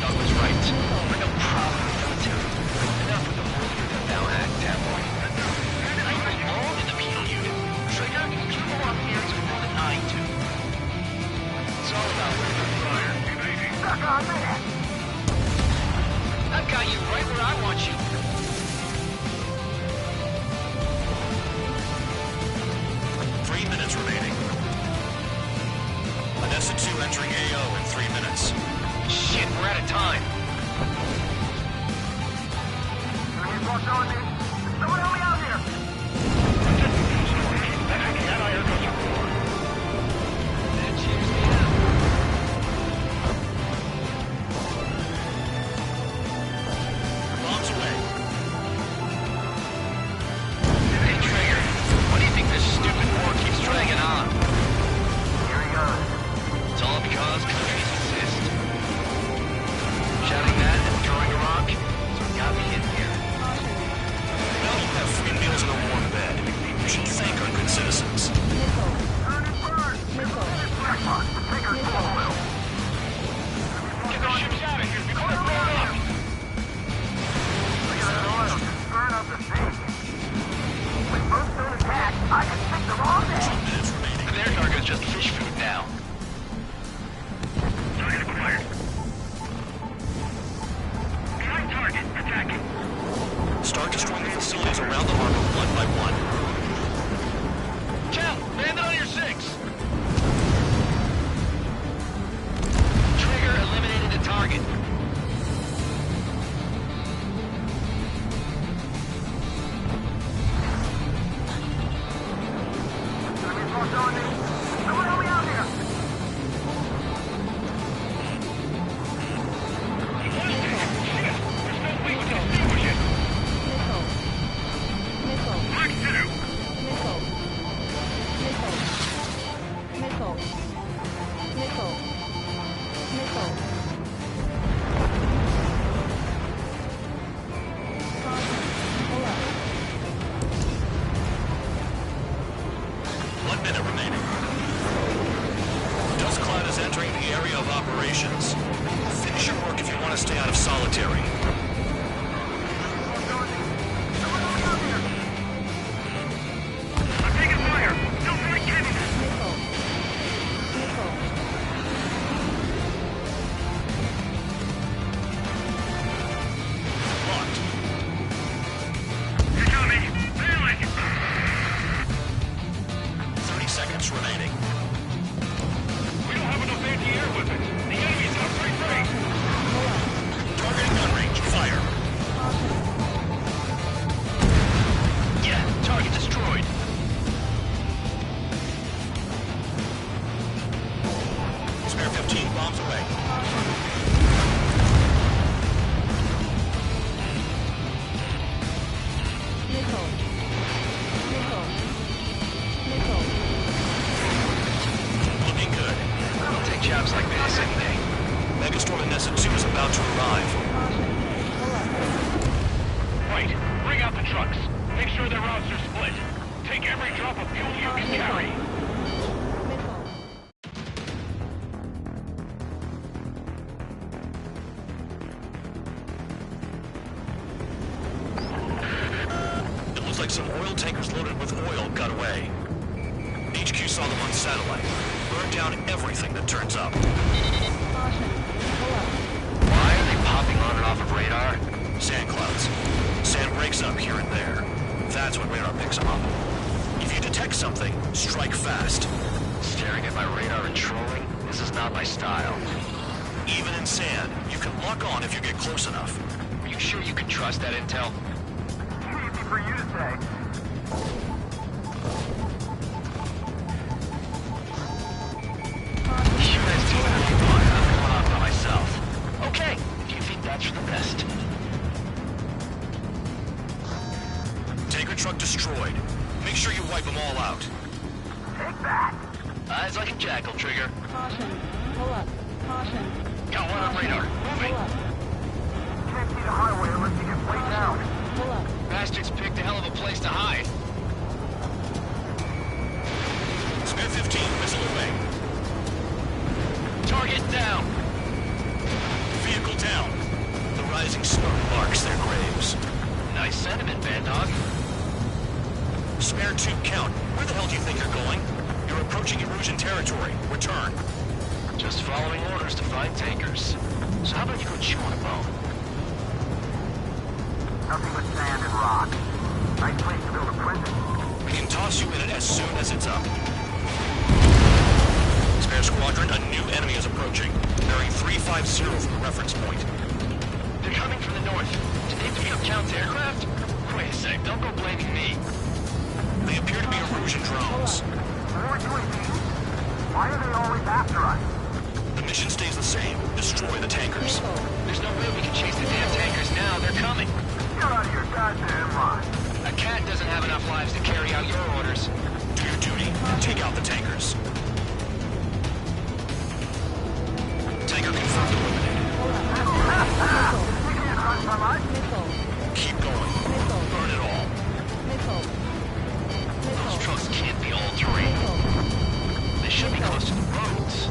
Dog was right. We're no problem with the military. Enough with the holier than thou act, damn boy. I belong in the penal unit. Trigger, you go up here to more than I do. It's all about fire. Stuck on that. I've got you right where I want you. 3 minutes. Nessa 2 entering AO in 3 minutes. Shit, we're out of time. Someone help me out here! Bombs away. Hey, Trigger, why do you think this stupid war keeps dragging on? Here he goes. It's all because countries exist. Shouting that and throwing a rock is what got me in here. Now you have free meals and a warm bed. You should thank our good citizens. Get the ships out of here before they're blown up! Look at that oil just burn up the sea. When boats don't attack, I can fix them all day. Their target's just fish food now. Target acquired. Behind target, attacking. Start destroying the facilities around the harbor one by one. Cal, bandit on your 6! Trigger eliminated the target. Someone help me out here! Operations. Finish your work if you want to stay out of solitary. I'm taking fire! Don't break anything! Locked. You're coming! Failing! 30 seconds remaining. We don't have enough anti-air weapons! The enemy's got free range! Targeting gun range. Fire. Yeah, target destroyed. Spare 15 bombs away. Looking good. I'll take jobs like this any day. Megastorm and Nessa 2 is about to arrive. Right, bring out the trucks. Make sure their routes are split. Take every drop of fuel you can carry. It looks like some oil tankers loaded with oil got away. HQ saw them on satellite. Burn down everything that turns up. Why are they popping on and off of radar? Sand clouds. Sand breaks up here and there. That's when radar picks them up. If you detect something, strike fast. Staring at my radar and trolling? This is not my style. Even in sand, you can lock on if you get close enough. Are you sure you can trust that intel? Easy for you to say. Humans do whatever you want. I'm going off by myself. Okay, if you think that's for the best. Tanker truck destroyed. Make sure you wipe them all out. Take that! Eyes like a jackal, Trigger. Caution. Pull up. Caution. Got one on radar. Moving. Can't see the highway unless you get way down. Pull up. Bastards picked a hell of a place to hide. Spare 15 missile away. Target down. Vehicle down. The rising smoke marks their graves. Nice sentiment, Bad Dog. Spare 2 count. Where the hell do you think you're going? You're approaching Erusian territory. Return. Just following orders to find tankers. So how about you go chew on a bone? Nothing but sand and rock. Nice place to build a prison. We can toss you in it as soon as it's up. Spare squadron, a new 350 from the reference point. They're coming from the north. Did they pick up Count's aircraft? Wait a sec, don't go blaming me. They appear to be Erusian drones. Why are they always after us? The mission stays the same. Destroy the tankers. There's no way we can chase the damn tankers now. They're coming. You're out of your goddamn mind. A cat doesn't have enough lives to carry out your orders. Do your duty and take out the tankers. Tanker confirmed eliminated. You can't run from us. Keep going. Burn it all. Those trucks can't be all terrain. They should be close to the roads.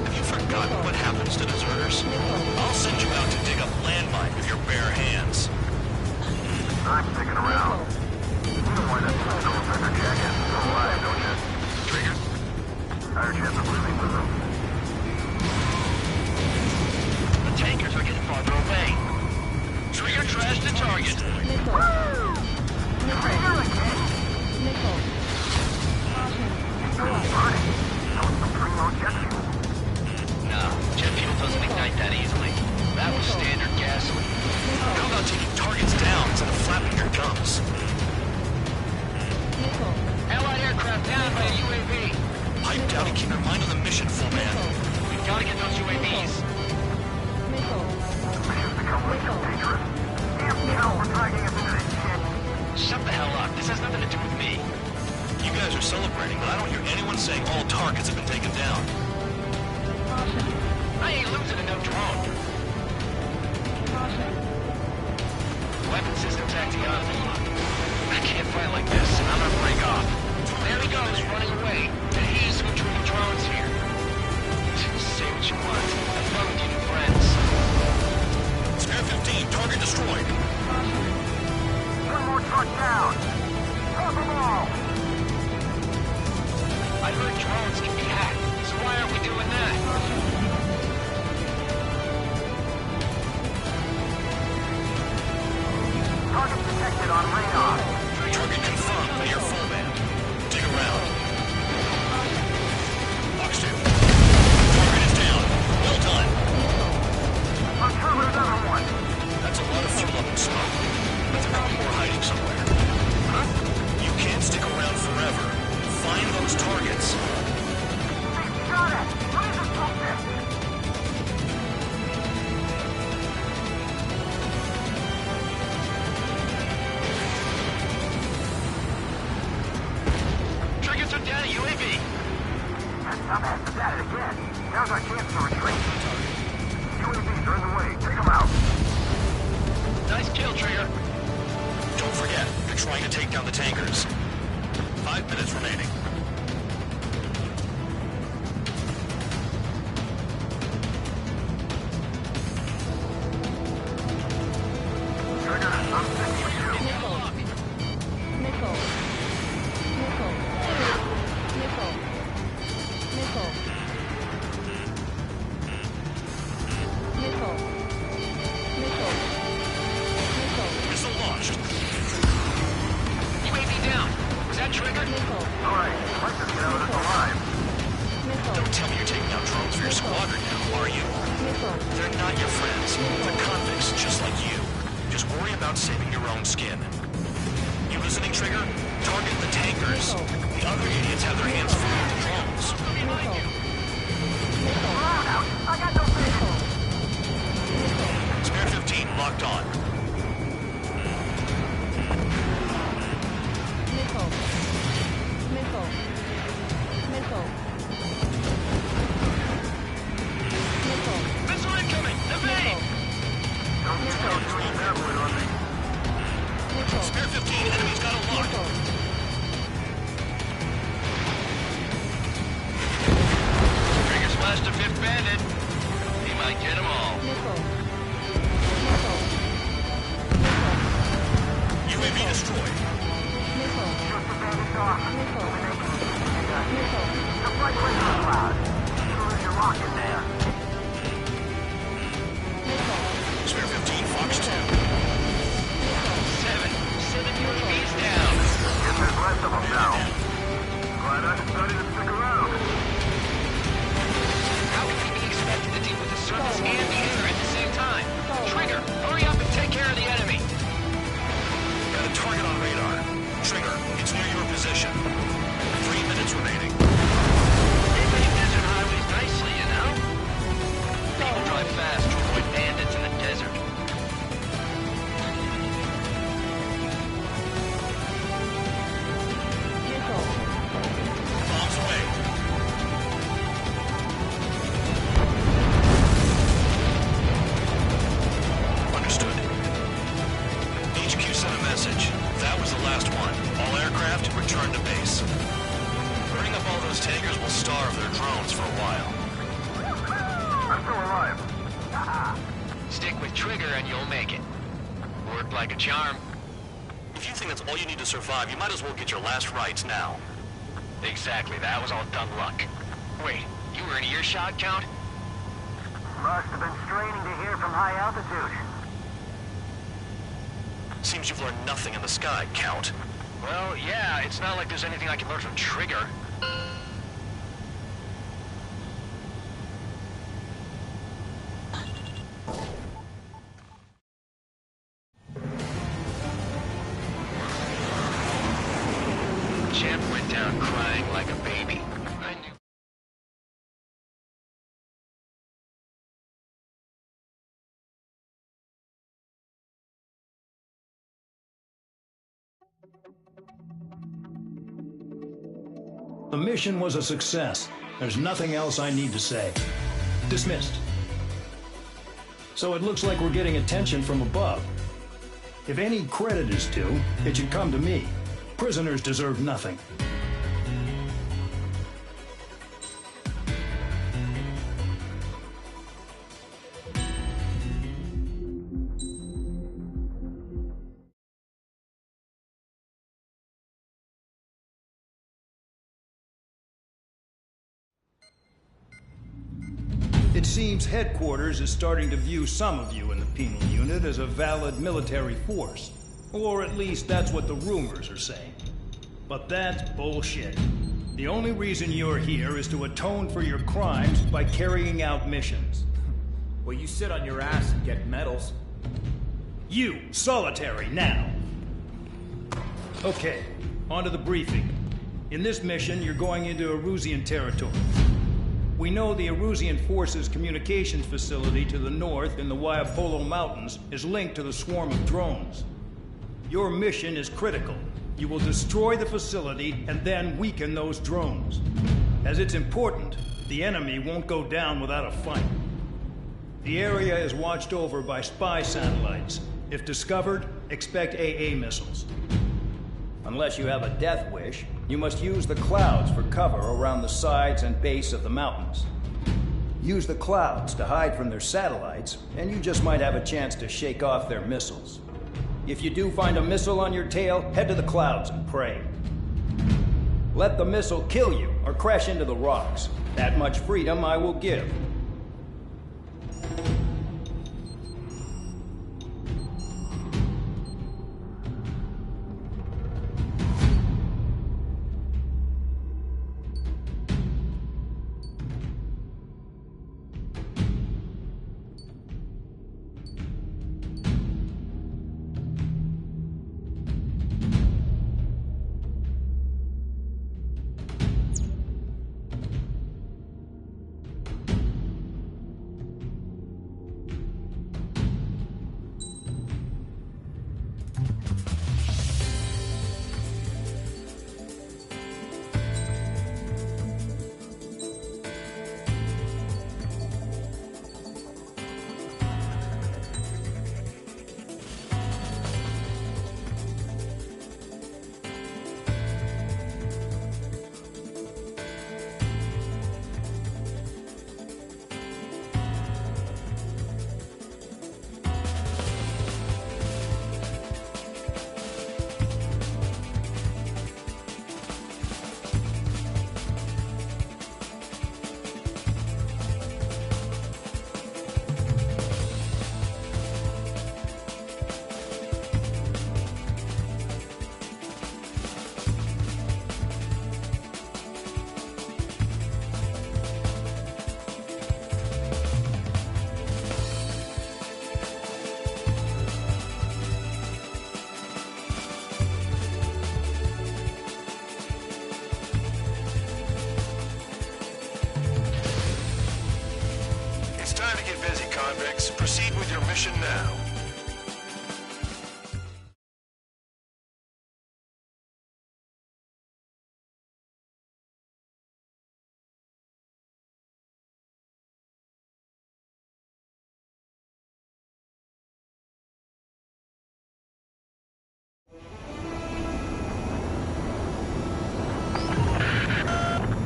Have you forgotten what happens to deserters? I'll send you out to dig up landmine with your bare hands. I'm sticking around. You don't want that physical offender jackass still alive, don't you? Trigger? Higher chance of living with them. The tankers are getting farther away. Trigger trash the target. No, jet fuel doesn't ignite that easily. That was standard gasoline. How about taking targets down instead of flapping your gums? Allied aircraft down by a UAV. Pipe down and keep your mind on the mission, full man. We've got to get those UAVs. Mission's become way too dangerous. Damn hell, we're dragging us into this shit. Shut the hell up. This has nothing to do with me. You guys are celebrating, but I don't hear anyone saying all targets have been taken down. I ain't losing to no drone. Weapon systems acting up. I can't fight like this. I'm gonna break off. There he goes, running away. And he's controlling the drones here. Say what you want. Have fun with your new friends. Spare 15, target destroyed. One more truck down. Drop them all. I heard drones can be hacked, so why aren't we doing that? Target detected on radar. Target confirmed by your full man. Dig around. Fox 2. Target is down. Well done. Uncover another one. That's a lot of fuel up in smoke. But there could be more hiding somewhere. Huh? You can't stick around forever. Find those targets. Got it. What is this bullshit? Trigger took down a UAV. That dumbass is at it again. Now's our chance to retreat. UAVs are in the way. Take them out. Nice kill, Trigger. Don't forget, you're trying to take down the tankers. 5 minutes remaining. Trigger, I'm sticking with you. Missile launched. UAV down. Was that Trigger? All right, let's just get out of this alive. Don't tell me you're taking out drones for your squadron now, are you? They're not your friends. They're convicts, just like you. Just worry about saving your own skin. You listening, Trigger? Target the tankers. The other idiots have their hands full with the drones. I got no vision. Spare 15 locked on. Missile incoming! Evade! Spare 15, enemy's got a lock. Trigger smashed a fifth bandit. He might get them all. UAV destroyed. Spare trigger and you'll make it. Worked like a charm. If you think that's all you need to survive, you might as well get your last rites now. Exactly, that was all dumb luck. Wait, you were in earshot, Count? Must have been straining to hear from high altitude. Seems you've learned nothing in the sky, Count. Well, yeah, it's not like there's anything I can learn from Trigger. Champ went down crying like a baby. I knew. The mission was a success. There's nothing else I need to say. Dismissed. So it looks like we're getting attention from above. If any credit is due, it should come to me. Prisoners deserve nothing. It seems headquarters is starting to view some of you in the penal unit as a valid military force. Or at least that's what the rumors are saying. But that's bullshit. The only reason you're here is to atone for your crimes by carrying out missions. Well, you sit on your ass and get medals. You, solitary, now. Okay, on to the briefing. In this mission, you're going into Erusian territory. We know the Erusian Forces communications facility to the north in the Waiapolo Mountains is linked to the swarm of drones. Your mission is critical. You will destroy the facility and then weaken those drones. As it's important, the enemy won't go down without a fight. The area is watched over by spy satellites. If discovered, expect AA missiles. Unless you have a death wish, you must use the clouds for cover around the sides and base of the mountains. Use the clouds to hide from their satellites, and you just might have a chance to shake off their missiles. If you do find a missile on your tail, head to the clouds and pray. Let the missile kill you or crash into the rocks. That much freedom I will give. Time to get busy, convicts. Proceed with your mission now.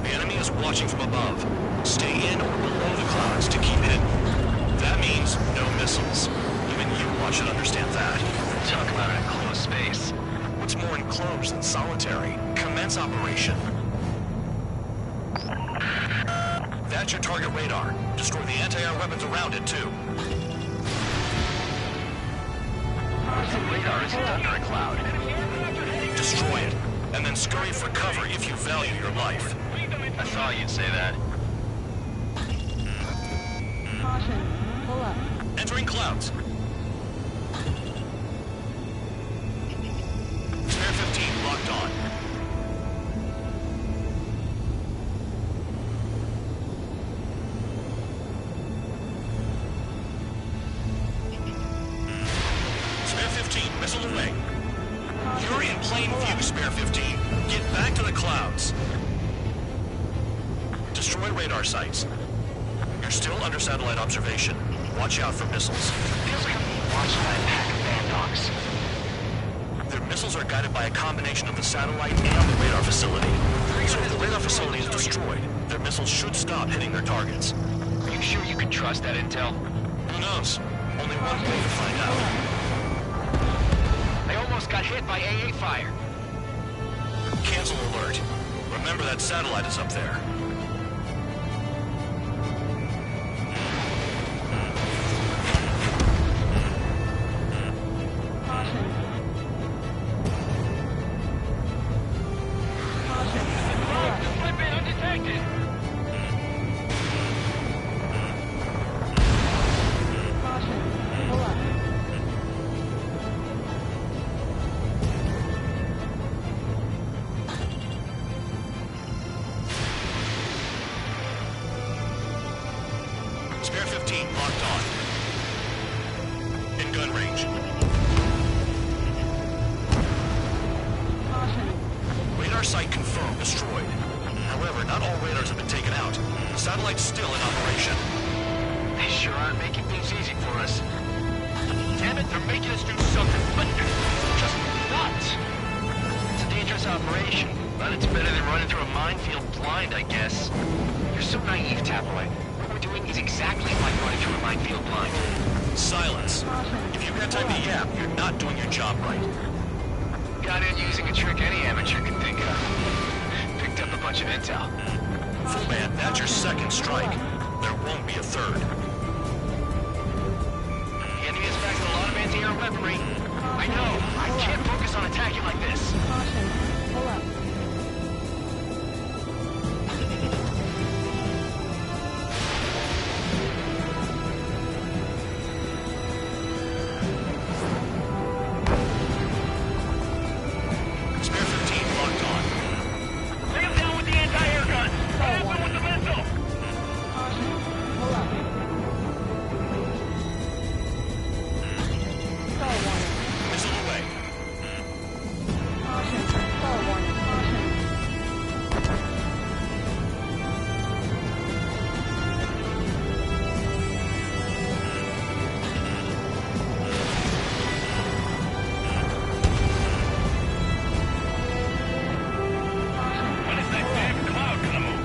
The enemy is watching from above. Stay in or below the clouds to keep hidden. That means no missiles. You radar. Destroy the anti-air weapons around it, too. The radar isn't under a cloud. Destroy it, and then scurry for cover if you value your life. I thought you'd say that. Caution. Pull up. Entering clouds. Spare 15 locked on. Spare 15, missile away. You're in plain view, Spare 15. Get back to the clouds. Destroy radar sites. You're still under satellite observation. Watch out for missiles. Feels like I'm being watched by a pack of band dogs. Their missiles are guided by a combination of the satellite and the radar facility. So if the radar facility is destroyed, their missiles should stop hitting their targets. Are you sure you can trust that intel? Who knows? Only one way to find out. I almost got hit by AA fire. Cancel alert. Remember that satellite is up there. Spare 15 locked on. In gun range. Radar site confirmed destroyed. However, not all radars have been taken out. The satellite's still in operation. They sure aren't making things easy for us. Damn it, they're making us do something, but just not. It's a dangerous operation, but it's better than running through a minefield blind, I guess. You're so naive, Tapoy. What we're doing is exactly like running through a minefield blind. Silence. If you've got time to yap, you're not doing your job right. Got in using a trick any amateur can think of. Picked up a bunch of intel. Full man, that's your second strike. There won't be a third. The enemy has backed a lot of anti-air weaponry. I know. I can't focus on attacking like this. Caution. Pull up. Spare 15 locked on. Bring him down with the anti-air gun. What happened with the missile? Caution. Pull up. Stall warning. Missile away. Caution. Stall warning. Caution. When is that damn cloud gonna move?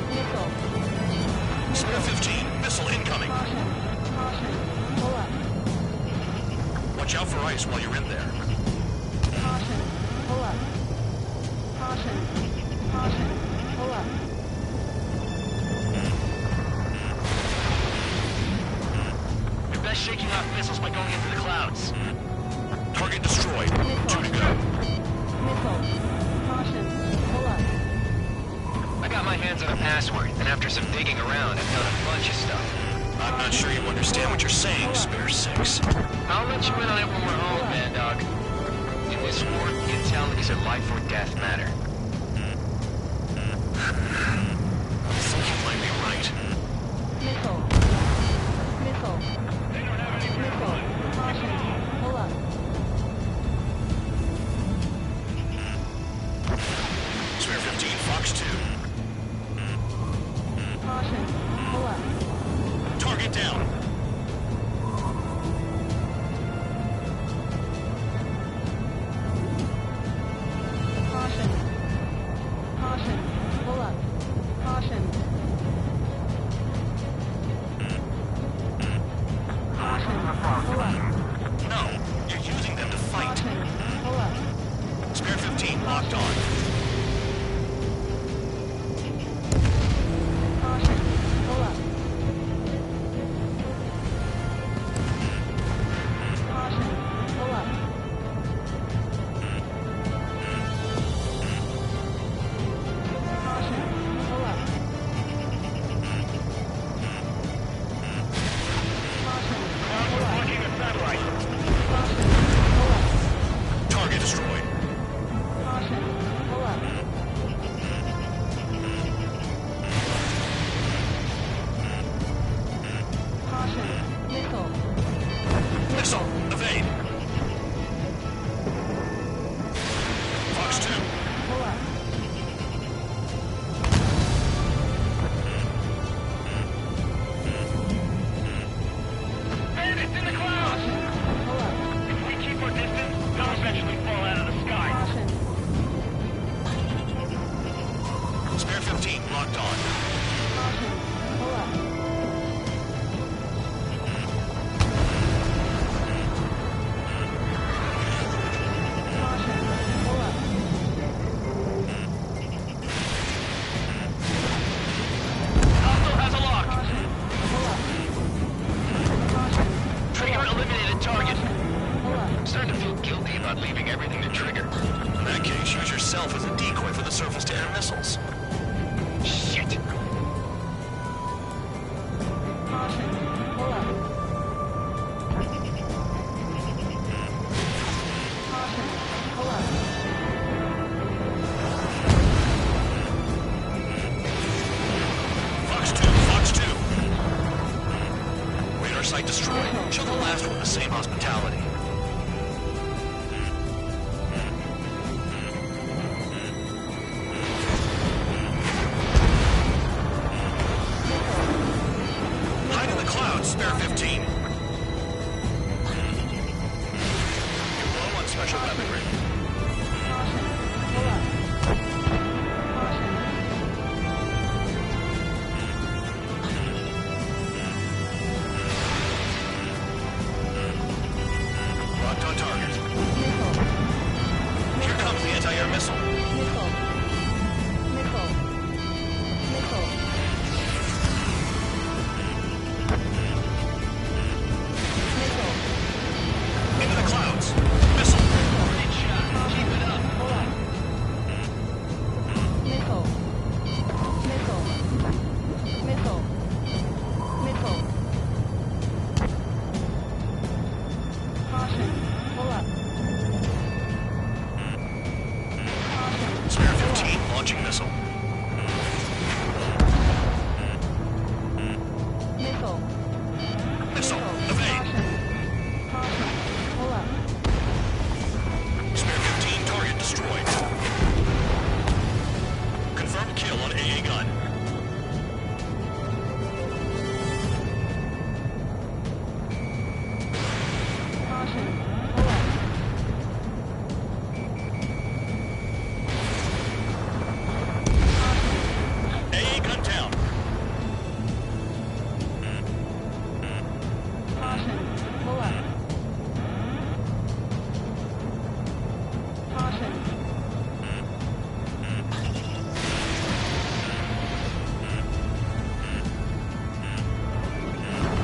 Missile. Spare 15, missile incoming. Caution. Caution. Pull up. Watch out for ice while you're in there. Caution. Pull up. Caution. Caution. Pull up. You're best shaking off missiles by going into the clouds. Target destroyed. 2 to go. Missile. Caution. Pull up. I got my hands on a password, and after some digging around, I found a bunch of stuff. I'm not sure you understand what you're saying, Spare 6. I'll let you in on it when we're home, man, dog. In this war, intel is a life or death matter. I think you might be right. Missile. Missile. Missile. Caution. Pull up. Spare 15, Fox 2. Caution. Pull up. Target down. Caution. Caution. Pull up. Caution. Caution. Pull up. No, you're using them to fight. Caution. locked on. Caution. Pull up. Caution. Pull up. Caution. Pull up. Blocking the satellite. Caution. Pull up. Target destroyed. Caution. Pull up. Caution. Missile. Missile. Evade. Fox 2. Pull up. Bandits in the clouds! Pull up. If we keep our distance, they'll eventually fall out of the sky. Caution. Spare 15 locked on. Caution. Pull up. Caution. Pull up. Hostile has a lock. Caution. Pull up. Caution. Trigger eliminated target. Pull up. I'm starting to feel guilty about leaving everything to Trigger. In that case, use yourself as a decoy for the surface-to-air missiles. Shit. Caution. Pull up. Caution. Pull up. Fox 2, Fox 2. Radar site destroyed. Show the last one the same hospitality. Hide in the clouds, spare 15. You're low on special weaponry. Caution. Pull up. Caution. Locked on target. Missile. Here comes the anti-air missile. Missile. Missile. Missile. Missile. Into the clouds. Missile. Great shot. Keep it up. Pull up. Missile. Missile. Missile. Missile. Caution. Pull up. Caution. Spare 15 launching missile. Missile. Missile. Evade. Caution. Caution. Pull up. Spare 15 target destroyed. Confirmed kill on AA gun. Caution. Pull up. AA gun down. Caution. Pull up. Caution.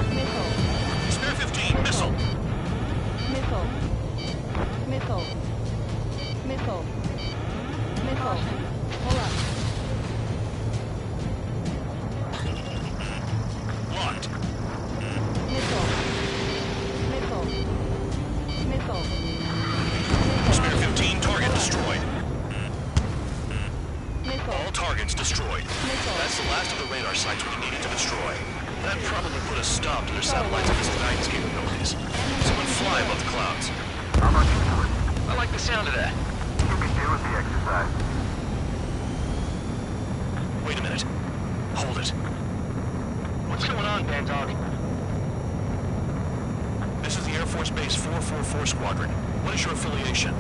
Missile. Spare 15 missile. Missile. Missile. Missile. Missile. Pull up. Locked. Missile. Missile. Missile. Spare 15 target destroyed. Missile. All targets destroyed. Missile. That's the last of the radar sites we needed to destroy. That probably put a stop to their satellites' missile guidance capabilities. Someone fly above the clouds. How much you do it? I like the sound of that. You can do with the exercise. Wait a minute. Hold it. What's going on, Bandog? This is the Air Force Base 444 Squadron. What is your affiliation?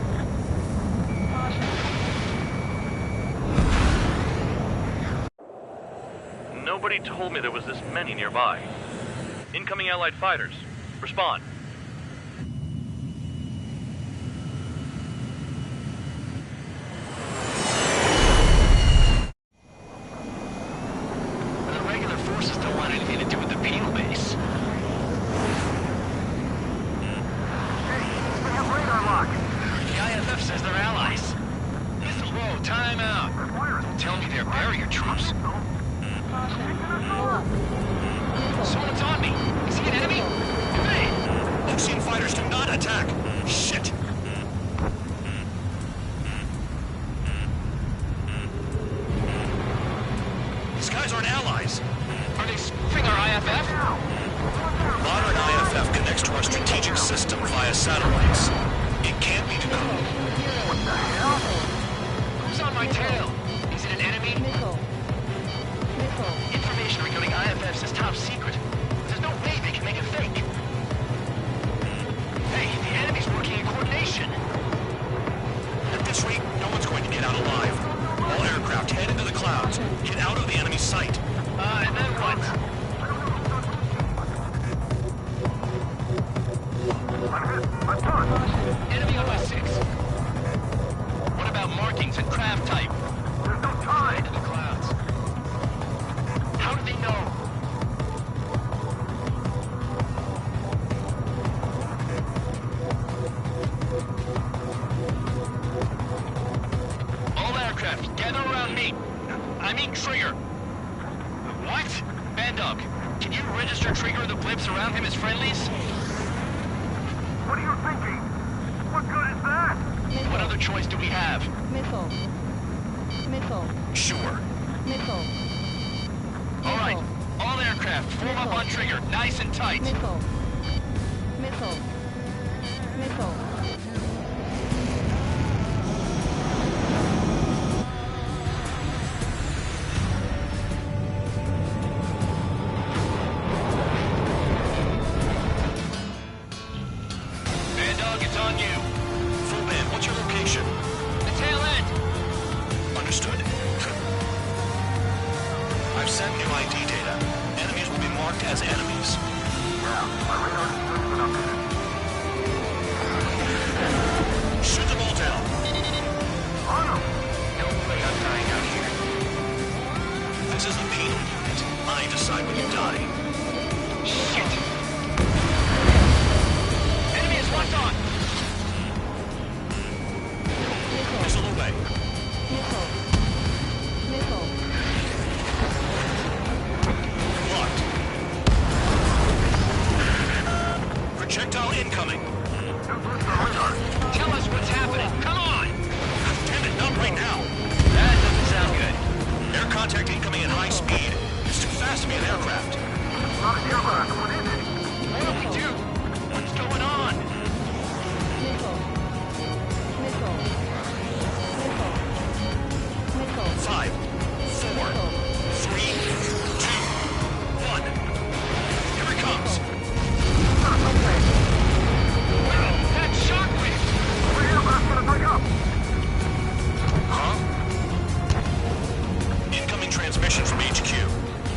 Nobody told me there was this many nearby. Incoming Allied fighters. Respond. Time out. Tell me they're barrier troops. Someone's on me. Is he an enemy? Hey! Ocean fighters do not attack. Shit. These guys aren't allies. Are they spoofing our IFF? Modern IFF connects to our strategic system via satellites. It can't be decoded. What the hell? Who's on my tail? Is it an enemy? Information regarding IFFs is top secret. There's no way they can make it fake. Hey, the enemy's working in coordination. At this rate, no one's going to get out alive. All aircraft head into the clouds. Get out of the enemy's sight. And then what? Enemy on my 6. What about markings and craft type? There's no time. Into the clouds. How do they know? All aircraft, gather around me. I mean Trigger. What? Bandog, can you register Trigger and the blips around him as friendlies? What are you thinking? What good is that? What other choice do we have? Missile. Sure. Missile. All right, all aircraft, form up on Trigger, nice and tight. Missile. Bandog, it's on you. Full band, what's your location? The tail end. Understood. I've sent new ID data. Enemies will be marked as enemies. Shoot them all down. No way I'm dying out here. This is the penal unit. I decide when you die. Shit! Enemy is locked on! Missile away. Locked. Projectile incoming. Tell us what's happening. Come on! Damn it, not right now. That doesn't sound good. Air contact incoming at high speed. It's too fast to be an aircraft. Not an aircraft. What is it? What do we do? What's going on? Five, four, three, two, one. Here it comes. That shockwave! We're gonna break up. Huh? Incoming transmission from HQ.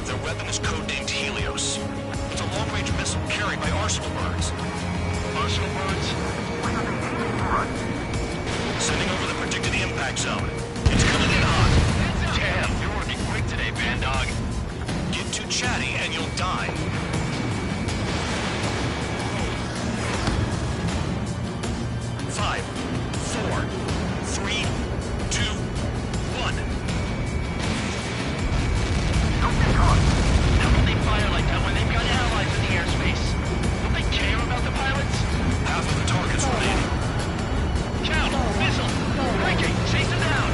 Their weapon is codenamed Helios. It's a long-range missile carried by Arsenal birds. Arsenal birds? Sending over the predicted impact zone. It's coming in hot. Damn, you're working quick today, Bandog. Get too chatty and you'll die. Five, four, three, two, one. Don't get caught. How can they fire like that when they've got allies in the airspace? Don't they care about the pilots? Half of the targets remaining. Count! Missile! Breaking! Chase it down!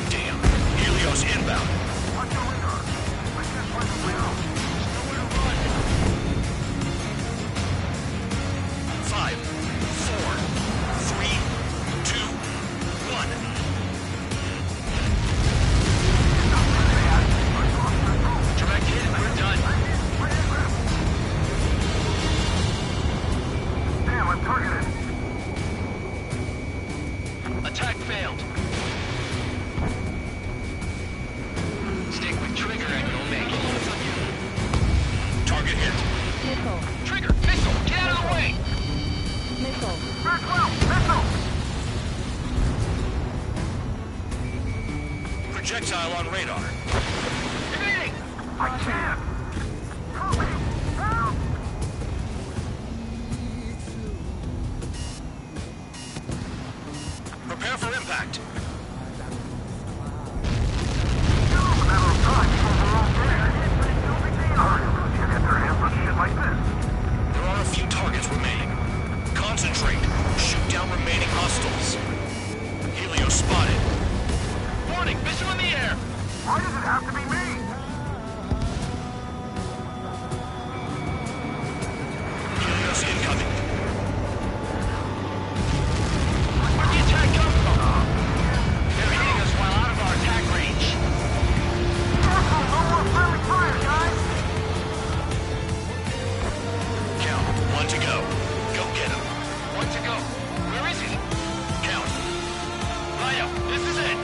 Damn. Helios inbound. Watch your radar. I can't find the way out. Nowhere to run. Five, four, three, two, one. Direct hit, we're done. Damn, I'm targeted. Attack failed. Stick with Trigger and you'll make it. Target hit. Trigger! Missile! Get out of the way! Maxwell! Missile! Projectile on radar. Evading! I can't! Help me! Help! Prepare Why does it have to be me? Helios incoming. Where'd the attack come from? They're hitting us while out of our attack range. Careful, no more friendly fire, guys! Count. 1 to go. Go get him. 1 to go. Where is he? Count. Rhino, this is it.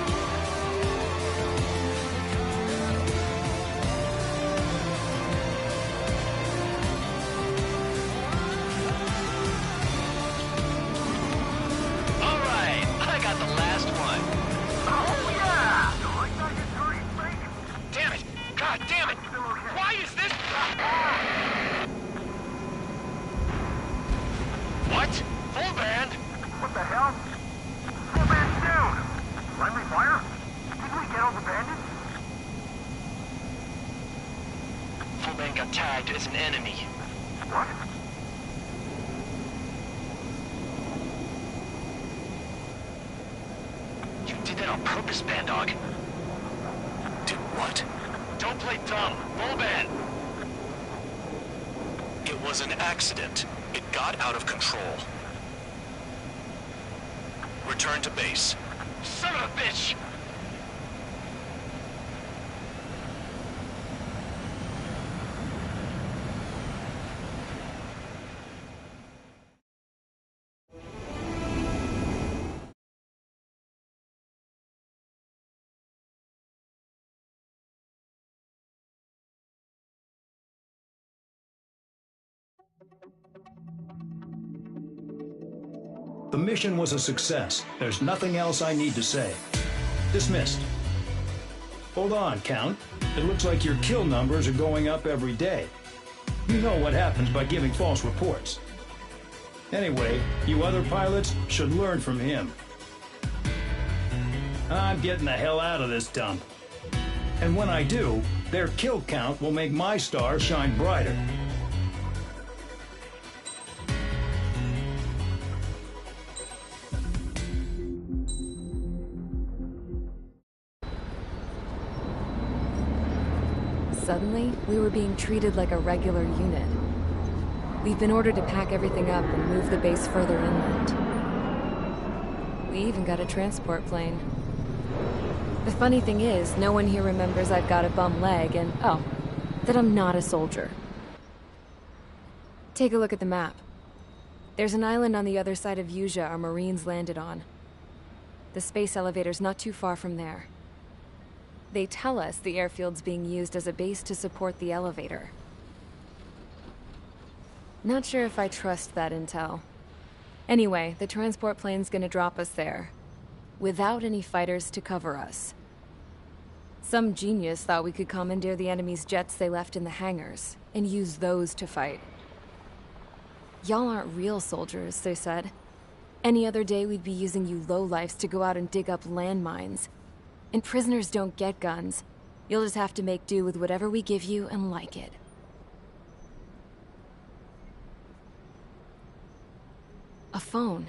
All right, I got the last one. Oh, yeah! You like that, you dirty freak? Damn it! God damn it! Why is this? What? Full band? What the hell? Full band's down! Friendly fire? Didn't we get all the bandits? Full band got tagged as an enemy. What? You did that on purpose, Bandog. Did what? Don't play dumb. Full band. It was an accident. It got out of control. Return to base. Son of a bitch! The mission was a success. There's nothing else I need to say. Dismissed. Hold on, Count. It looks like your kill numbers are going up every day. You know what happens by giving false reports. Anyway, you other pilots should learn from him. I'm getting the hell out of this dump. And when I do, their kill count will make my star shine brighter. Suddenly, we were being treated like a regular unit. We've been ordered to pack everything up and move the base further inland. We even got a transport plane. The funny thing is, no one here remembers I've got a bum leg and, oh, that I'm not a soldier. Take a look at the map. There's an island on the other side of Usea our Marines landed on. The space elevator's not too far from there. They tell us the airfield's being used as a base to support the elevator. Not sure if I trust that intel. Anyway, the transport plane's gonna drop us there, without any fighters to cover us. Some genius thought we could commandeer the enemy's jets they left in the hangars, and use those to fight. Y'all aren't real soldiers, they said. Any other day we'd be using you lowlifes to go out and dig up landmines. And prisoners don't get guns. You'll just have to make do with whatever we give you and like it. A phone.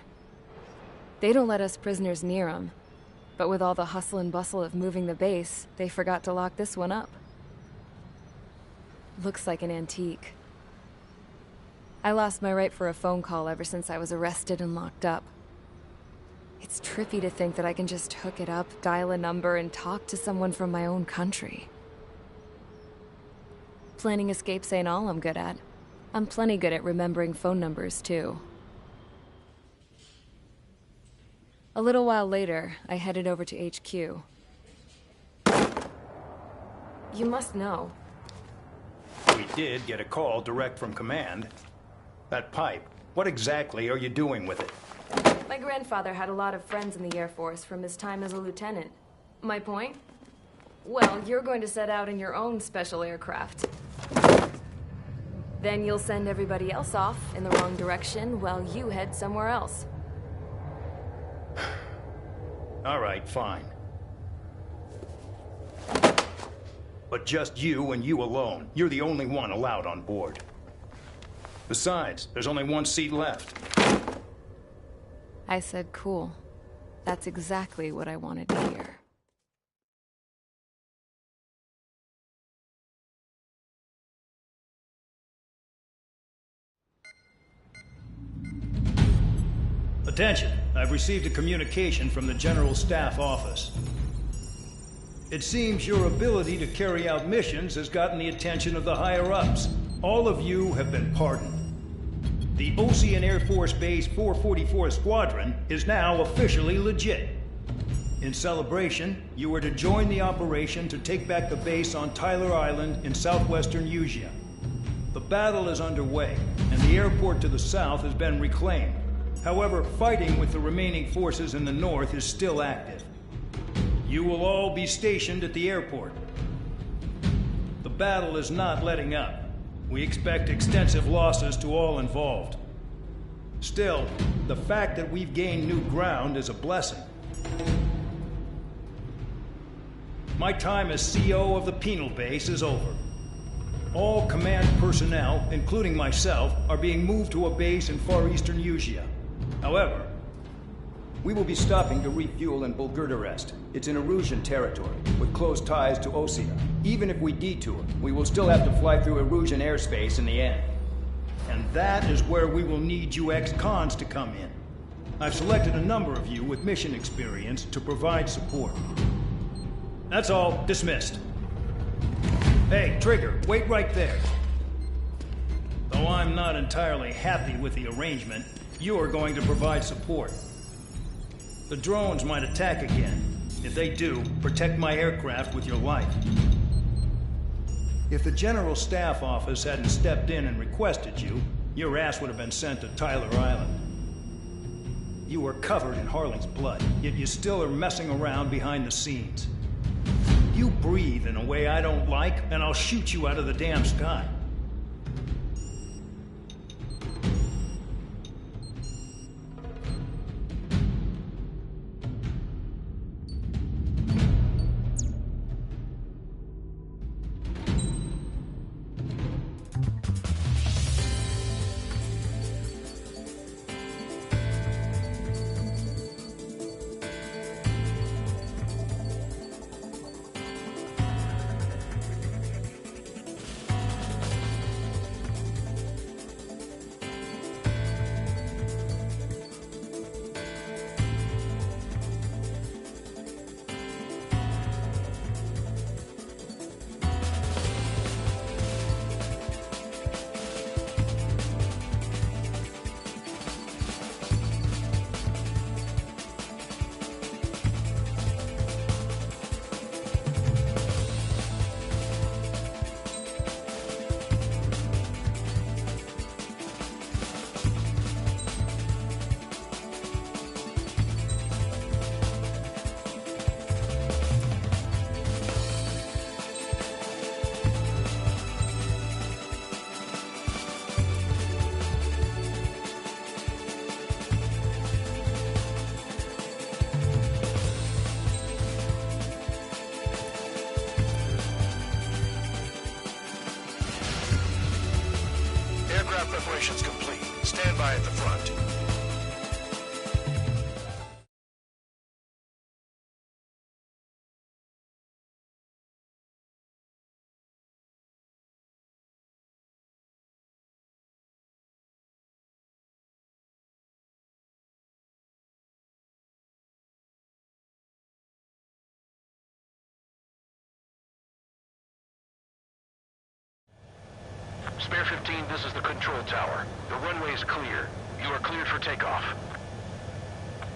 They don't let us prisoners near them. But with all the hustle and bustle of moving the base, they forgot to lock this one up. Looks like an antique. I lost my right for a phone call ever since I was arrested and locked up. It's trippy to think that I can just hook it up, dial a number, and talk to someone from my own country. Planning escapes ain't all I'm good at. I'm plenty good at remembering phone numbers, too. A little while later, I headed over to HQ. You must know. We did get a call direct from command. That pipe, what exactly are you doing with it? My grandfather had a lot of friends in the Air Force from his time as a lieutenant. My point? Well, you're going to set out in your own special aircraft. Then you'll send everybody else off in the wrong direction while you head somewhere else. All right, fine. But just you and you alone. You're the only one allowed on board. Besides, there's only one seat left. I said cool. That's exactly what I wanted to hear. Attention, I've received a communication from the General Staff Office. It seems your ability to carry out missions has gotten the attention of the higher-ups. All of you have been pardoned. The Ocean Air Force Base 444 Squadron is now officially legit. In celebration, you are to join the operation to take back the base on Tyler Island in southwestern Usea. The battle is underway, and the airport to the south has been reclaimed. However, fighting with the remaining forces in the north is still active. You will all be stationed at the airport. The battle is not letting up. We expect extensive losses to all involved. Still, the fact that we've gained new ground is a blessing. My time as CO of the Penal Base is over. All command personnel, including myself, are being moved to a base in far eastern Usea. However, we will be stopping to refuel in Bulgurdarest. It's in Erusian territory, with close ties to Osea. Even if we detour, we will still have to fly through Erusian airspace in the end. And that is where we will need you ex-cons to come in. I've selected a number of you with mission experience to provide support. That's all. Dismissed. Hey, Trigger, wait right there. Though I'm not entirely happy with the arrangement, you are going to provide support. The drones might attack again. If they do, protect my aircraft with your life. If the General Staff Office hadn't stepped in and requested you, your ass would have been sent to Tyler Island. You are covered in Harling's blood, yet you still are messing around behind the scenes. You breathe in a way I don't like, and I'll shoot you out of the damn sky. Preparations complete. Stand by at the front. Spare 15, this is the control tower. The runway is clear. You are cleared for takeoff.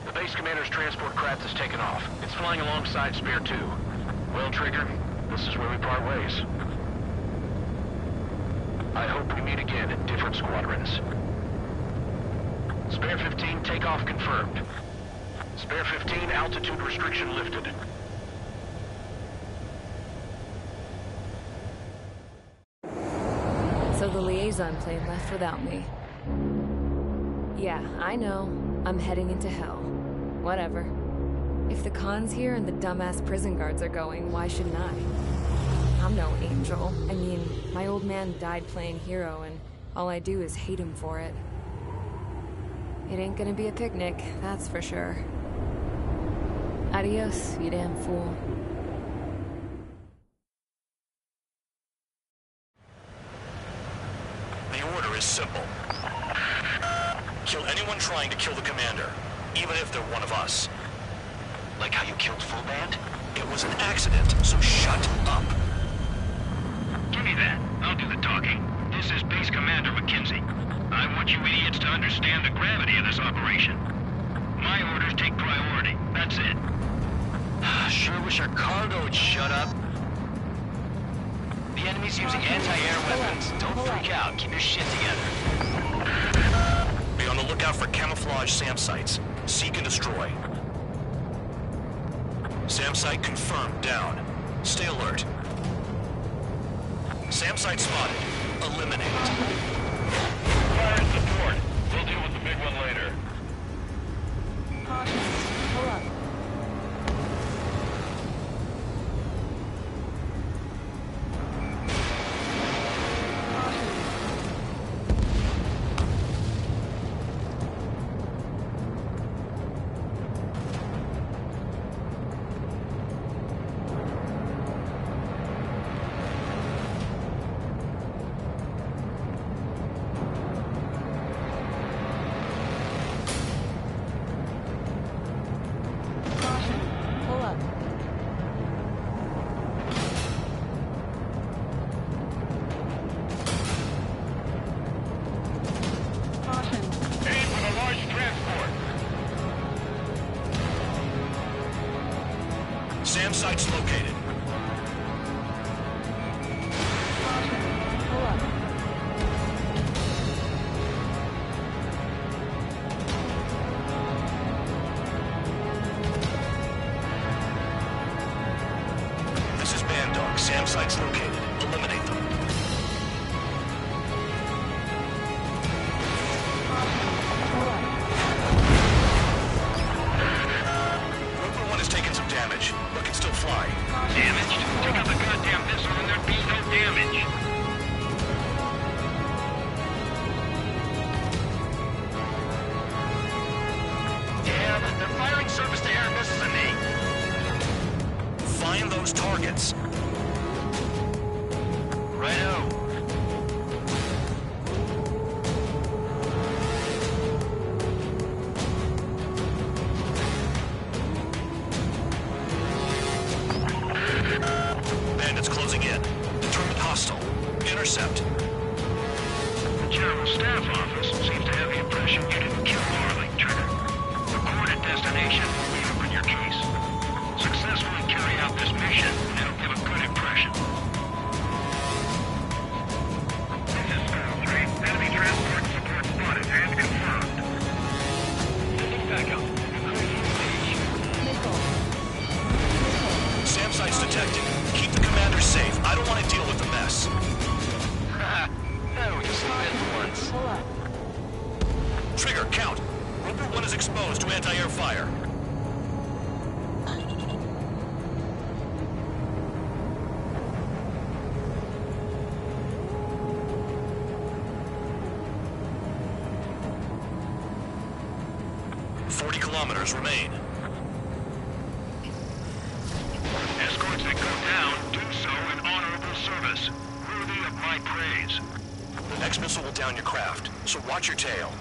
The base commander's transport craft is taken off. It's flying alongside Spare 2. Well, Trigger, this is where we part ways. I hope we meet again in different squadrons. Spare 15, takeoff confirmed. Spare 15, altitude restriction lifted. So the liaison plane left without me. Yeah, I know. I'm heading into hell. Whatever. If the con's here and the dumbass prison guards are going, why shouldn't I? I'm no angel. I mean, my old man died playing hero, and all I do is hate him for it. It ain't gonna be a picnic, that's for sure. Adios, you damn fool. The order is simple. Kill anyone trying to kill the commander. even if they're one of us. Like how you killed Full Band? It was an accident, so shut up. Give me that. I'll do the talking. This is Base Commander McKenzie. I want you idiots to understand the gravity of this operation. My orders take priority. That's it. Sure wish our cargo would shut up. The enemy's using anti-air weapons. Don't freak out. Keep your shit together. Be on the lookout for camouflage SAM sites. Seek and destroy. SAM site confirmed down. Stay alert. SAM site spotted. Eliminate. Fire and support. We'll deal with the big one later. Pull up. SAM site's located. This is Band Dog. SAM site's located. Eliminate them. Roper 1 has taken some damage, but can still fly. Damaged? Take out the goddamn missile and there'd be no damage. Yeah, but they're firing surface-to-air missiles at me. Find those targets. Righto. Bandits closing in. Determined hostile. Intercept. The General Staff Office seems to have the impression you didn't kill Harley, Trigger. Recorded destination will reopen your case. Successfully carry out this mission, and it'll give a good impression. This is Star 3. Enemy transport support spotted and confirmed. Sending backup. SAM site's detected. Keep the commander safe. I don't want to deal with the mess. No, just leave it once. Trigger, count. Roper 1 is exposed to anti-air fire. "40 kilometers remain. Escorts that go down do so in honorable service, worthy of my praise. The next missile will down your craft, so watch your tail.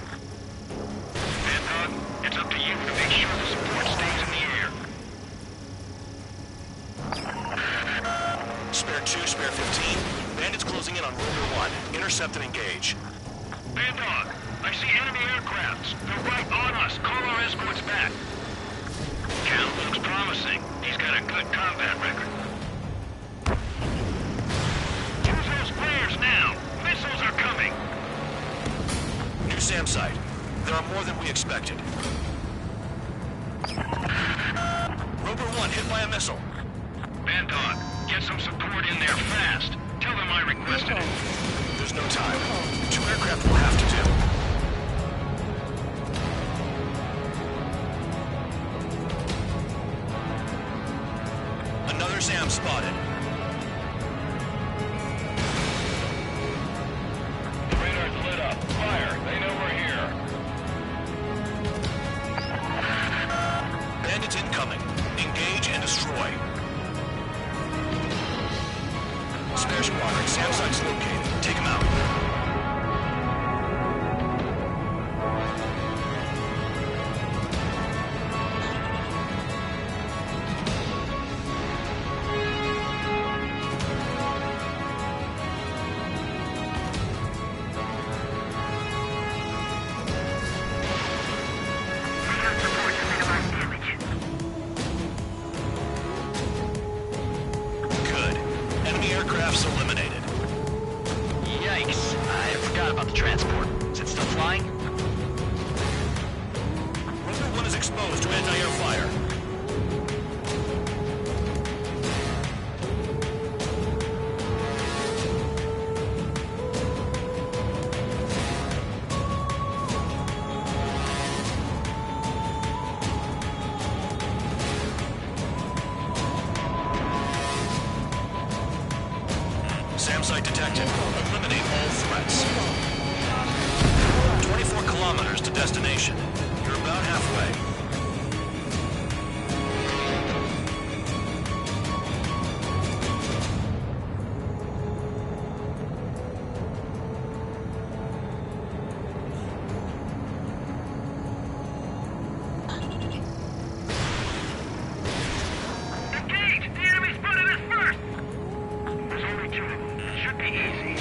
Band Dog, it's up to you to make sure the support stays in the air. Spare 2, spare 15. Bandits closing in on Roper 1. Intercept and engage. Band Dog, I see enemy aircrafts. They're right on us. Call our escorts back. Count looks promising. He's got a good combat record. Use those flares now. Missiles are coming. New SAM site. There are more than we expected. Roper 1 hit by a missile. Band Dog, get some support in there fast. Tell them I requested it. There's no time. 2 aircraft will have to do. Another SAM spotted. The radar's lit up. Fire. They know we're here. Bandits incoming. Engage and destroy. Spare squadron. SAM site's located. Take them out. Enemy aircraft's eliminated. Yikes. I forgot about the transport. Is it still flying? Rover 1 is exposed to anti-air fire. SAM site detected. Eliminate all threats. 24 kilometers to destination. You're about halfway. Engage! The enemy spotted us first! There's only two. Should be easy.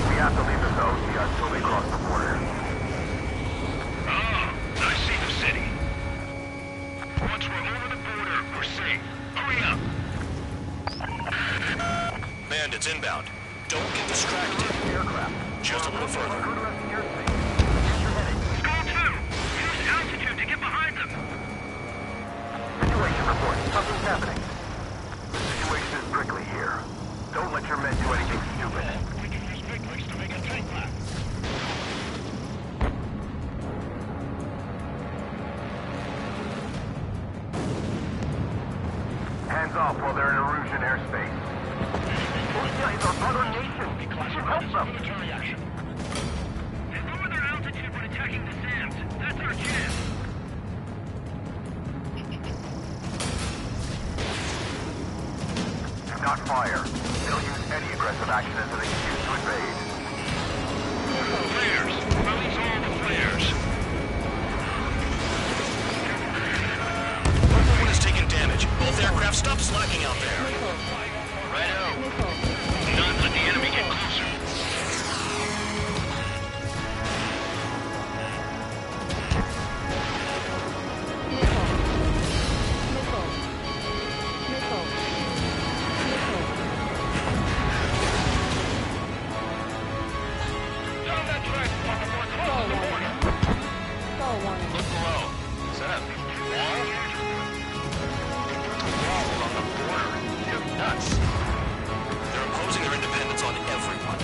We have to leave this OC until they cross the border. Ah, I see the city. Once we're over the border, we're safe. Hurry up! Bandits inbound. Don't get distracted. Just a little further. Skull 2! Use altitude to get behind them! Situation report. Something's happening. The situation is prickly here. Don't let your men do anything stupid. We can use big legs to make a tank lap. Hands off while they're in Erusian airspace. Russia is our brother nation. We should help them. Military action. They lower their altitude when attacking the SAMs. That's our chance. Do not fire. They'll use any aggressive action as an excuse to invade. Flares! Release all the flares! Rover 1 has taken damage. Both aircraft stop slacking out there. Righto. Do not let the enemy get closer. Down that track! Look below. Is that a wall? Wall on the border. You're nuts. They're imposing their independence on everyone,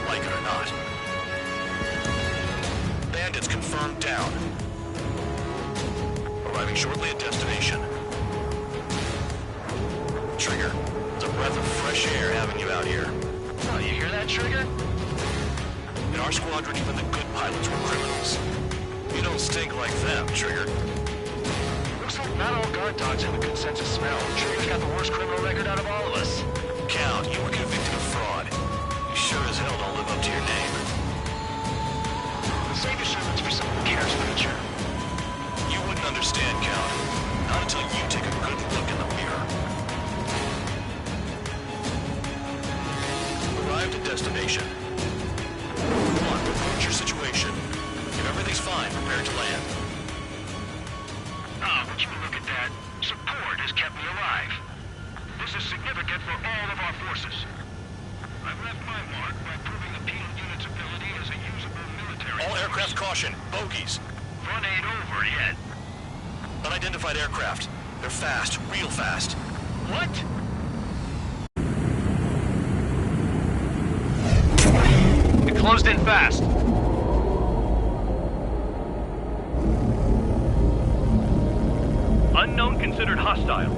like it or not. Bandits confirmed down. Arriving shortly at destination. Trigger, it's a breath of fresh air having you out here. Oh, you hear that, Trigger? In our squadron, even the good pilots were criminals. You don't stink like them, Trigger. Looks like not all guard dogs have a consensus smell. Trigger's got the worst criminal record out of all of us. Count, you were convicted of fraud. You sure as hell don't live up to your name. Save your servants for someone who cares for the future. You wouldn't understand, Count. Not until you take a good look in the mirror. Arrived at destination. 1, report your situation. If everything's fine, prepare to land. Ah, would you look at that? Support has kept me alive. This is significant for all of our forces. I've left my mark by proving the penal unit's ability as a usable military All force. aircraft caution. Bogies. Fun ain't over yet. Unidentified aircraft. They're fast. Real fast. What? It closed in fast. Unknown considered hostile.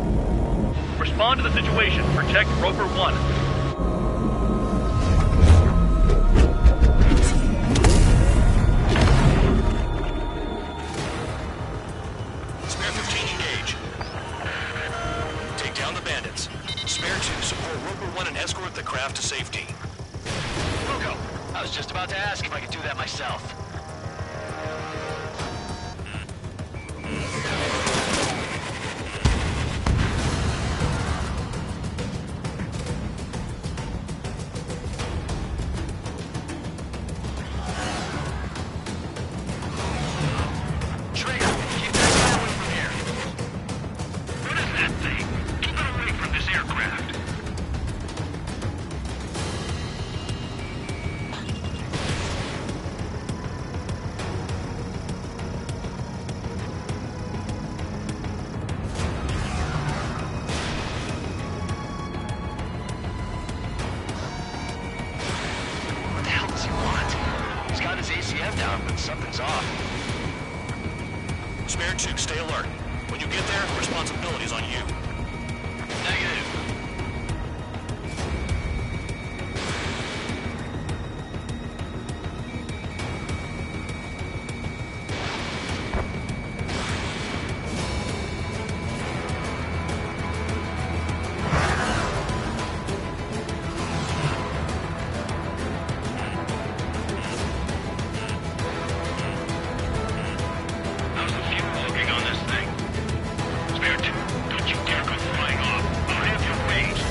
Respond to the situation. Protect Rover 1. Spare 15 engage. Take down the bandits. Spare 2 support Rover 1 and escort the craft to safety. Ruko, I was just about to ask if I could do that myself. Trigger, keep that guy away from here. What is that thing? Keep it away from this aircraft. down, but something's off. Spare 2, stay alert. When you get there, the responsibility is on you. Negative. How's the fuel looking on this thing? Spare 2, don't you dare go flying off. I'll have your wings.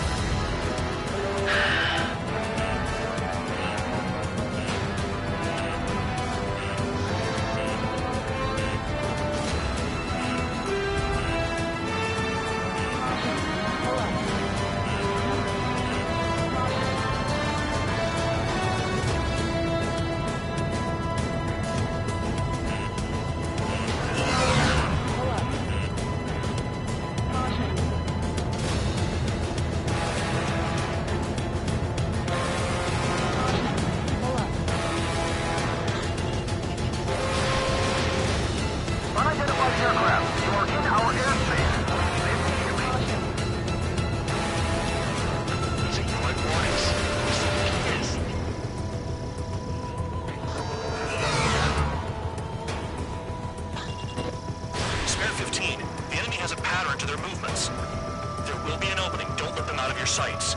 Unidentified aircraft, you are in our airspace. He's ignoring warnings. He is. Spare 15, the enemy has a pattern to their movements. There will be an opening. Don't let them out of your sights.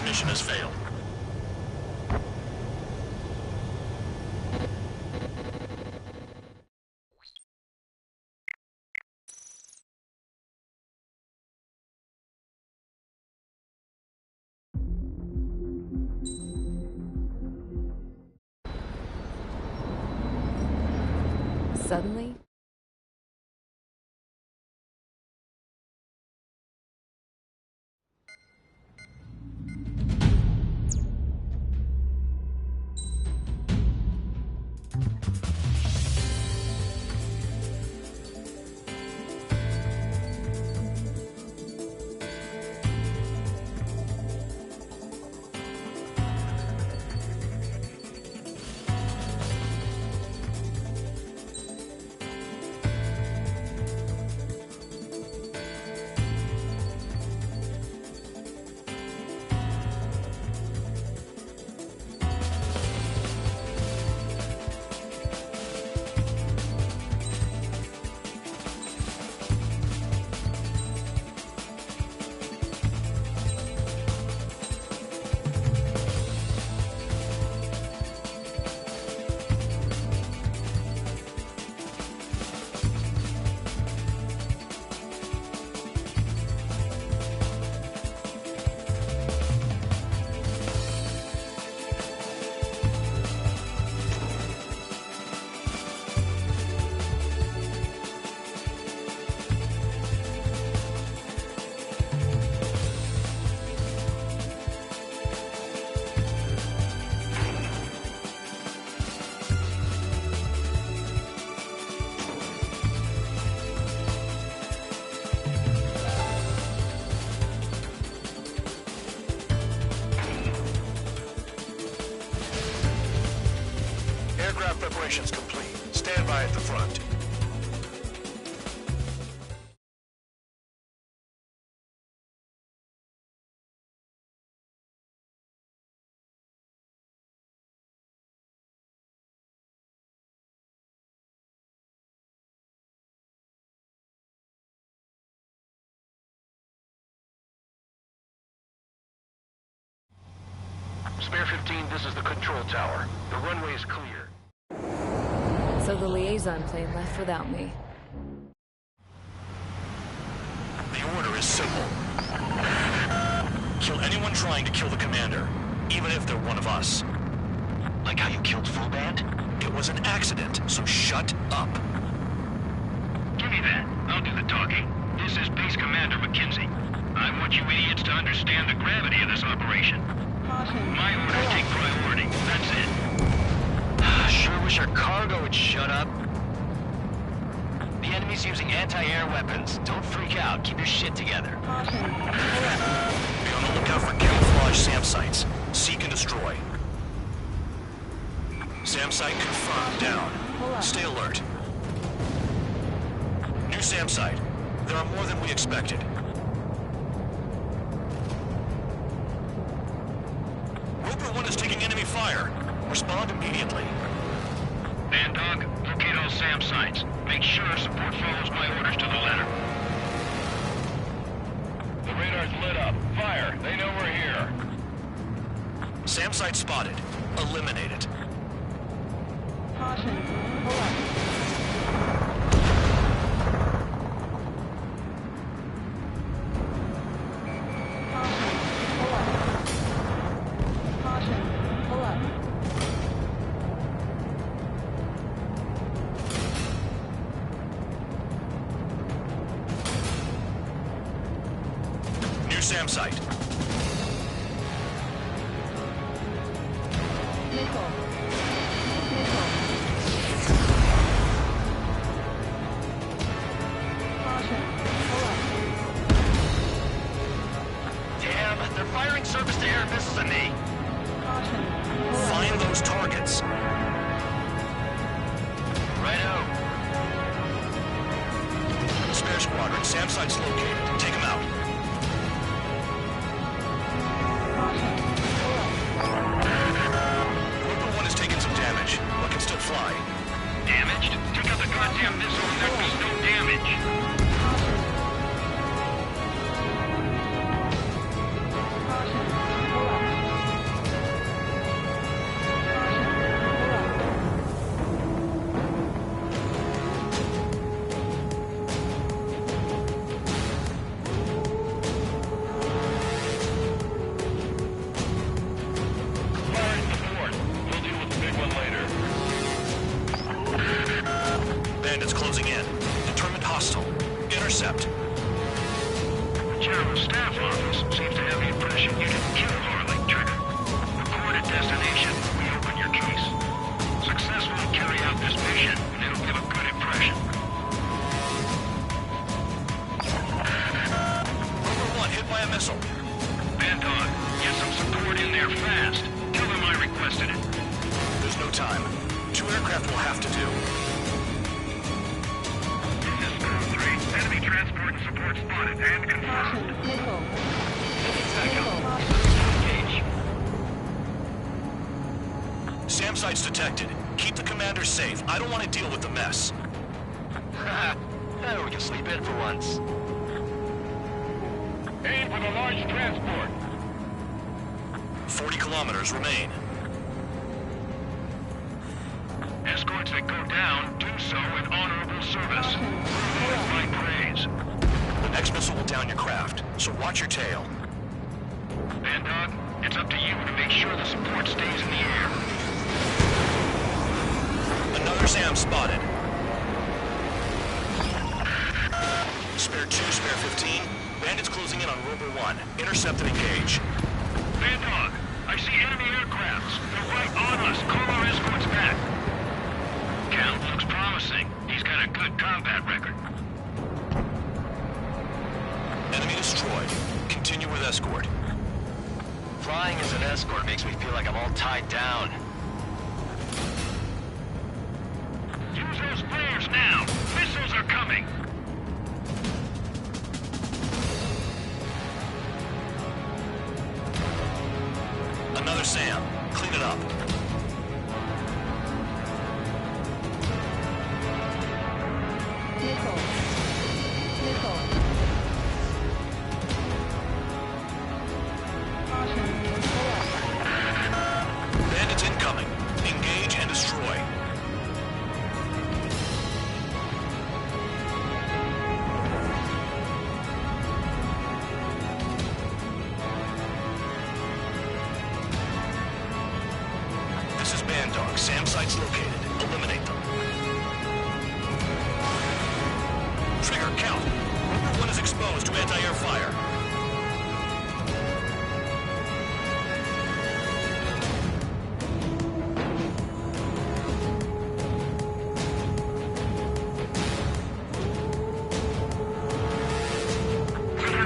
mission has failed. Suddenly, Aircraft preparations complete. Stand by at the front. Spare 15, this is the control tower. The runway is clear. so the liaison plane left without me. The order is simple. Kill anyone trying to kill the commander, even if they're one of us. Like how you killed Full Band? It was an accident, so shut up. Give me that. I'll do the talking. This is Base Commander McKenzie. I want you idiots to understand the gravity of this operation. My orders take priority. That's it. Sure wish our cargo would shut up. The enemy's using anti-air weapons. Don't freak out. Keep your shit together. Be on the lookout for camouflage SAM sites. Seek and destroy. SAM site confirmed. Down. Stay alert. New SAM site. There are more than we expected. Roper 1 is taking enemy fire. Respond immediately. Bandog, locate all SAM sites. Make sure support follows my orders to the letter. The radar's lit up. Fire. They know we're here. SAM site spotted. Eliminate it. New SAM site. Damn, they're firing surface-to-air missiles at me. Find those targets. Righto. Spare squadron. SAM site's located. Take them out. Roper 1 is taking some damage, but can still fly. Damaged? Take out the goddamn missile and there be no damage. there fast. Tell them I requested it. There's no time. 2 aircraft will have to do. This is 3. Enemy transport and support spotted and confirmed. Engage. SAM sites detected. Keep the commander safe. I don't want to deal with the mess. We can sleep in for once. Aim for the large transport. 40 kilometers remain. Escorts that go down, do so in honorable service. My praise. The next missile will down your craft, so watch your tail. Bandog, it's up to you to make sure the support stays in the air. Another SAM spotted. Spare 2, spare 15. Bandits closing in on Rover 1. Intercept and engage. Bandog, I see enemy aircrafts. They're right on us. Call our escorts back. Count looks promising. He's got a good combat record. Enemy destroyed. Continue with escort. Flying as an escort makes me feel like I'm all tied down. Use those flares now. Missiles are coming. Another SAM. Clean it up. Bandits incoming. Engage and destroy. This is Bandog. SAM sites located. Eliminate them. Trigger, count. Rover 1 is exposed to anti-air fire.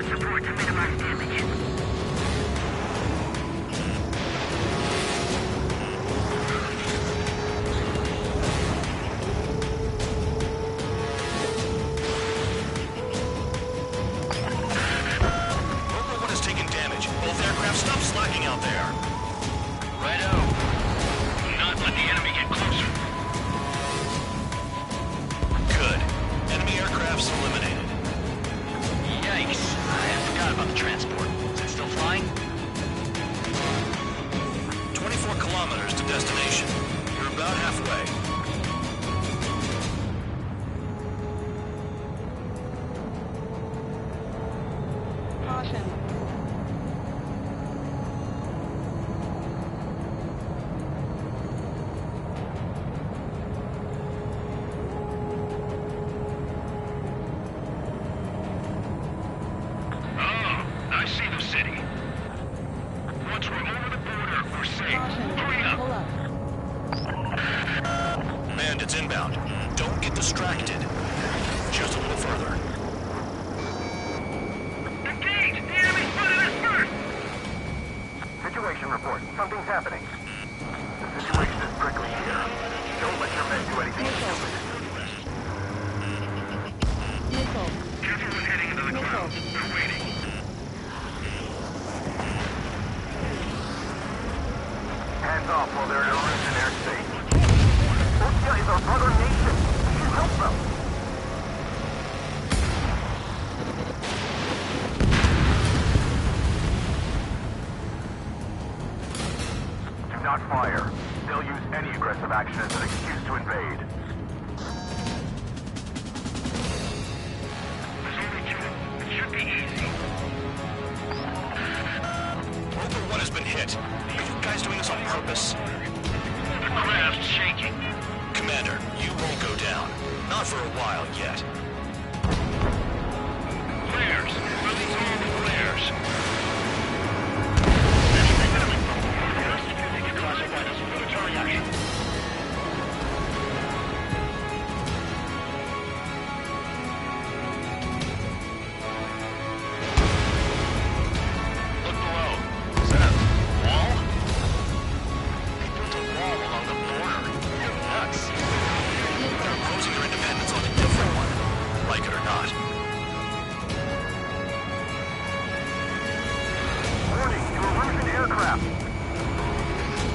Support to minimize damage. Rover 1 has taken damage. Both aircraft stop slacking out there. Righto. Do not let the enemy get closer. Good. Enemy aircrafts eliminated. Yikes. I forgot about the transport. Is it still flying? 24 kilometers to destination. You're about halfway. Oh, I see the city. Once we're over the border, we're safe. Hurry up. Bandits inbound. Don't get distracted. Just a little further. Engage! The enemy spotted us first! Situation report. Something's happening. The situation is prickly here. Don't let your men do anything stupid. Careful with heading into the clouds. They're waiting. Hands off while they're in Erusian airspace. Ostia is our brother nation. We should help them. Do not fire. They'll use any aggressive action as an excuse to invade. There's only two. It should be easy. Rover 1 has been hit. Are you guys doing this on purpose? The craft's shaking. Commander, you won't go down. Not for a while yet. Flares. Release all the flares. Classified as military action. Look below. Is that a wall?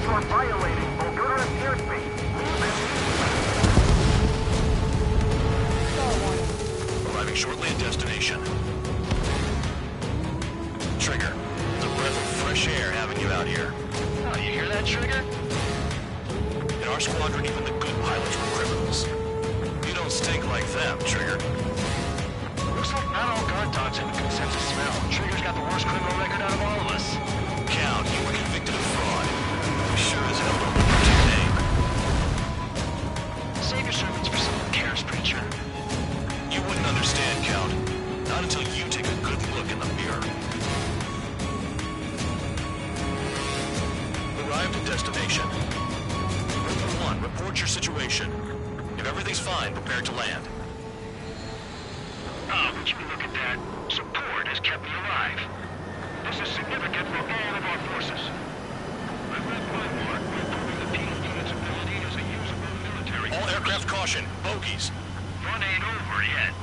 You are violating Bulgarian airspace. Arriving shortly at destination. Trigger, it's a breath of fresh air having you out here. Oh, you hear that, Trigger? In our squadron, even the good pilots were criminals. You don't stink like them, Trigger. Looks like not all guard dogs have a good sense of smell. Trigger's got the worst criminal record out of all of us. Count, you were convicted of fraud. You sure as hell don't look your name. Save your sermons for someone who cares, preacher. You wouldn't understand, Count. Not until you take a good look in the mirror. Arrived at destination. Group 1, report your situation. If everything's fine, prepare to land. Oh, would you look at that? Support has kept me alive. This is significant for all of our forces. I read my mark proving the penal unit's ability as a usable military... All aircraft caution. Bogies. Run ain't over yet.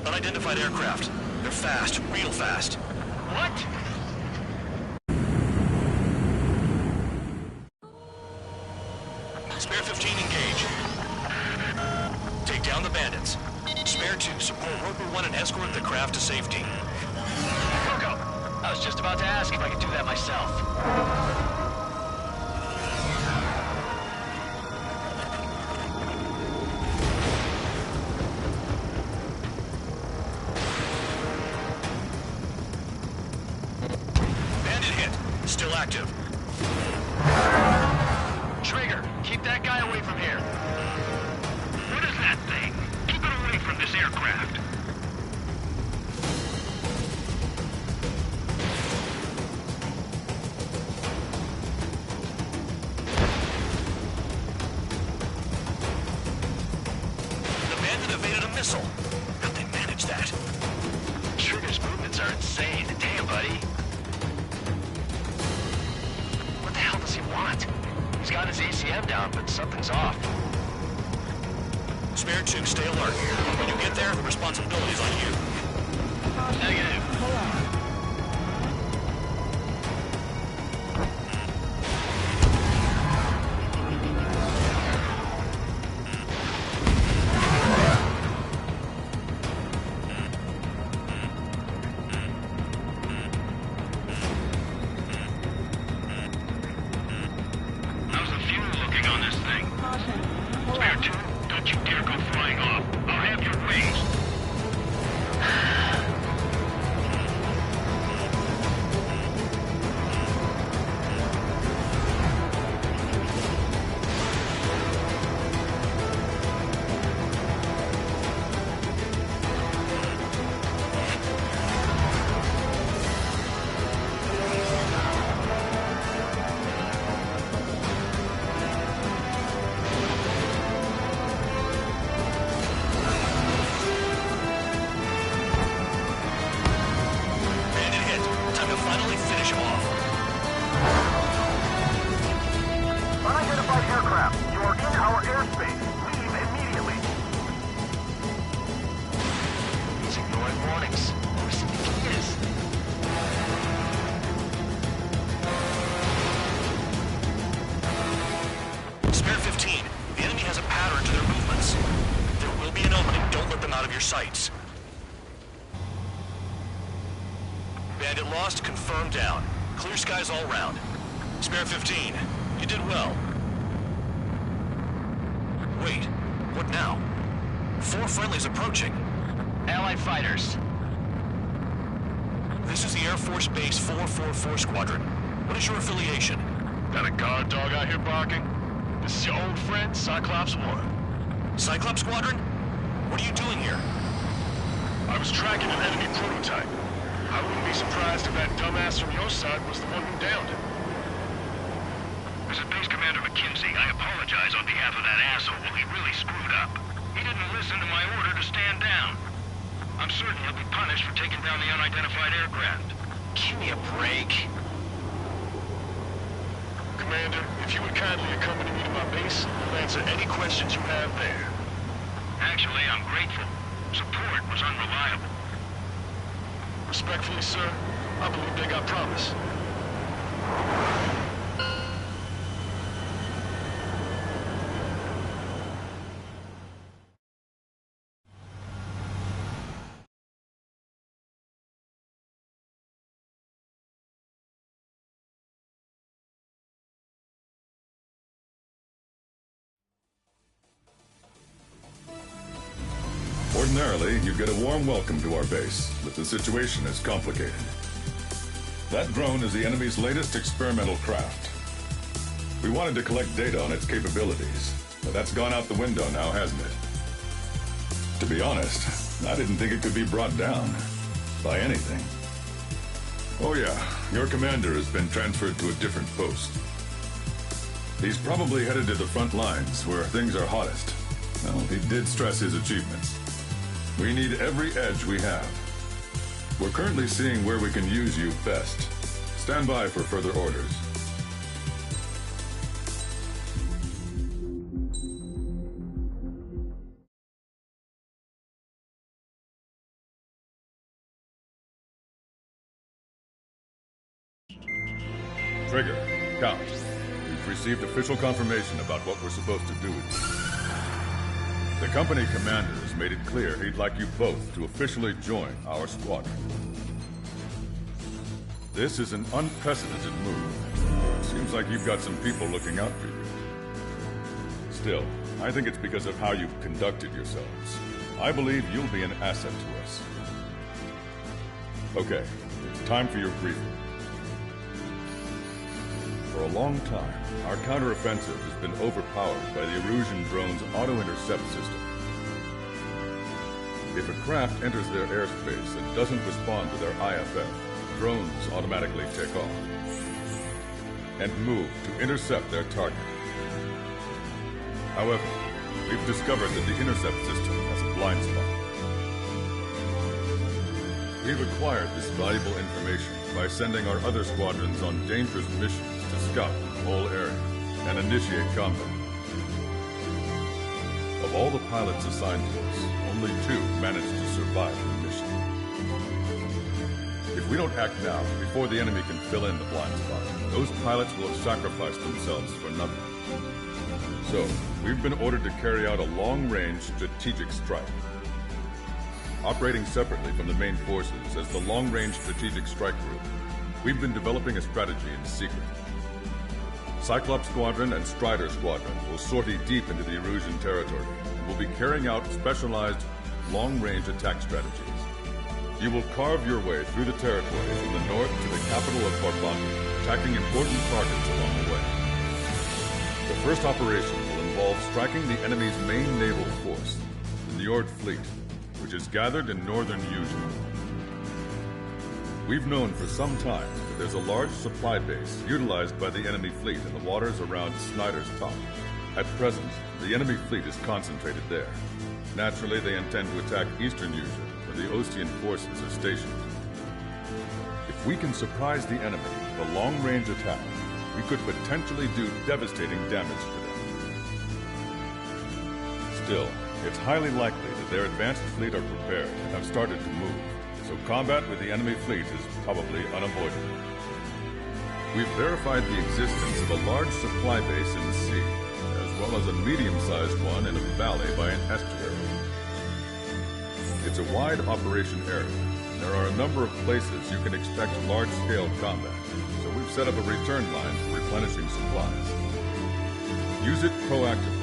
Unidentified aircraft. They're fast. Real fast. What? Spare 15 engage. Take down the bandits. Spare 2, support Roper 1 and escort the craft to safety. Go! I was just about to ask if I could do that myself. Bandit hit. Still active. Trigger, keep that guy away from here. What is that thing? Keep it away from this aircraft. The bandit evaded a missile. How'd they manage that? Trigger's movements are insane. Damn, buddy. What the hell does he want? He's got his ACM down, but something's off. Spare 2, stay alert. When you get there, the responsibility's on you. Negative. How's the fuel looking on this thing? Spare 2, don't you dare go flying off. I'll have your wings. Bandit hit. Time to finally finish him off. Unidentified aircraft, you are in our airspace. Leave immediately. He's ignoring warnings. Who does he think he is? Spare 15. The enemy has a pattern to their movements. There will be an opening. Don't let them out of your sights. Bandit lost, confirmed down. Clear skies all round. Spare 15. You did well. Wait, what now? 4 friendlies approaching. Allied fighters. This is the Air Force Base 444 Squadron. What is your affiliation? Got a guard dog out here barking? This is your old friend, Cyclops 1. Cyclops Squadron? What are you doing here? I was tracking an enemy prototype. I wouldn't be surprised if that dumbass from your side was the one who downed it. This is Base Commander McKinsey. I apologize on behalf of that asshole. He really screwed up. He didn't listen to my order to stand down. I'm certain he'll be punished for taking down the unidentified aircraft. Give me a break. Commander, if you would kindly accompany me to my base, I'll answer any questions you have there. Actually, I'm grateful. Support was unreliable. Respectfully, sir, I believe they got promise. Ordinarily, you get a warm welcome to our base, but the situation is complicated. That drone is the enemy's latest experimental craft. We wanted to collect data on its capabilities, but that's gone out the window now, hasn't it? To be honest, I didn't think it could be brought down by anything. Oh yeah, your commander has been transferred to a different post. He's probably headed to the front lines, where things are hottest. Well, he did stress his achievements. We need every edge we have. We're currently seeing where we can use you best. Stand by for further orders. Trigger, Count. We've received official confirmation about what we're supposed to do with you. The company commander has made it clear he'd like you both to officially join our squadron. This is an unprecedented move. Seems like you've got some people looking out for you. Still, I think it's because of how you've conducted yourselves. I believe you'll be an asset to us. Okay, it's time for your briefing. For a long time, our counteroffensive has been overpowered by the Erusian drone's auto-intercept system. If a craft enters their airspace and doesn't respond to their IFF, drones automatically take off and move to intercept their target. However, we've discovered that the intercept system has a blind spot. We've acquired this valuable information by sending our other squadrons on dangerous missions to scout the whole area and initiate combat. Of all the pilots assigned to us, only 2 managed to survive the mission. If we don't act now, before the enemy can fill in the blind spot, those pilots will have sacrificed themselves for nothing. So, we've been ordered to carry out a long-range strategic strike. Operating separately from the main forces as the Long-Range Strategic Strike Group, we've been developing a strategy in secret. Cyclops Squadron and Strider Squadron will sortie deep into the Erusian territory and will be carrying out specialized long-range attack strategies. You will carve your way through the territory from the north to the capital of Farbanti, attacking important targets along the way. The first operation will involve striking the enemy's main naval force, the Njord Fleet, which is gathered in northern Eugene. We've known for some time that there's a large supply base utilized by the enemy fleet in the waters around Snyder's Top. At present, the enemy fleet is concentrated there. Naturally, they intend to attack eastern Eugene, where the Ostian forces are stationed. If we can surprise the enemy with a long-range attack, we could potentially do devastating damage to them. Still, it's highly likely that their advanced fleet are prepared and have started to move, so combat with the enemy fleet is probably unavoidable. We've verified the existence of a large supply base in the sea, as well as a medium-sized one in a valley by an estuary. It's a wide operation area. There are a number of places you can expect large-scale combat, so we've set up a return line for replenishing supplies. Use it proactively.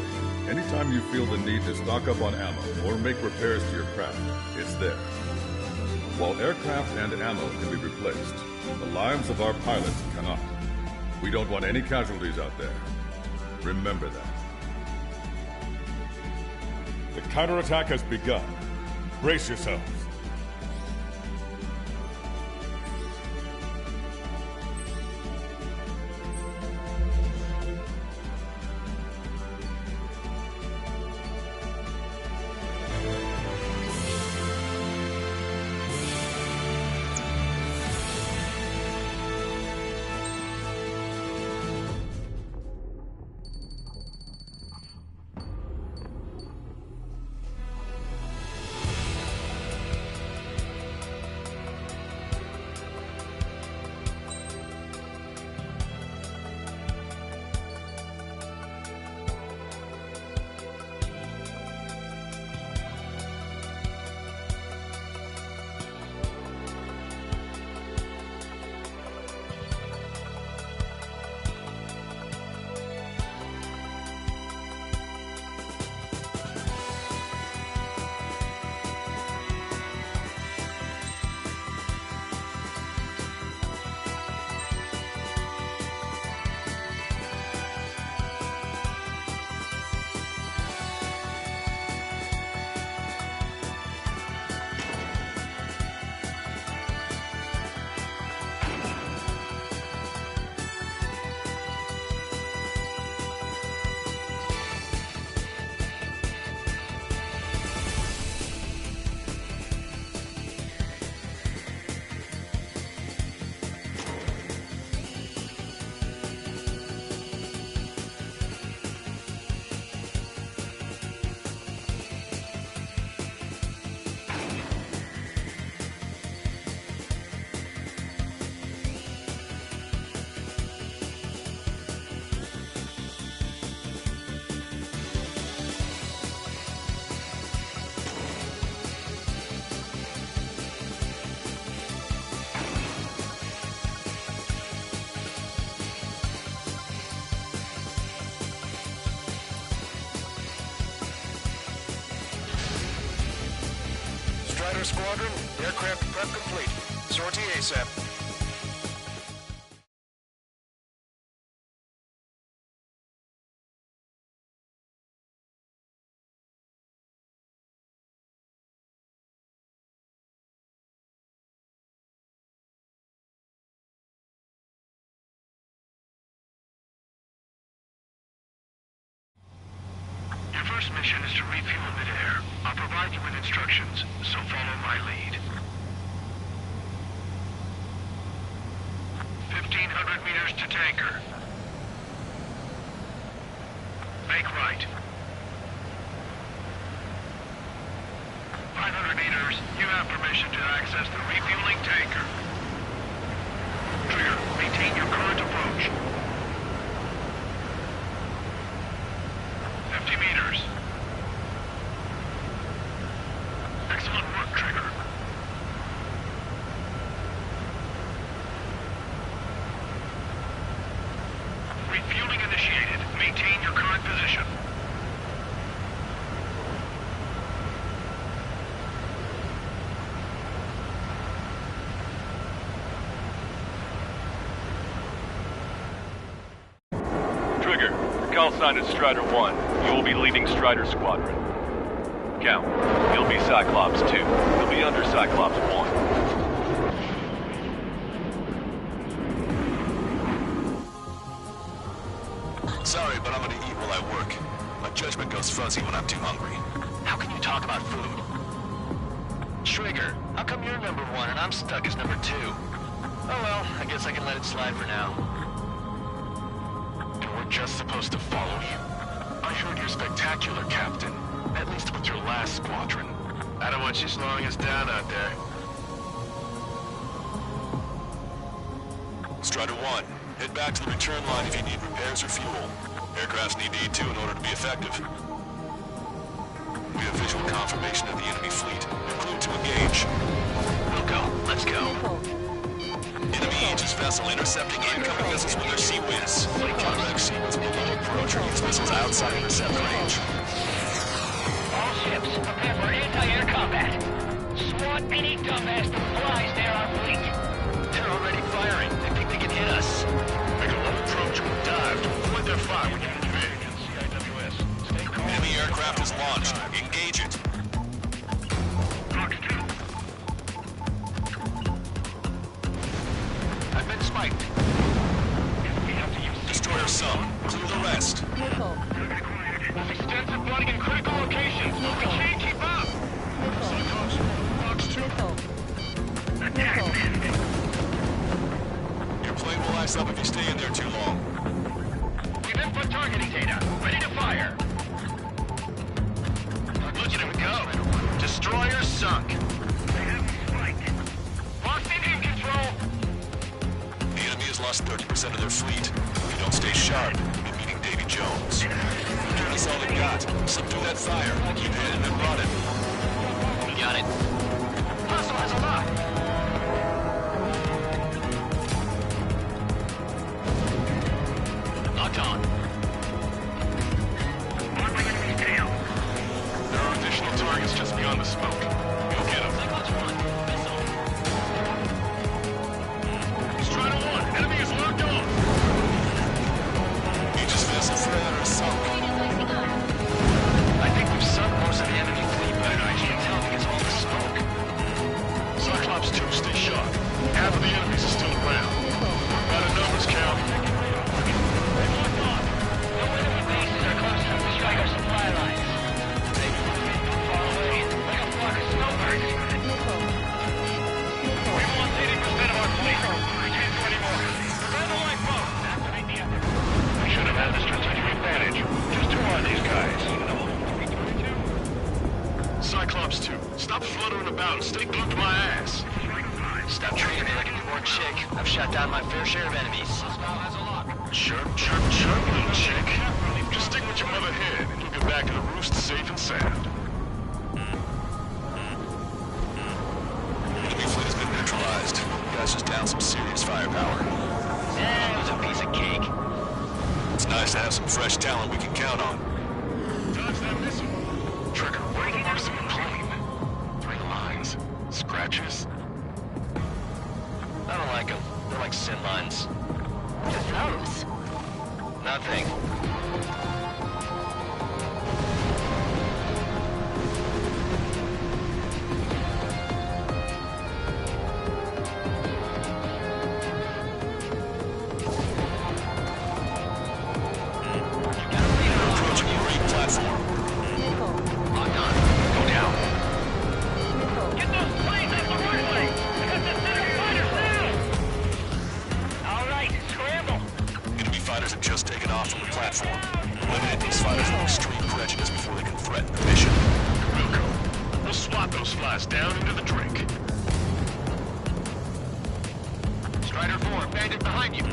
Anytime you feel the need to stock up on ammo or make repairs to your craft, it's there. While aircraft and ammo can be replaced, the lives of our pilots cannot. We don't want any casualties out there. Remember that. The counterattack has begun. Brace yourselves. Strider Squadron, aircraft prep complete. Sortie ASAP. Your first mission is to refuel midair. I'll provide you with instructions, so follow my lead. 1,500 meters to tanker. Make right. 500 meters, you have permission to access the refueling tanker. Trigger, maintain your current approach. 50 meters. Excellent work, Trigger. Refueling initiated. Maintain your current position. Trigger, your call sign is Strider 1. You will be leading Strider Squadron. Count, you'll be Cyclops 2. You'll be under Cyclops 1. Sorry, but I'm gonna eat while I work. My judgment goes fuzzy when I'm too hungry. How can you talk about food? Trigger, how come you're number 1 and I'm stuck as number 2? Oh well, I guess I can let it slide for now. And we're just supposed to follow you? I heard you're spectacular, Captain. At least with your last squadron. I don't want you slowing us down out there. Strider 1, head back to the return line if you need repairs or fuel. Aircrafts need to eat too in order to be effective. We have visual confirmation of the enemy fleet. They're clear to engage. We'll go. Let's go. Enemy Aegis vessel intercepting incoming missiles with their sea whiz. Contact sea whiz below approach or use missiles outside intercept range. All ships, prepare for anti-air combat. Swat any dumbass that flies near our fleet. They're already firing. They think they can hit us. Make a low approach or dive to avoid their fire when you engage. CIWS. Stay calm. Enemy aircraft is launched. Engage it. Fox 2. I've been spiked. We have to use Destroyer sunk. Clear the rest. extensive flooding in critical locations. We can't keep up. Cyclops, Fox 2. Attack missed. Your plane will ice up if you stay in there too long. We've input targeting data. Ready to fire. Look at him go. Destroyer sunk. They have me spiked. Lost engine control. The enemy has lost 30% of their fleet. If you don't stay sharp, you'll be meeting Davy Jones. Give us all they've got. Subdue that fire. Keep hitting and running. We got it. Hostile has a lock. Locked on. On my enemy's tail. There are additional targets just beyond the smoke. Go get them. Cyclops 1. Missile. Strider 1, enemy is locked on. Aegis vessel threat or sunk. I think we've sunk most of the enemy fleet, but I can't tell because of all the smoke. Cyclops 2, stay sharp. Half of the enemies are still around. Out of numbers, Cal. They've locked on. No enemy bases are close enough to strike our supply lines. They can get too far away, like a flock of snowbirds. We've lost 80% of our fleet. We can't do any more. Prepare the lifeboat. Activate the effort. We should have had the strategic advantage. Just who are these guys? Cyclops 2, stop fluttering about and stay glued to my ass. Stop treating me like a newborn chick. I've shot down my fair share of enemies. Chirp, chirp, chirp, little chick. Just stick with your mother head and you'll get back to the roost safe and sound. Enemy fleet has been neutralized. You guys just down some serious firepower. It was a piece of cake. It's nice to have some fresh talent we can count on. Dodge that missile. Trigger, where the fuck's the plane? 3 lines. Nothing. Approaching the raid platform. Locked on. Go down. Get those planes off the runway! I got the center fighters now! Alright, scramble! Enemy fighters have just taken off from the platform. Eliminate these fighters with extreme prejudice before they can threaten the mission. Wilco, we'll swat those flies down into the drink. Strider 4, bandit behind you.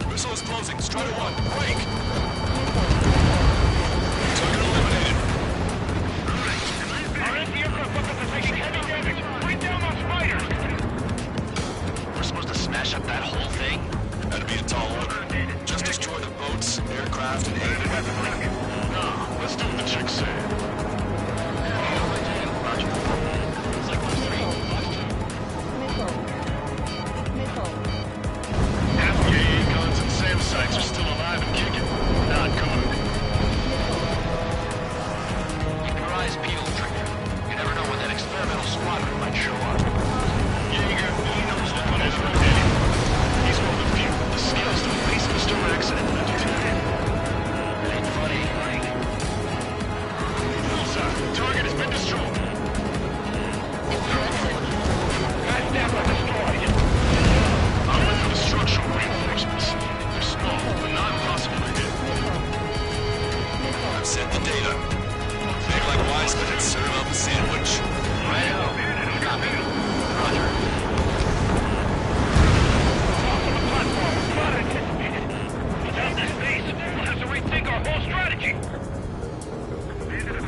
Missile is closing. Strider 1, break! Target eliminated. Our anti-aircraft weapons are taking heavy damage! Bring down those fighters! We're supposed to smash up that whole thing? That'd be a tall order. Just destroy the boats, aircraft, and any weaponry. Nah, let's do what the chicks say. FKA guns and SAM sites are still alive and kicking. Not good. Keep your eyes peeled, Trigger. You never know when that experimental squadron might show up. Jaeger, he knows the punishment anyway. He's one of the few with the skills to face Mr. Rex and entertain him. It ain't funny, Frank. Bullseye, target has been destroyed. Goddamn, we're destroyed! I went for the structural reinforcements. They're small, but not impossible to hit. I've sent the data. Make like Wiseman and serve up a sandwich. Right out. Copy. Roger. Off on the platform, not anticipated. Without this base, we'll have to rethink our whole strategy!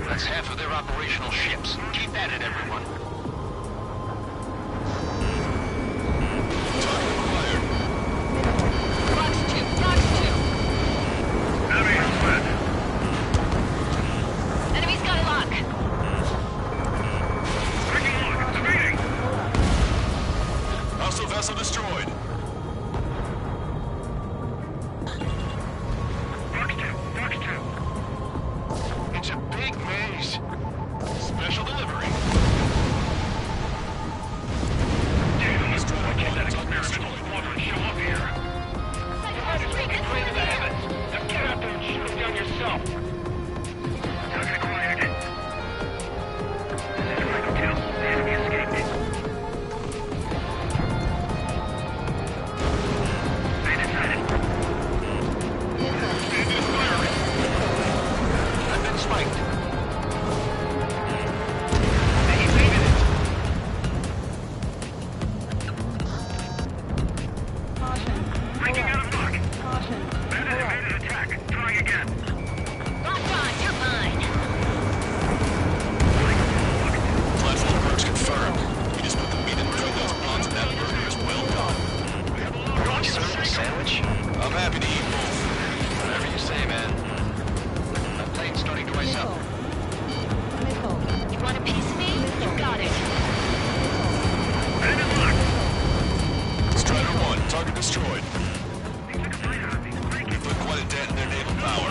That's half of their operational ships. Keep at it, everyone. Rocks 2, Rocks 2. Enemy is fed. Enemy's got a lock. Breaking lock, defeating. Hostile vessel destroyed. Rocks 2. It's a big maze. Special delivery. Damn, I can't let experimental squadron show up here. Pray to the heavens! Now get out there and shoot them down yourself! Target acquired. This is Frank Hotel. The enemy escaped. Bandit sighted. Bandit is firing. I've been spiked. He evaded it! Breaking out of lock. Bandit evaded attack. Trying again. Locked on, you're mine. Platform perks confirmed. We just put the meat in between those bombs and that burger is well done. Want you serve a sandwich? I'm happy to eat both. Whatever you say, man. That plane's starting to ice up. You want a piece of me? You got it. Bandit lock. Strider 1, target destroyed. We put quite a dent in their naval power.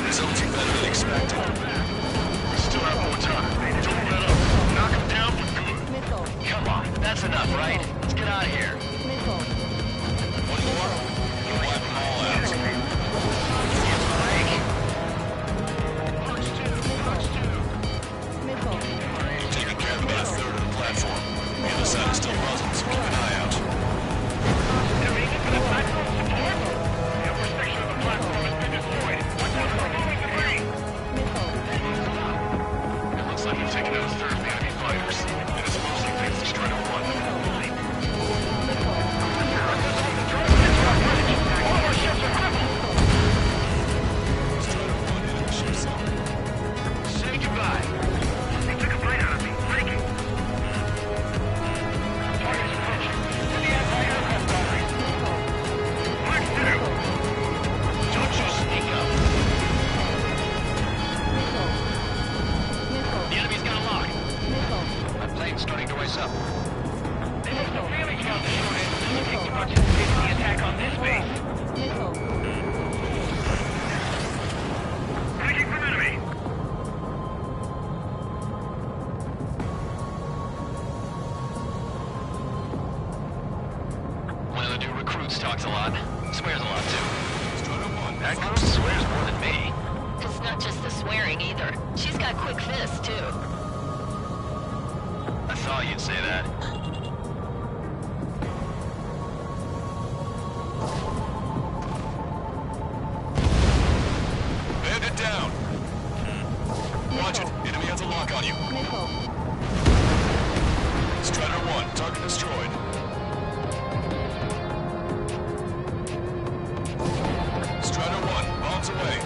Resulting better than expected. We still have more time. Don't let up. Knock him down for good. Come on, that's enough, right? Let's get out of here. One more, you'll wipe them all out. Frank. Rocks 2. That girl swears more than me. It's not just the swearing either. She's got quick fists, too. I thought you'd say that. Bandit down. Watch it. Enemy has a lock on you. Strider 1, target destroyed. Strider 1, bombs away.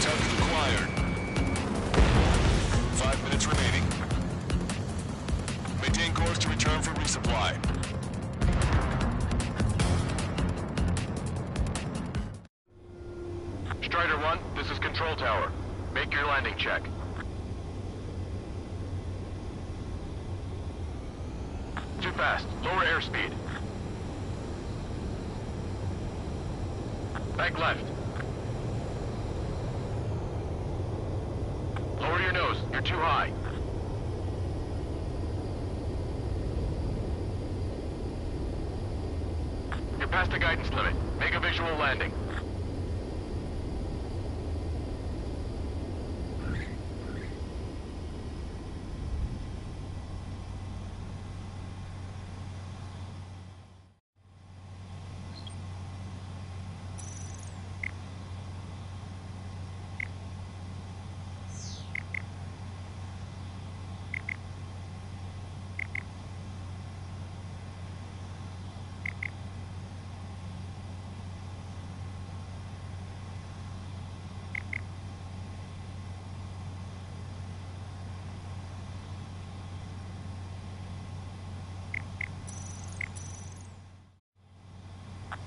Target acquired. 5 minutes remaining. Maintain course to return for resupply. Strider 1, this is Control Tower. Make your landing check. Too fast. Lower airspeed. Back left. Lower your nose. You're too high. You're past the guidance limit. Make a visual landing.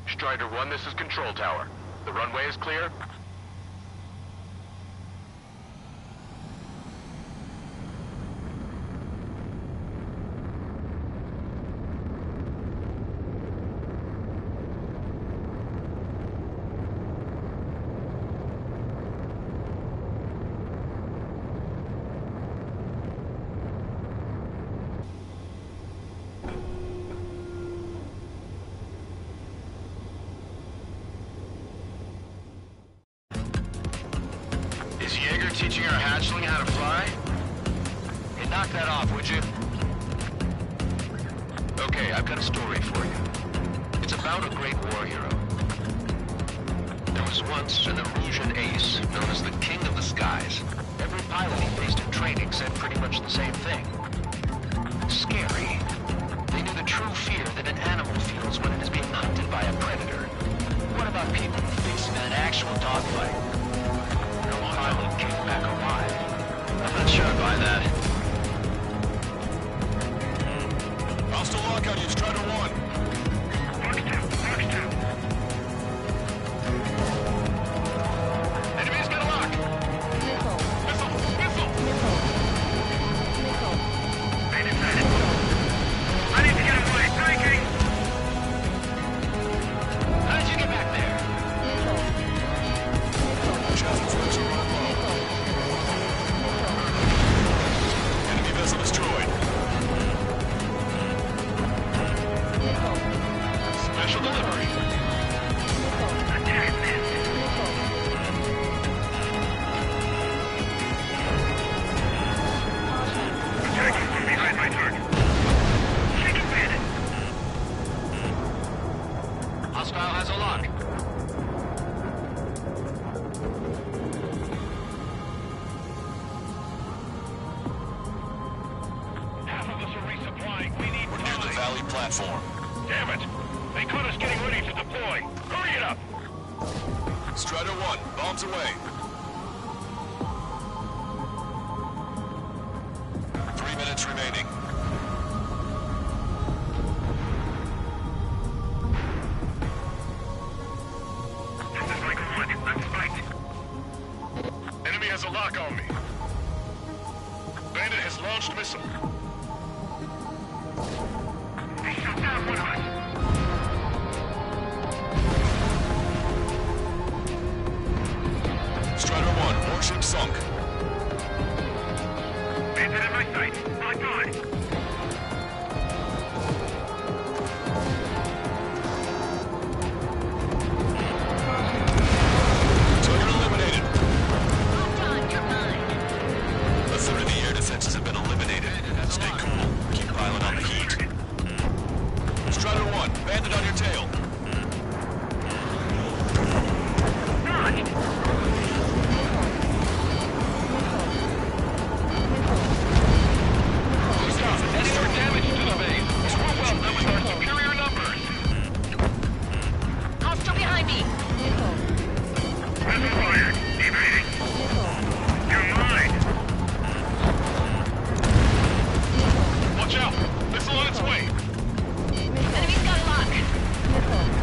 Strider 1, this is Control Tower. The runway is clear. Is Jaeger teaching our hatchling how to fly? Hey, knock that off, would you? Okay, I've got a story for you. It's about a great war hero. There was once an Erusian ace known as the King of the Skies. Every pilot he faced in training said pretty much the same thing. Scary. They knew the true fear that an animal feels when it is being hunted by a predator. What about people facing an actual dogfight? No pilot came back alive. I'm not sure by that. Hostile lock on you, Strider 1. Enemy's got a lock! Missile! I need to get away. Breaking! How did you get back there? Enemy vessel destroyed. Special delivery. Attacking from behind my target. Taking bandit. Hostile has a lock. Half of us are resupplying. We need We're near the valley platform. Damn it! They caught us getting ready to deploy. Hurry it up! Strider 1, bombs away. 3 minutes remaining. This is Michael 1. Let's fight. Enemy has a lock on me. Launched missile. They shut down one of us. Strider 1, warship sunk. Bandit in my sight. Locked on. Target eliminated. Locked on, you're mine. A third of the air defenses have been eliminated. Stay cool. Keep piling on the heat. Strider 1, bandit on your tail. Any more damage to the base? We're well done with our superior numbers. Hostile behind me. Missile fired. Evading. You're mine. Watch out. Missile on its way. Enemy's got a lock.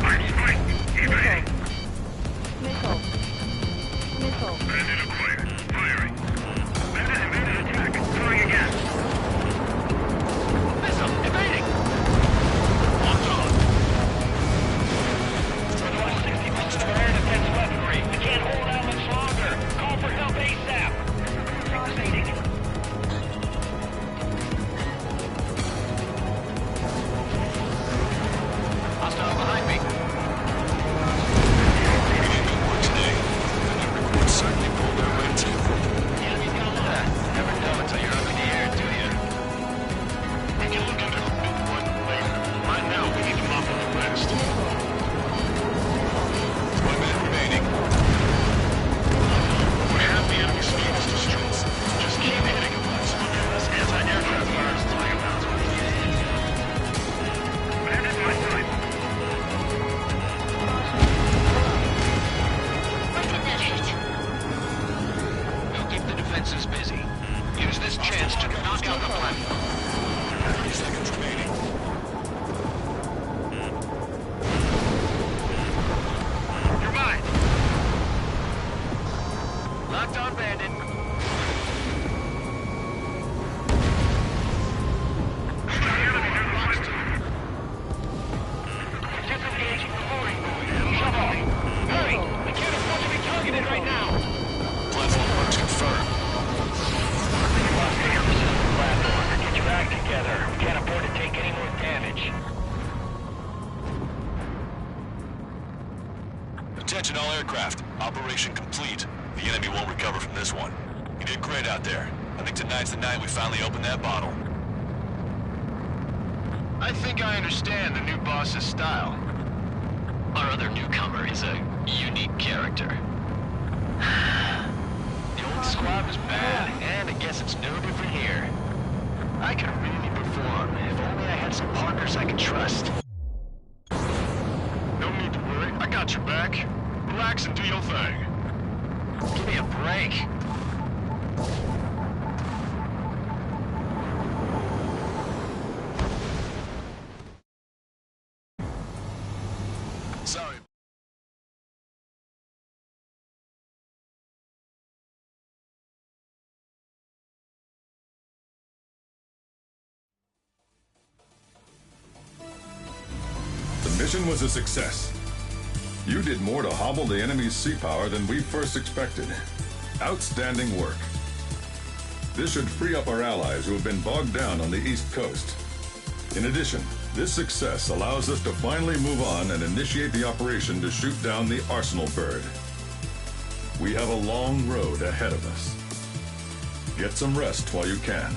I'm spiked. Evading. Bandit acquired. Firing. Bandit invaded attack. Trying again. Missile evading. Locked on. We're lost 60% of our air defense weaponry. We can't hold out much longer. Call for help ASAP. Fixating. Hostile behind me. Certainly pulled their weight too. Never know until you're up in the air, do you? We can look into one later. Right now, we need to mop up the rest. 1 minute remaining. We have the enemy speeds to streets. Just keep hitting them. Some of this anti-aircraft fire is flying about. Bandit my sight. Where did that hit? We'll keep the defenses busy. Use this chance to knock out the platform. 30 seconds remaining. You're mine. Locked on, bandit. Disengaging the boarding buoy. Shove off. Hurry! We can't afford to be targeted right now. Platform orders confirmed. Platform, get your act together. We can't afford to take any more damage. Attention all aircraft. Operation complete. The enemy won't recover from this one. You did great out there. I think tonight's the night we finally open that bottle. I think I understand the new boss's style. Our other newcomer is a unique character. The old squad was bad, and I guess it's no different here. I could really perform if only I had some partners I could trust. No need to worry. I got your back. Relax and do your thing. Give me a break. Sorry. The mission was a success. You did more to hobble the enemy's sea power than we first expected. Outstanding work. This should free up our allies who have been bogged down on the East Coast. In addition, this success allows us to finally move on and initiate the operation to shoot down the Arsenal bird. We have a long road ahead of us. Get some rest while you can.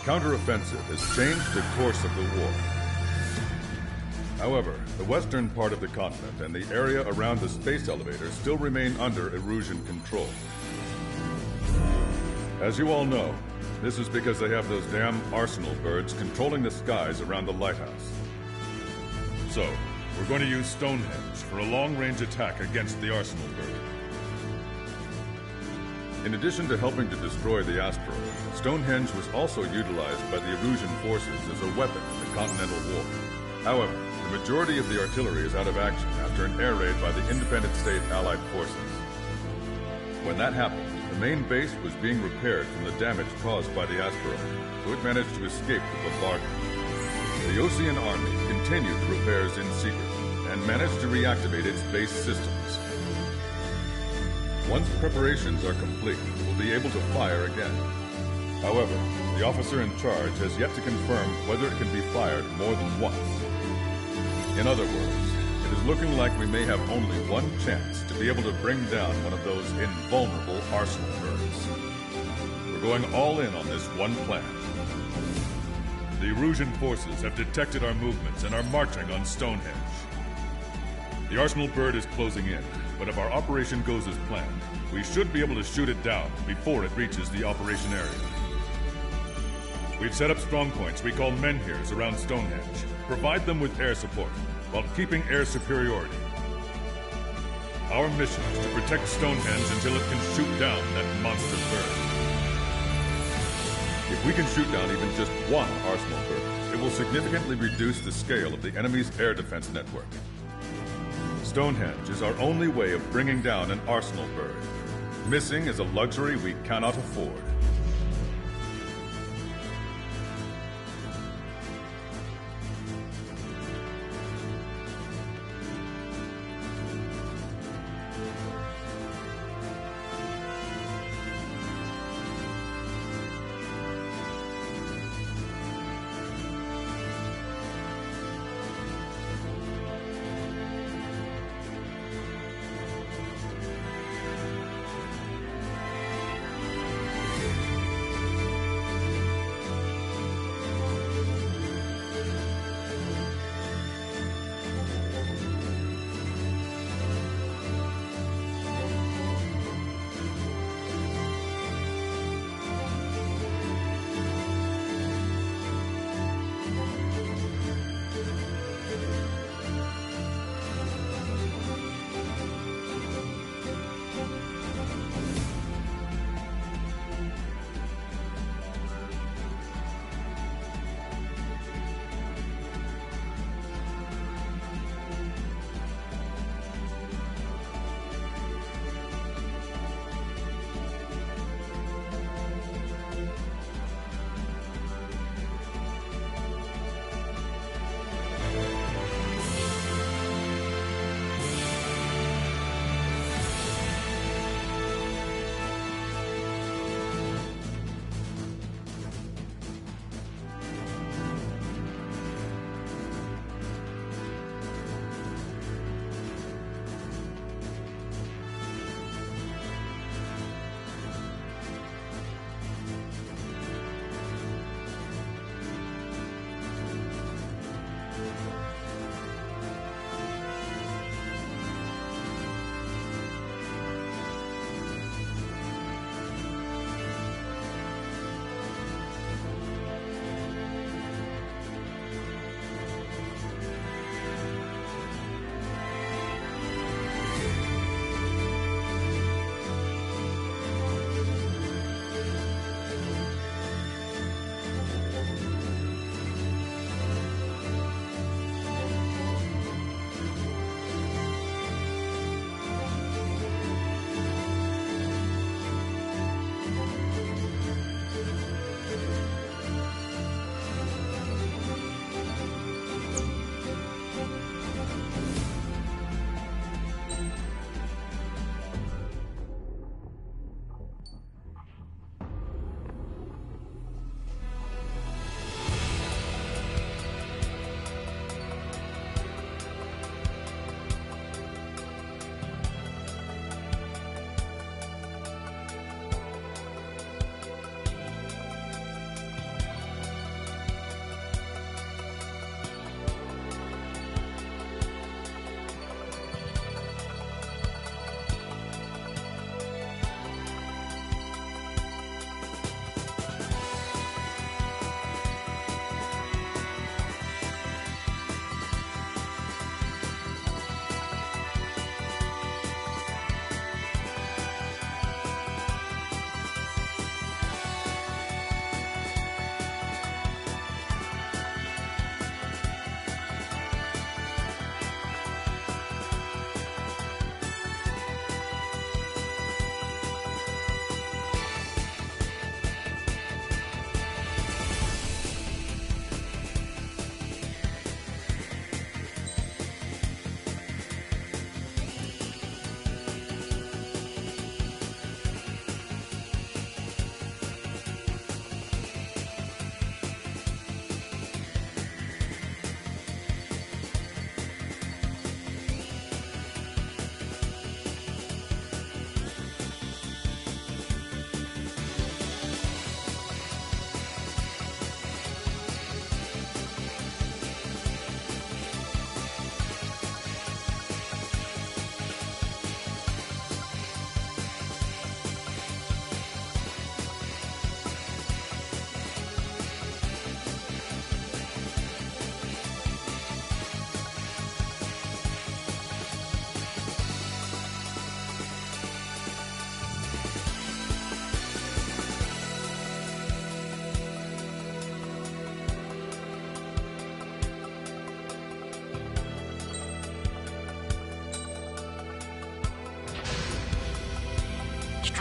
counteroffensive has changed the course of the war. However, the western part of the continent and the area around the space elevator still remain under Erusian control. As you all know, this is because they have those damn arsenal birds controlling the skies around the lighthouse. So, we're going to use Stonehenge for a long-range attack against the arsenal bird. In addition to helping to destroy the asteroid, Stonehenge was also utilized by the Erusian forces as a weapon in the Continental War. However, the majority of the artillery is out of action after an air raid by the independent state Allied forces. When that happened, the main base was being repaired from the damage caused by the asteroid, so it managed to escape the bombardment. The Osean Army continued the repairs in secret and managed to reactivate its base systems. Once preparations are complete, we'll be able to fire again. However, the officer in charge has yet to confirm whether it can be fired more than once. In other words, it is looking like we may have only one chance to be able to bring down one of those invulnerable arsenal birds. We're going all in on this one plan. The Erusian forces have detected our movements and are marching on Stonehenge. The arsenal bird is closing in, but if our operation goes as planned, we should be able to shoot it down before it reaches the operation area. We've set up strong points we call menhirs around Stonehenge. Provide them with air support, while keeping air superiority. Our mission is to protect Stonehenge until it can shoot down that monster bird. If we can shoot down even just one arsenal bird, it will significantly reduce the scale of the enemy's air defense network. Stonehenge is our only way of bringing down an arsenal bird. Missing is a luxury we cannot afford.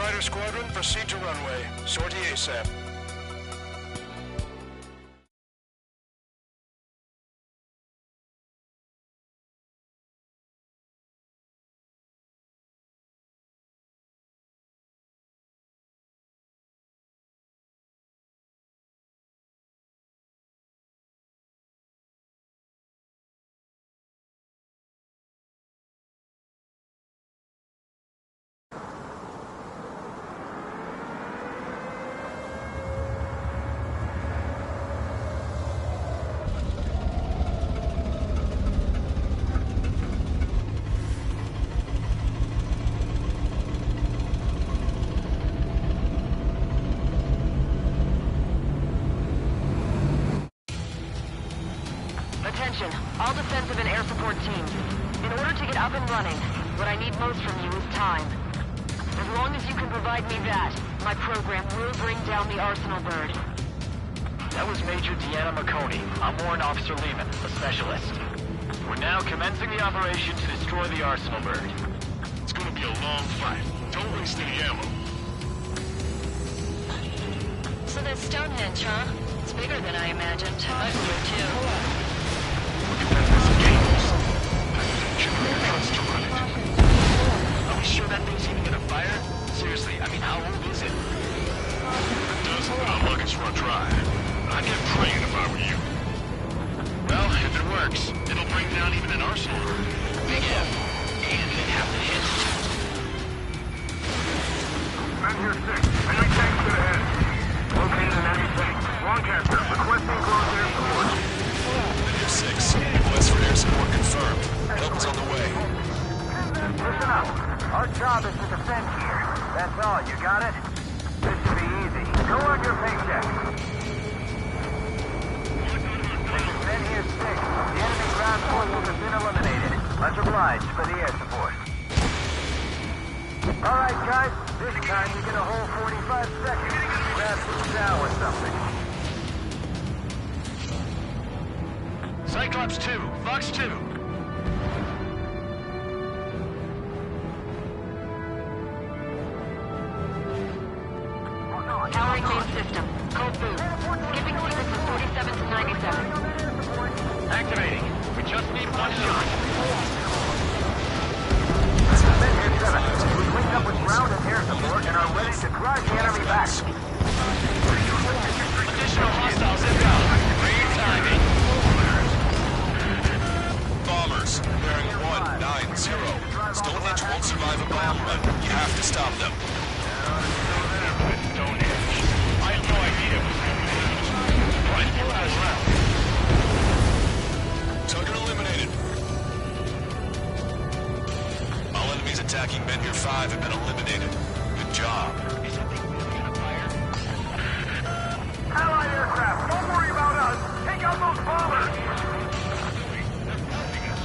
Strider Squadron, proceed to runway. Sortie ASAP. Attention, all defensive and air support teams. In order to get up and running, what I need most from you is time. As long as you can provide me that, my program will bring down the Arsenal bird. That was Major Deanna McConey. I'm Warrant Officer Lehman, a specialist. We're now commencing the operation to destroy the Arsenal bird. It's gonna be a long fight. Don't waste any ammo. So that's Stonehenge, huh? It's bigger than I imagined. Uglier, too. Are we sure that thing's even gonna fire? Seriously, I mean, how old is it? It doesn't, but I'll luggage for a try. I'd get praying if I were you. Well, if it works, it'll bring down even an Arsenal bird. Big F. And it have to hit. Men here 6. Enemy tanks to the head. Located an enemy tank. Lancaster, requesting close air support. Men here 6. Request for air support confirmed. Help is on the way. Listen up. Our job is to defend here. That's all. You got it? This should be easy. Go on your paycheck. Men here 6. The enemy ground forces have been eliminated. Much obliged for the air support. All right, guys. This time you get a whole 45 seconds. Grab some down with something. Cyclops 2, Fox 2. Powering main system. Code boost. Skipping sequence from 47 to 97. Activating. We just need one shot. Men here 7. We've linked up with ground and air support and are ready to drive the enemy back. Additional hostiles inbound. Great timing. Bombers, bearing 190. Stonehenge won't survive a bomb run. You have to stop them. I had no idea it was right before I was around. Target eliminated. All enemies attacking Men here 5 have been eliminated. Good job. Allied aircraft, don't worry about us. Take out those bombers.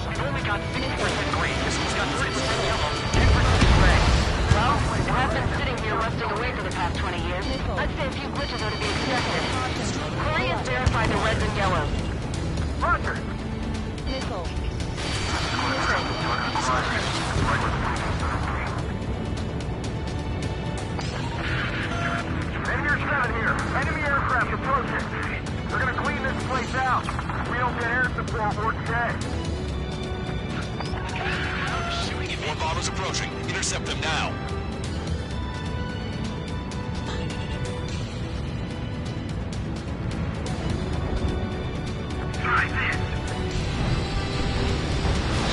We've only got 6% green. This one's got 30% yellow, 10% red. Well, we have been sitting here rusting away for the past 20 years. I'd say a few glitches are to be expected. Hurry and verify the reds and yellows. Roger. Missile. Men here 7 here. Enemy aircraft approaching. They're gonna clean this place out. We don't get air support, we're dead. More bombers approaching. Intercept them now.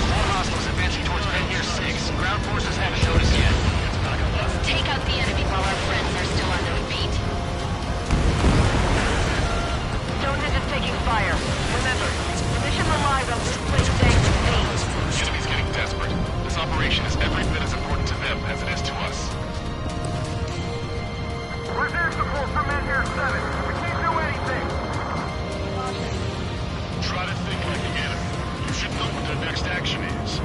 More hostiles advancing towards Men here 6. Ground forces haven't noticed yet. It's not enough. Take out the enemy while our friends are still on their feet. Stonehenge is taking fire. Remember, the mission relies on this place staying clean. The enemy's getting desperate. This operation is every bit as important to them as it is to us. Where's air support for Men here 7? We can't do anything. Try to think like the enemy. You should know what their next action is.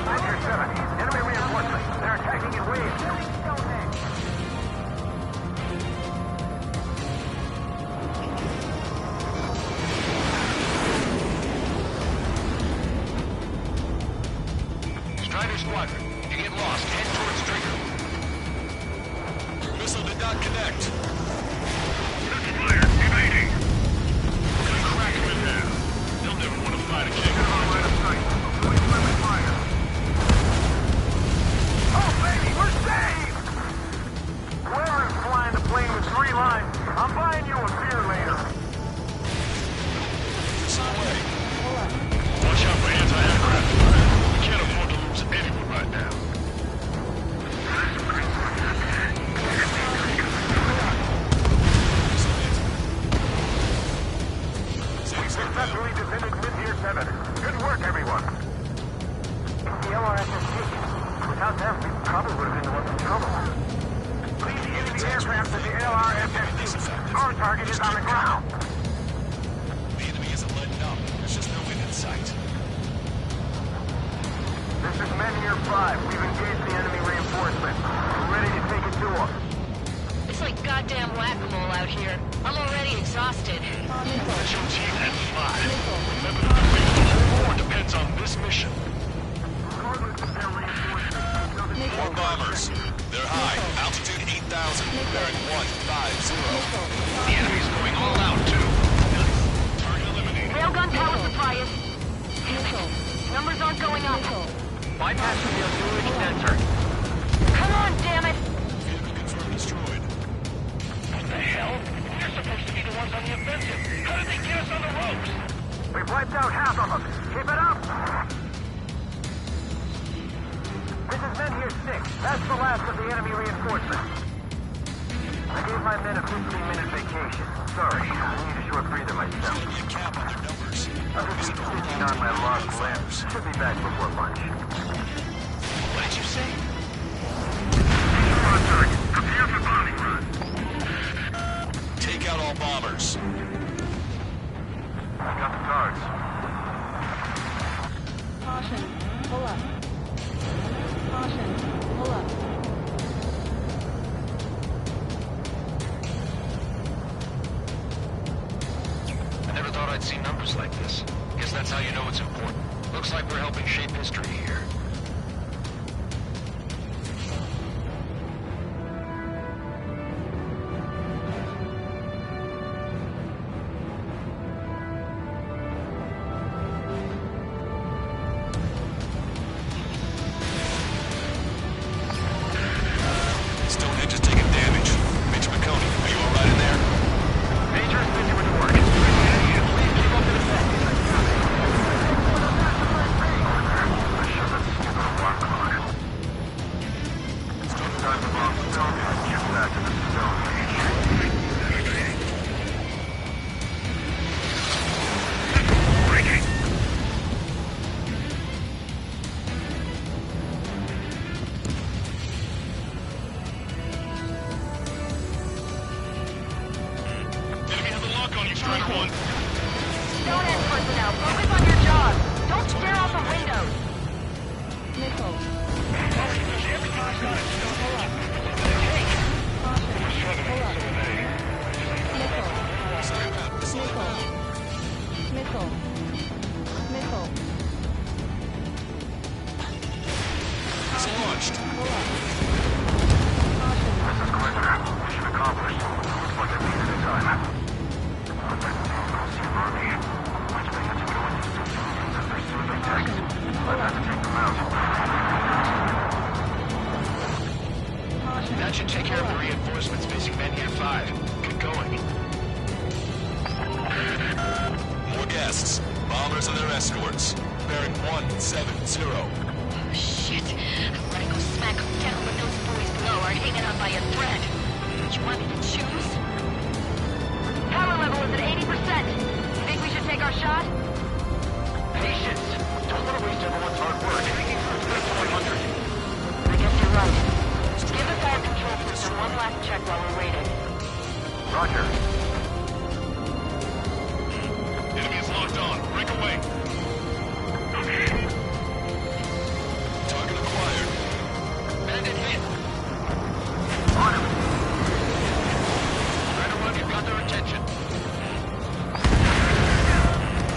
Men here 7. Enemy reinforcements. They're attacking in waves. not connect. Fire, evading. Gonna crack him in half. They'll never want to fight again. Oh, baby, we're saved! Whoever's flying the plane with 3 lines, I'm buying you a beer later. Watch out for anti-aircraft fire. We can't afford to lose anyone right now. Successfully defended mid-tier 7. Good work, everyone. The LRSSG. Without them, we probably would have been the ones in trouble. Lead the enemy aircraft to the LRSSG. Our target is on the ground. The enemy isn't letting up. There's just no wind in sight. This is Menhir 5. We've engaged the enemy reinforcement. We're ready to take it to them. It's like goddamn whack-a-mole out here. I'm already exhausted. That's your team at 5. Remember, the fate of the whole war depends on this mission. More bombers. They're high. Altitude 8,000. Bearing 150. The enemy's going all out, too. Target eliminated. Railgun power supply is... Numbers aren't going up. Bypassing the auxiliary condenser. Come on, damn it! Vehicle confirmed destroyed. What the hell? You're supposed to be the ones on the offensive. How did they get us on the ropes? We've wiped out half of them. Keep it up! This is Menhir 6. That's the last of the enemy reinforcements. I gave my men a 15-minute vacation. Sorry, I need a short breather myself. A cap on their numbers. I'll just be sitting on my lost limbs. Should be back before lunch. What did you say? Prepare for bombing run. Take out all bombers. I got the cards. Caution. Pull up. Caution. Pull up. I never thought I'd see numbers like this. Guess that's how you know it's important. Looks like we're helping shape history here. Stonehenge is taking damage. Major McConey, are you alright in there? Major is busy with work. Please keep up the defense. Time to bomb Stonehenge. Get back to the Stonehenge. Breaking. Enemy has a lock on you, Strider 1. Stonehenge personnel, focus on your job. Don't stare out the windows. Nickel. Every time I got it, Pull up. Caution. Pull up. Nickel. Nickel. Nickel. It's launched. Pull up. This is Quitter. Mission accomplished. Looks like I made it in time. But that see Army. Which may have to go into civilians and pursue their tanks. I've had to take them out. That should take care of the reinforcements facing Menhir 5. Get going. More guests. Bombers and their escorts. Bearing 170. Oh, shit. I wanna go smack them down, but those boys below are hanging on by a thread. You want me to choose? Power level is at 80%. Think we should take our shot? Patience. Don't want to waste everyone's hard work. Hanging for a 100. I guess you're right. Give the fire control system one last check while we're waiting. Roger. Enemy is locked on. Break away. Target acquired. Bandit hit. On him. Strider 1, you've got their attention.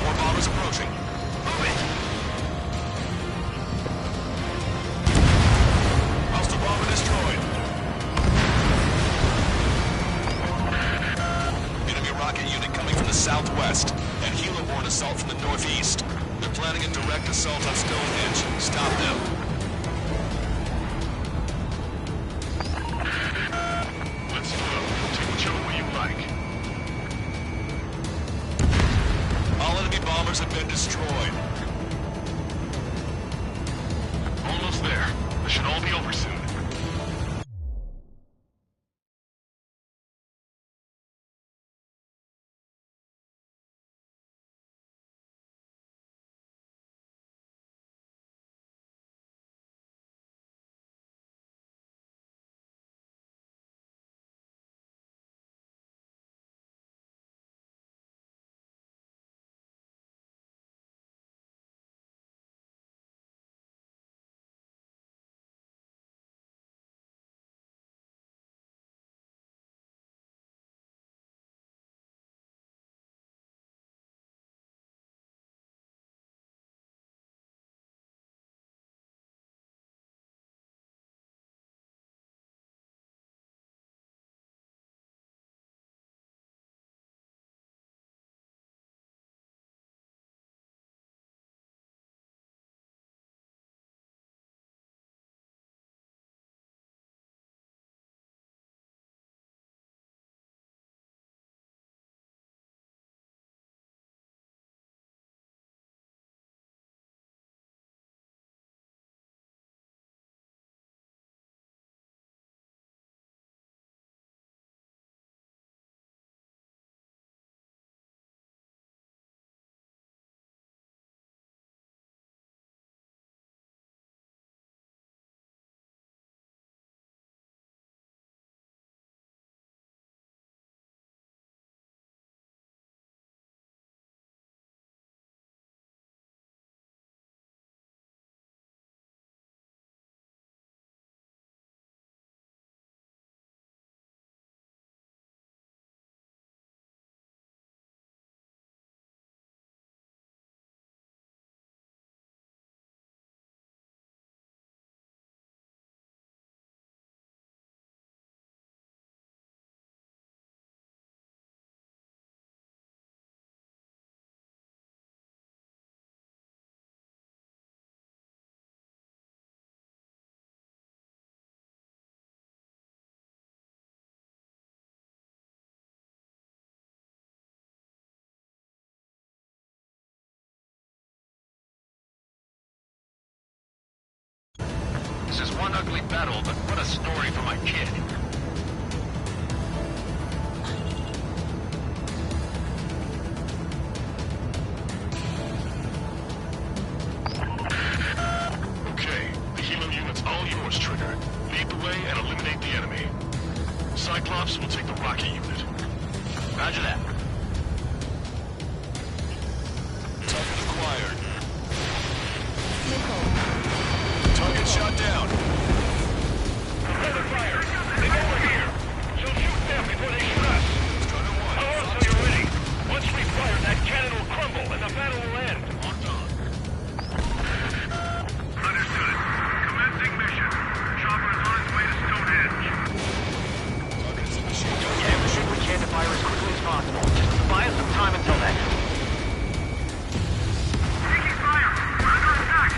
More bombers approaching. Move it! Hostile bomber destroyed. southwest, and helo-borne assault from the northeast. They're planning a direct assault on Stonehenge. Stop them. Let's go. Take whichever way you like. All enemy bombers have been destroyed. Almost there. This should all be over soon. This is one ugly battle, but what a story for my kid. Okay, the helo unit's all yours, Trigger. Lead the way and eliminate the enemy. Cyclops will take the rocket unit. Roger that. Target acquired. Target shot down. Prepare fire. They go over here. She'll shoot them before they shoot us. How else are you ready? Once we fire, that cannon will crumble and the battle will end. Understood. Commencing mission. Chopper is on its way to Stonehenge. Yeah, we should we can to fire as quickly as possible. Just buy us some time until then. Taking fire. We're under attack.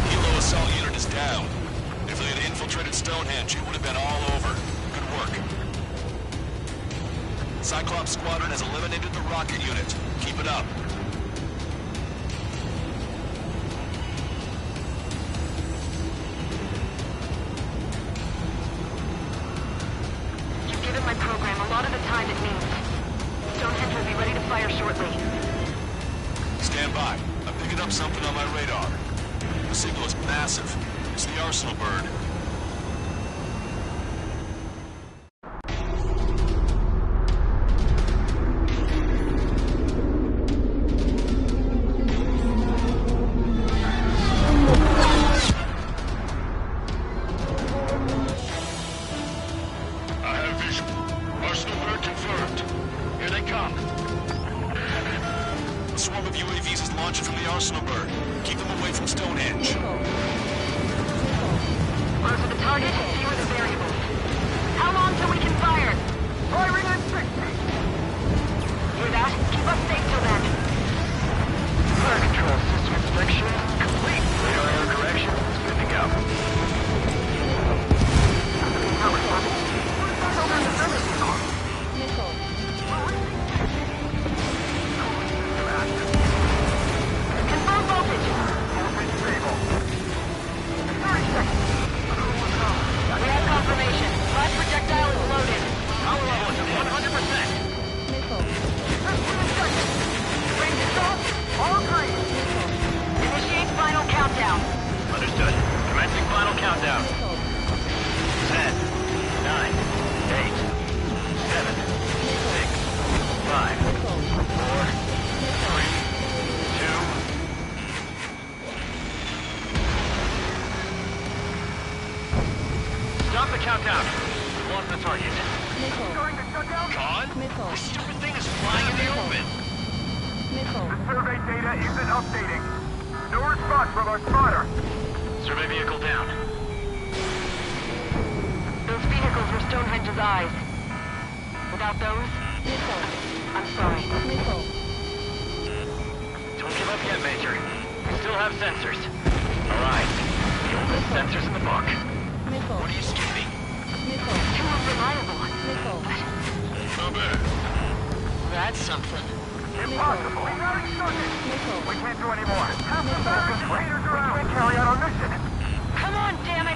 Helo assault unit is down. If they had infiltrated Stonehenge, it would have been all over. Good work. Cyclops Squadron has eliminated the rocket unit. Keep it up. You've given my program a lot of the time it needs. Stonehenge will be ready to fire shortly. Stand by. I'm picking up something on my radar. The signal is massive. It's the Arsenal bird. I have visual. Arsenal bird confirmed. Here they come. A swarm of UAVs is launching from the Arsenal bird. Keep them away from Stonehenge. Commencing final countdown. 10, 9, 8, 7, 6, 5, 4, 3, 2. Stop the countdown. Lost the target. Gone? This stupid thing is flying in the open. The survey data isn't updating. No response from our spotter. Survey vehicle down. Those vehicles were Stonehenge's eyes. Without those, I'm sorry. Don't give up yet, Major. We still have sensors. Alright. The oldest sensors in the book. What are you skipping? Too unreliable. Not bad. That's something. Impossible. We can't do any more. Half the battles raiders around. We can't carry out our mission. Come on, damn it!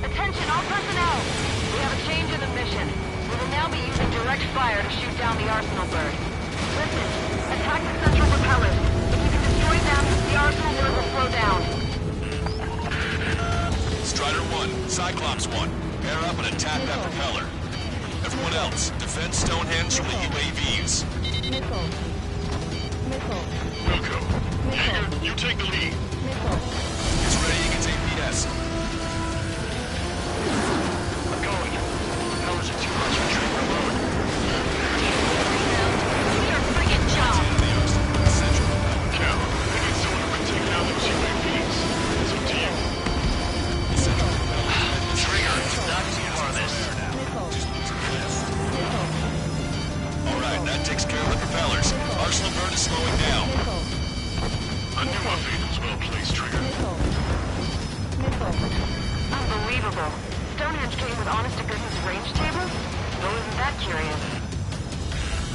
Attention, all personnel! We have a change in the mission. We will now be using direct fire to shoot down the Arsenal bird. Listen, attack the central propellers. If you can destroy them, the Arsenal bird will slow down. Strider 1, Cyclops 1, pair up and attack that propeller. Everyone else, defend Stonehenge from the UAVs. Wilco, Jaeger, you take the lead. It's ready against APS. I'm going. Propellers are too much for Trigger alone. Do your friggin' job! Cal, we need someone who can take down those UAVs. It's up to you. Trigger, not too far this. Alright, that takes care of the propellers. Arsenal bird is slowing down. I knew our fate was well placed, Trigger. Unbelievable. Stonehenge came with honest-to-goodness range tables? Well, isn't that curious?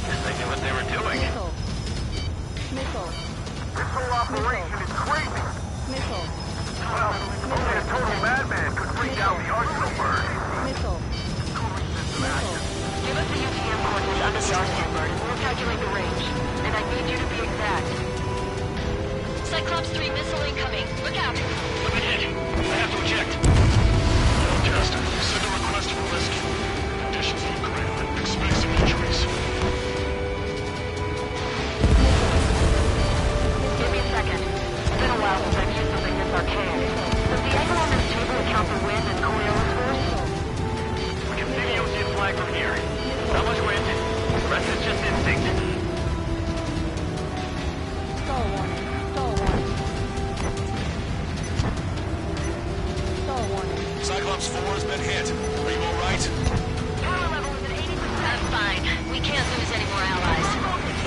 Guess they knew what they were doing. This whole operation is crazy. Well, only a total madman could bring down the Arsenal bird. Give us the UTM coordinates under the Arsenal bird, and we'll calculate the range. And I need you to be exact. Cyclops 3 missile incoming. Look out! Look ahead. I have to eject. Caster, send a request for rescue. Conditions look grim. Expect some injuries. Give me a second. It's been a while since I've used something this archaic. Does the angle on this table account for wind and Coriolis force? We can see the ocean flag from here. Not much wind. The rest is just instinct. Stall warning. Cyclops 4 has been hit. Are you alright? Power level is at 80%. I'm fine. We can't lose any more allies.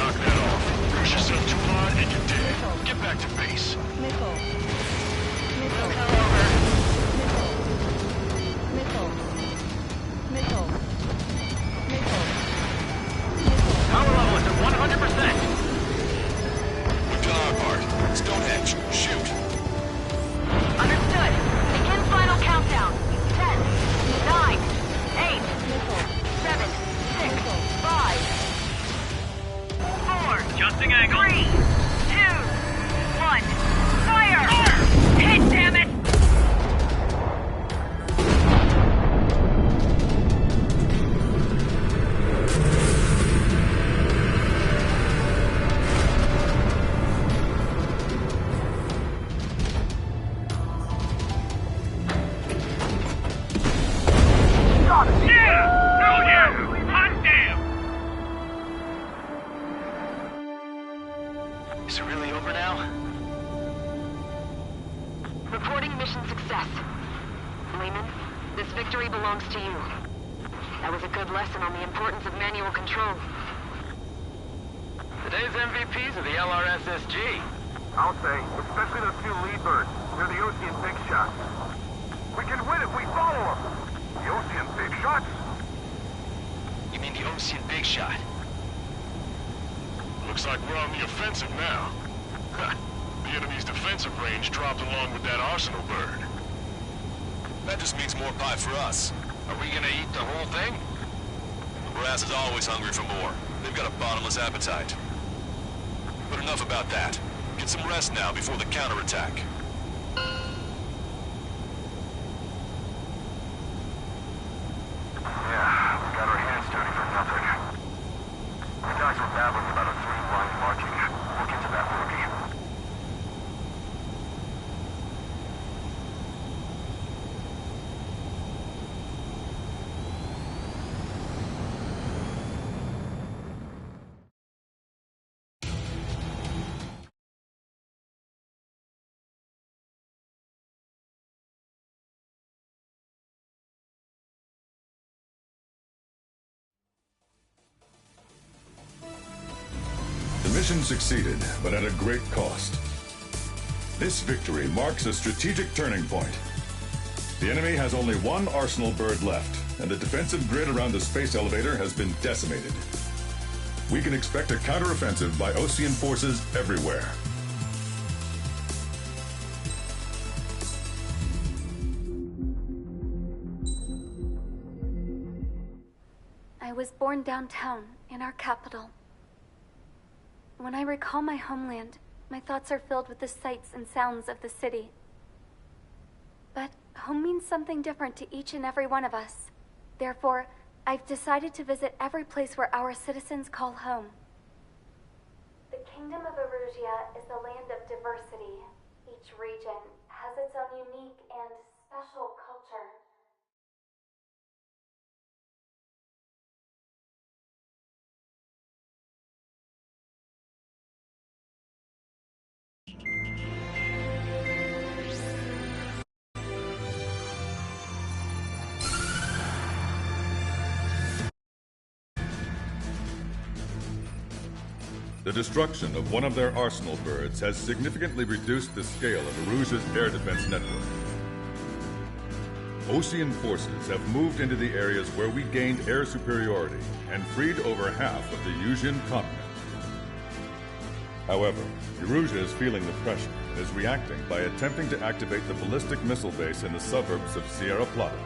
Knock that off. Push yourself too hard and you're dead. Get back to base. Power level is at 100%. We've done our part. Stonehenge, shoot. Understood. Begin final countdown. 10, 9, 8, 7, 6, 5, 4, Adjusting angle. 3, 2, 1. Fire! Hit, damn it! Is it really over now? Reporting mission success. Lehman, this victory belongs to you. That was a good lesson on the importance of manual control. Today's MVPs are the LRSSG. I'll say, especially those two lead birds. They're the Ocean Big Shots. We can win if we follow them. The Ocean Big Shots? You mean the Ocean Big Shot? Looks like we're on the offensive now. The enemy's defensive range dropped along with that Arsenal bird. That just means more pie for us. Are we gonna eat the whole thing? The brass is always hungry for more. They've got a bottomless appetite. But enough about that. Get some rest now before the counterattack. mission succeeded, but at a great cost. This victory marks a strategic turning point. The enemy has only one Arsenal bird left, and the defensive grid around the space elevator has been decimated. We can expect a counteroffensive by Osean forces everywhere. I was born downtown, in our capital. When I recall my homeland, my thoughts are filled with the sights and sounds of the city. But home means something different to each and every one of us. Therefore, I've decided to visit every place where our citizens call home. The Kingdom of Erusia is the land of diversity. Each region has its own unique and special culture. The destruction of one of their Arsenal birds has significantly reduced the scale of Erusia's air defense network. Osean forces have moved into the areas where we gained air superiority and freed over half of the Yuuzhan continent. However, Erusia is feeling the pressure and is reacting by attempting to activate the ballistic missile base in the suburbs of Sierra Plata.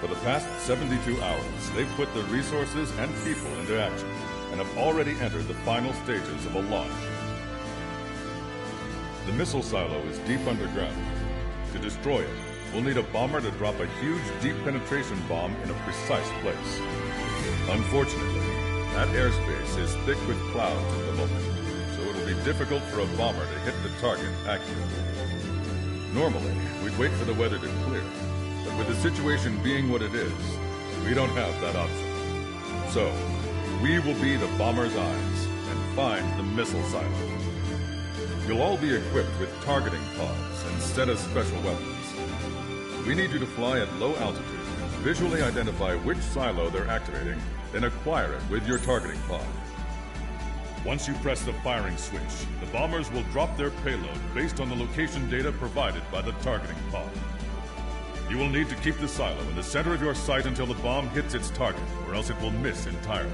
For the past 72 hours, they've put the resources and people into action and have already entered the final stages of a launch. The missile silo is deep underground. To destroy it, we'll need a bomber to drop a huge deep penetration bomb in a precise place. Unfortunately, that airspace is thick with clouds at the moment, so it'll be difficult for a bomber to hit the target accurately. Normally, we'd wait for the weather to clear, but with the situation being what it is, we don't have that option. So, we will be the bomber's eyes and find the missile silo. You'll all be equipped with targeting pods instead of special weapons. We need you to fly at low altitude, visually identify which silo they're activating, then acquire it with your targeting pod. Once you press the firing switch, the bombers will drop their payload based on the location data provided by the targeting pod. You will need to keep the silo in the center of your sight until the bomb hits its target, or else it will miss entirely.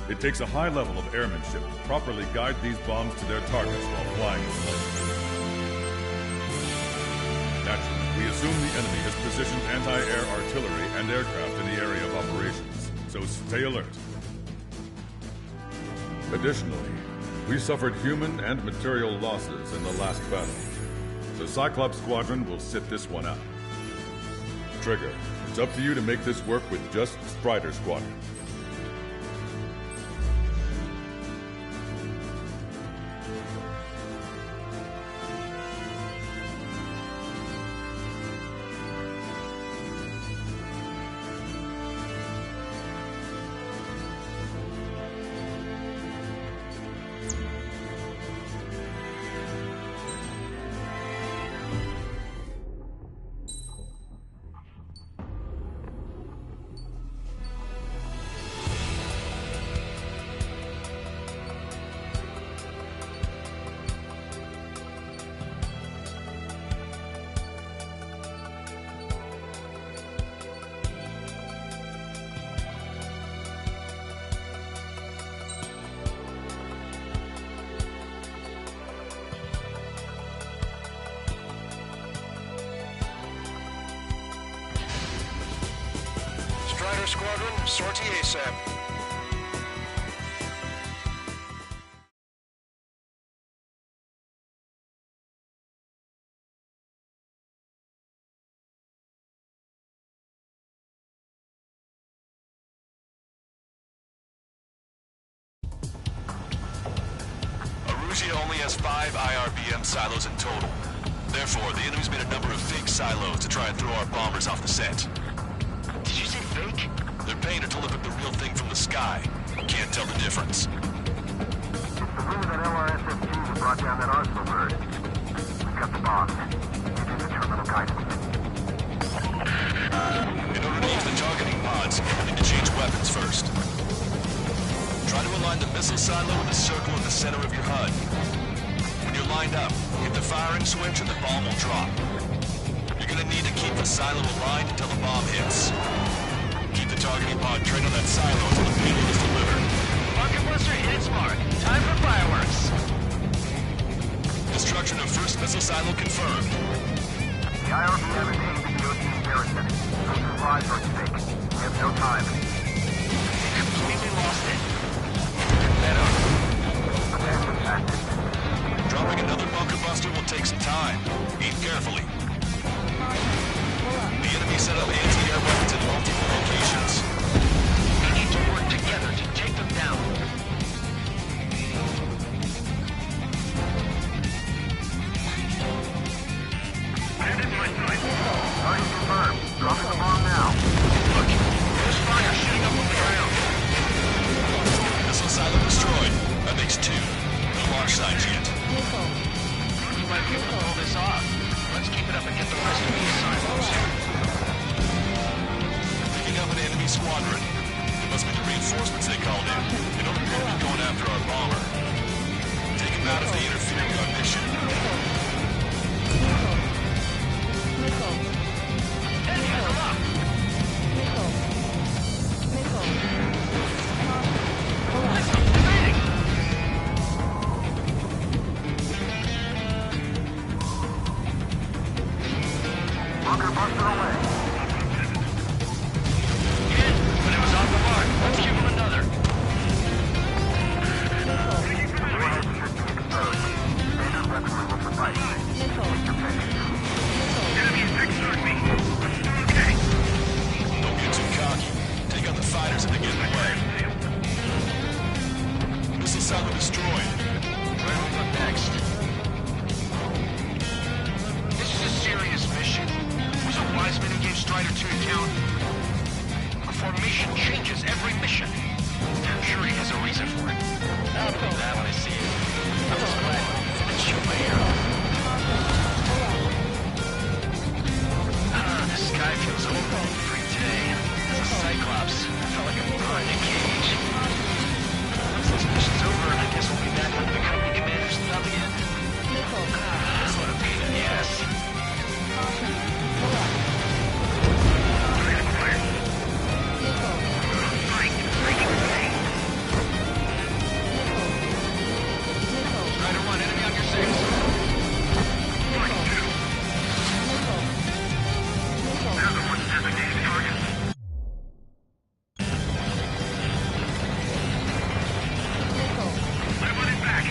It takes a high level of airmanship to properly guide these bombs to their targets while flying in place. Naturally, we assume the enemy has positioned anti-air artillery and aircraft in the area of operations, so stay alert. Additionally, we suffered human and material losses in the last battle, so Cyclops Squadron will sit this one out. Trigger, it's up to you to make this work with just Strider Squadron. Strider Squadron, sortie ASAP. Erusia only has 5 IRBM silos in total. Therefore, the enemy's made a number of fake silos to try and throw our bombers off the scent. Did you say fake? They're paying her to look at the real thing from the sky. Can't tell the difference. It's the rumor that LRSF-2 brought down that Arsenal bird. We cut the bomb. It is a terminal guidance. In order to use the targeting pods, we'll need to change weapons first. Try to align the Missile silo in the circle at the center of your HUD. When you're lined up, hit the firing switch and the bomb will drop. You're gonna need to keep the silo aligned until the bomb hits. Keep the targeting pod trained on that silo until the payload is delivered. Bunker buster hit its mark. Time for fireworks. Destruction of first missile silo confirmed. The IRBM is aimed at the OT garrison. Those lives are at stake. We have no time. We completely lost it. That up. Dropping another bunker buster will take some time. Aim carefully. The enemy set up anti-air weapons in multiple locations. We need to work together to take them down. Target confirmed. Dropping the bomb now. Look, there's fire shooting up on the ground. Missile silo destroyed. That makes 2. No launch signs yet. We might be able to pull this off. Let's keep it up and get the rest of these silos. Picking up an enemy squadron. It must be the reinforcements they called in. They don't appear to be going after our bomber. Take them out if they interfere with our mission. Bunker buster away. But it was off the mark. Let's give him another. Warhead should be exposed. Standard weaponry will suffice. Take your pick. Enemy is exerting me. Okay. Don't get too cocky. Take out the fighters if they get in the way. Missile silo destroyed. Where do we go next? This is a serious mission. Was a wise man who gave Strider 2 account? A formation changes every mission. I'm sure he has a reason for it. I'll believe that when I see it. I'm just glad that you're my hero. The sky feels open and free today. As a Cyclops, I felt like I'm caught in a cage. Once this mission's over, I guess we'll be back under the company commander's thumb again. That's what a pain in the ass. Strider 1, enemy on your 6. They're the ones designated targets. I want it back.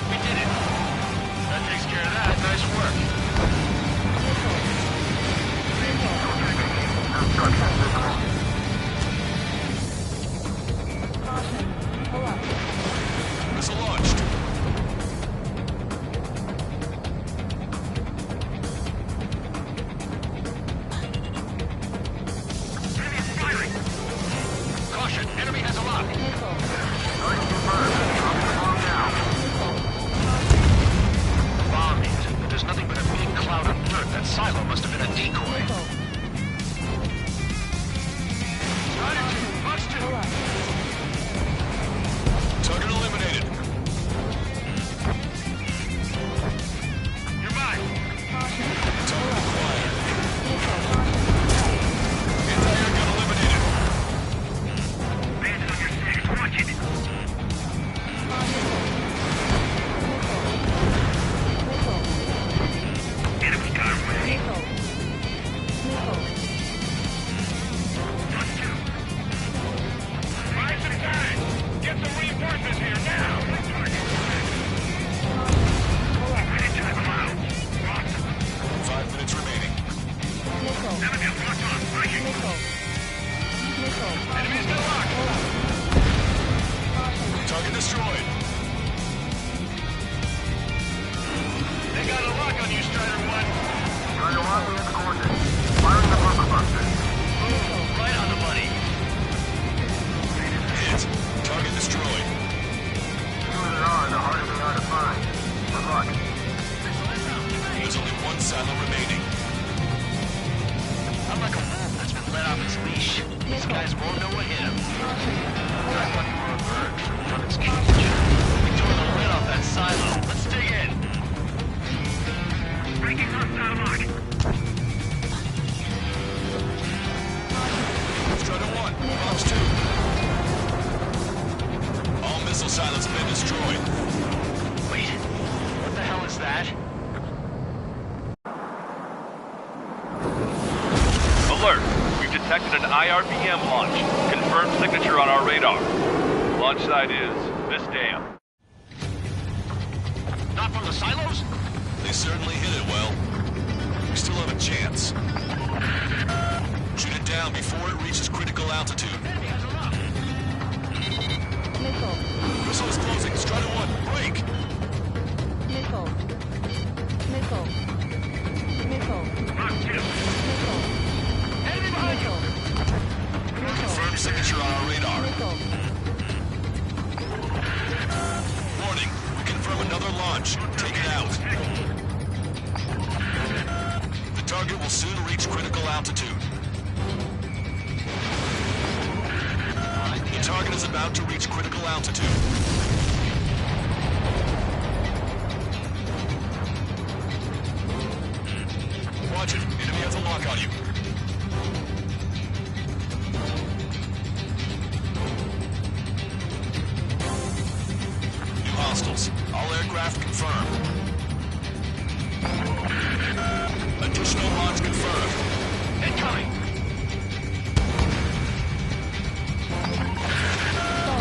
We did it. That takes care of that. Nice work. Missile launched. Caution, enemy has a lock. The bomb hit, but there's nothing but a big cloud of dirt. That silo must have been a decoy. Strider 2, Fox 2. Target eliminated. You're mine. Target acquired. Anti-air gun eliminated. Bandit on your 6. Watch it. Enemy got away. Plus 2. 5 at a time. Get some reinforcements here now. Right into the clouds. Awesome. 5 minutes remaining. Enemy is locked on. Breaking. Enemy's got a lock. Target destroyed. They got a lock on you, Strider 1. Strider 1, we have coordinates. Firing the bunker buster. Right on the money. Hit. Target destroyed. The fewer there are, the harder they are to find. guys won't know what hit him. I thought you were a bird from its cage. We tore the lid off that silo. Let's dig in. Breaking hostile lock. Strider 1, Box 2. All missile silos have been destroyed. Wait, what the hell is that? Alert! We've detected an IRBM launch. Confirmed signature on our radar. Launch site is this dam. Not from the silos? They certainly hit it well. We still have a chance. Shoot it down before it reaches critical altitude. Missile. Missile is closing. Strider 1, break! Missile. Missile. Missile. Missile. Enemy behind you! Confirmed signature on our radar. Missile. Warning, we confirm another launch. Take it out. The target will soon reach critical altitude. The target is about to reach critical altitude. Watch it. Enemy has a lock on you. New hostiles. All aircraft confirmed. Additional launch confirmed. Incoming!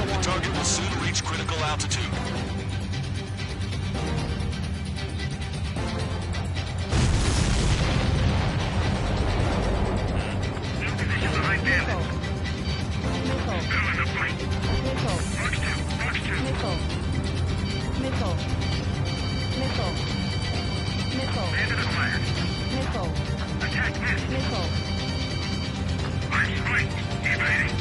The target will soon reach critical altitude. New position behind bandit. Missile. Now in the fight. Missile. Box 2. Missile. Missile. Missile. Missile. Bandit acquired. Missile. Attack missed. Missile. Arch strike. Evading.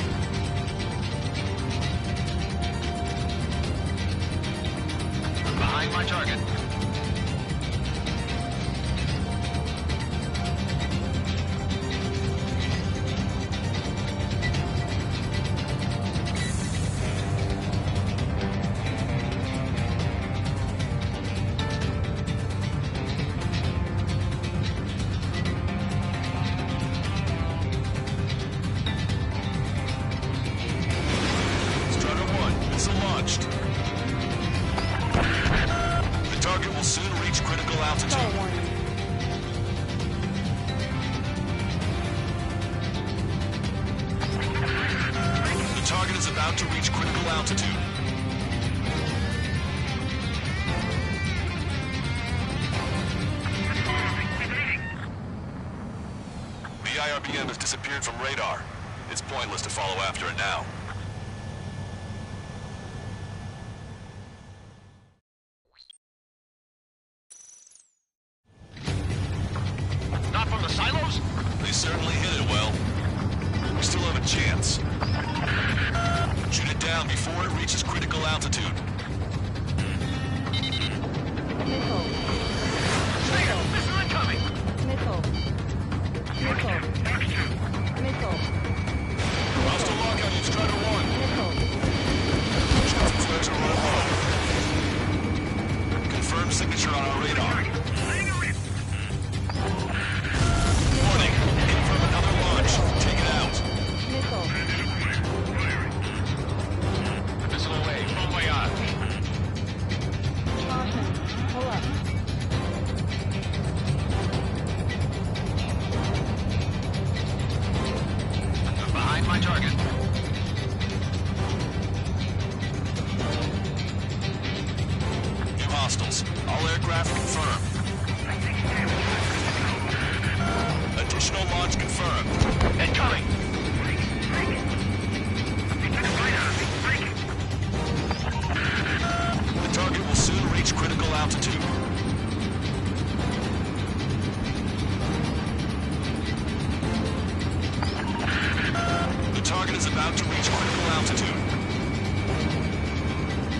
Behind my target. Strider 1, missile launched. The target will soon reach critical altitude. The target is about to reach critical altitude. The IRBM has disappeared from radar. It's pointless to follow after it now. Not from the silos? They certainly hit it well. We still have a chance. Shoot it down before it reaches critical altitude. Missile. Stinger! Missile incoming! Missile. Missile. Missile. Hostile lock on you, Strider 1. Missile. Shots and flares are running low. Confirmed signature on our radar. Warning, confirm another launch. Take it out. Missile. Missile away. Bon voyage. Caution. Pull up. Behind my target. New hostiles. All aircraft confirmed. Additional launch confirmed. Incoming! The target will soon reach critical altitude. The target is about to reach critical altitude.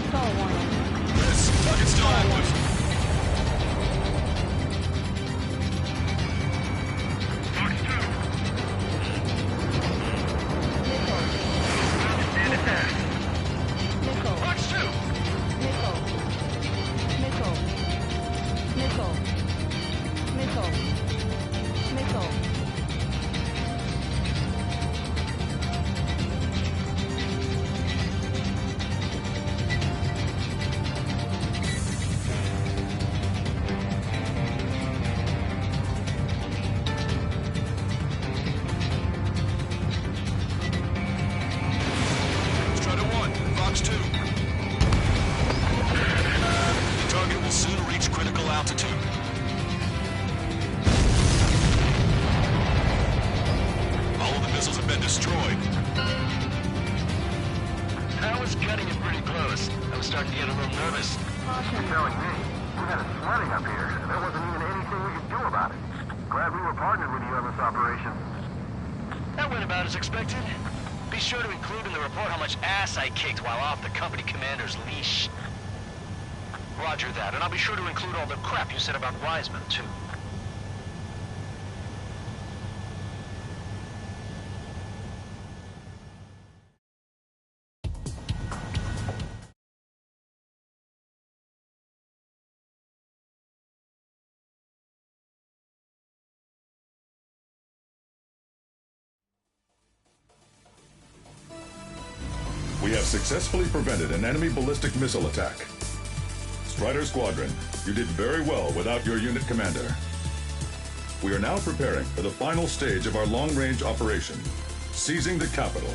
Stall warning. Yes, target still active. Box 2. Missile. destroyed. I was cutting it pretty close. I was starting to get a little nervous. You're telling me. We had a flooding up here, and there wasn't even anything we could do about it. Glad we were partnered with you on this operation. That went about as expected. Be sure to include in the report how much ass I kicked while off the company commander's leash. Roger that, and I'll be sure to include all the crap you said about Wiseman, too. We have successfully prevented an enemy ballistic missile attack. Strider Squadron, you did very well without your unit commander. We are now preparing for the final stage of our long-range operation, seizing the capital.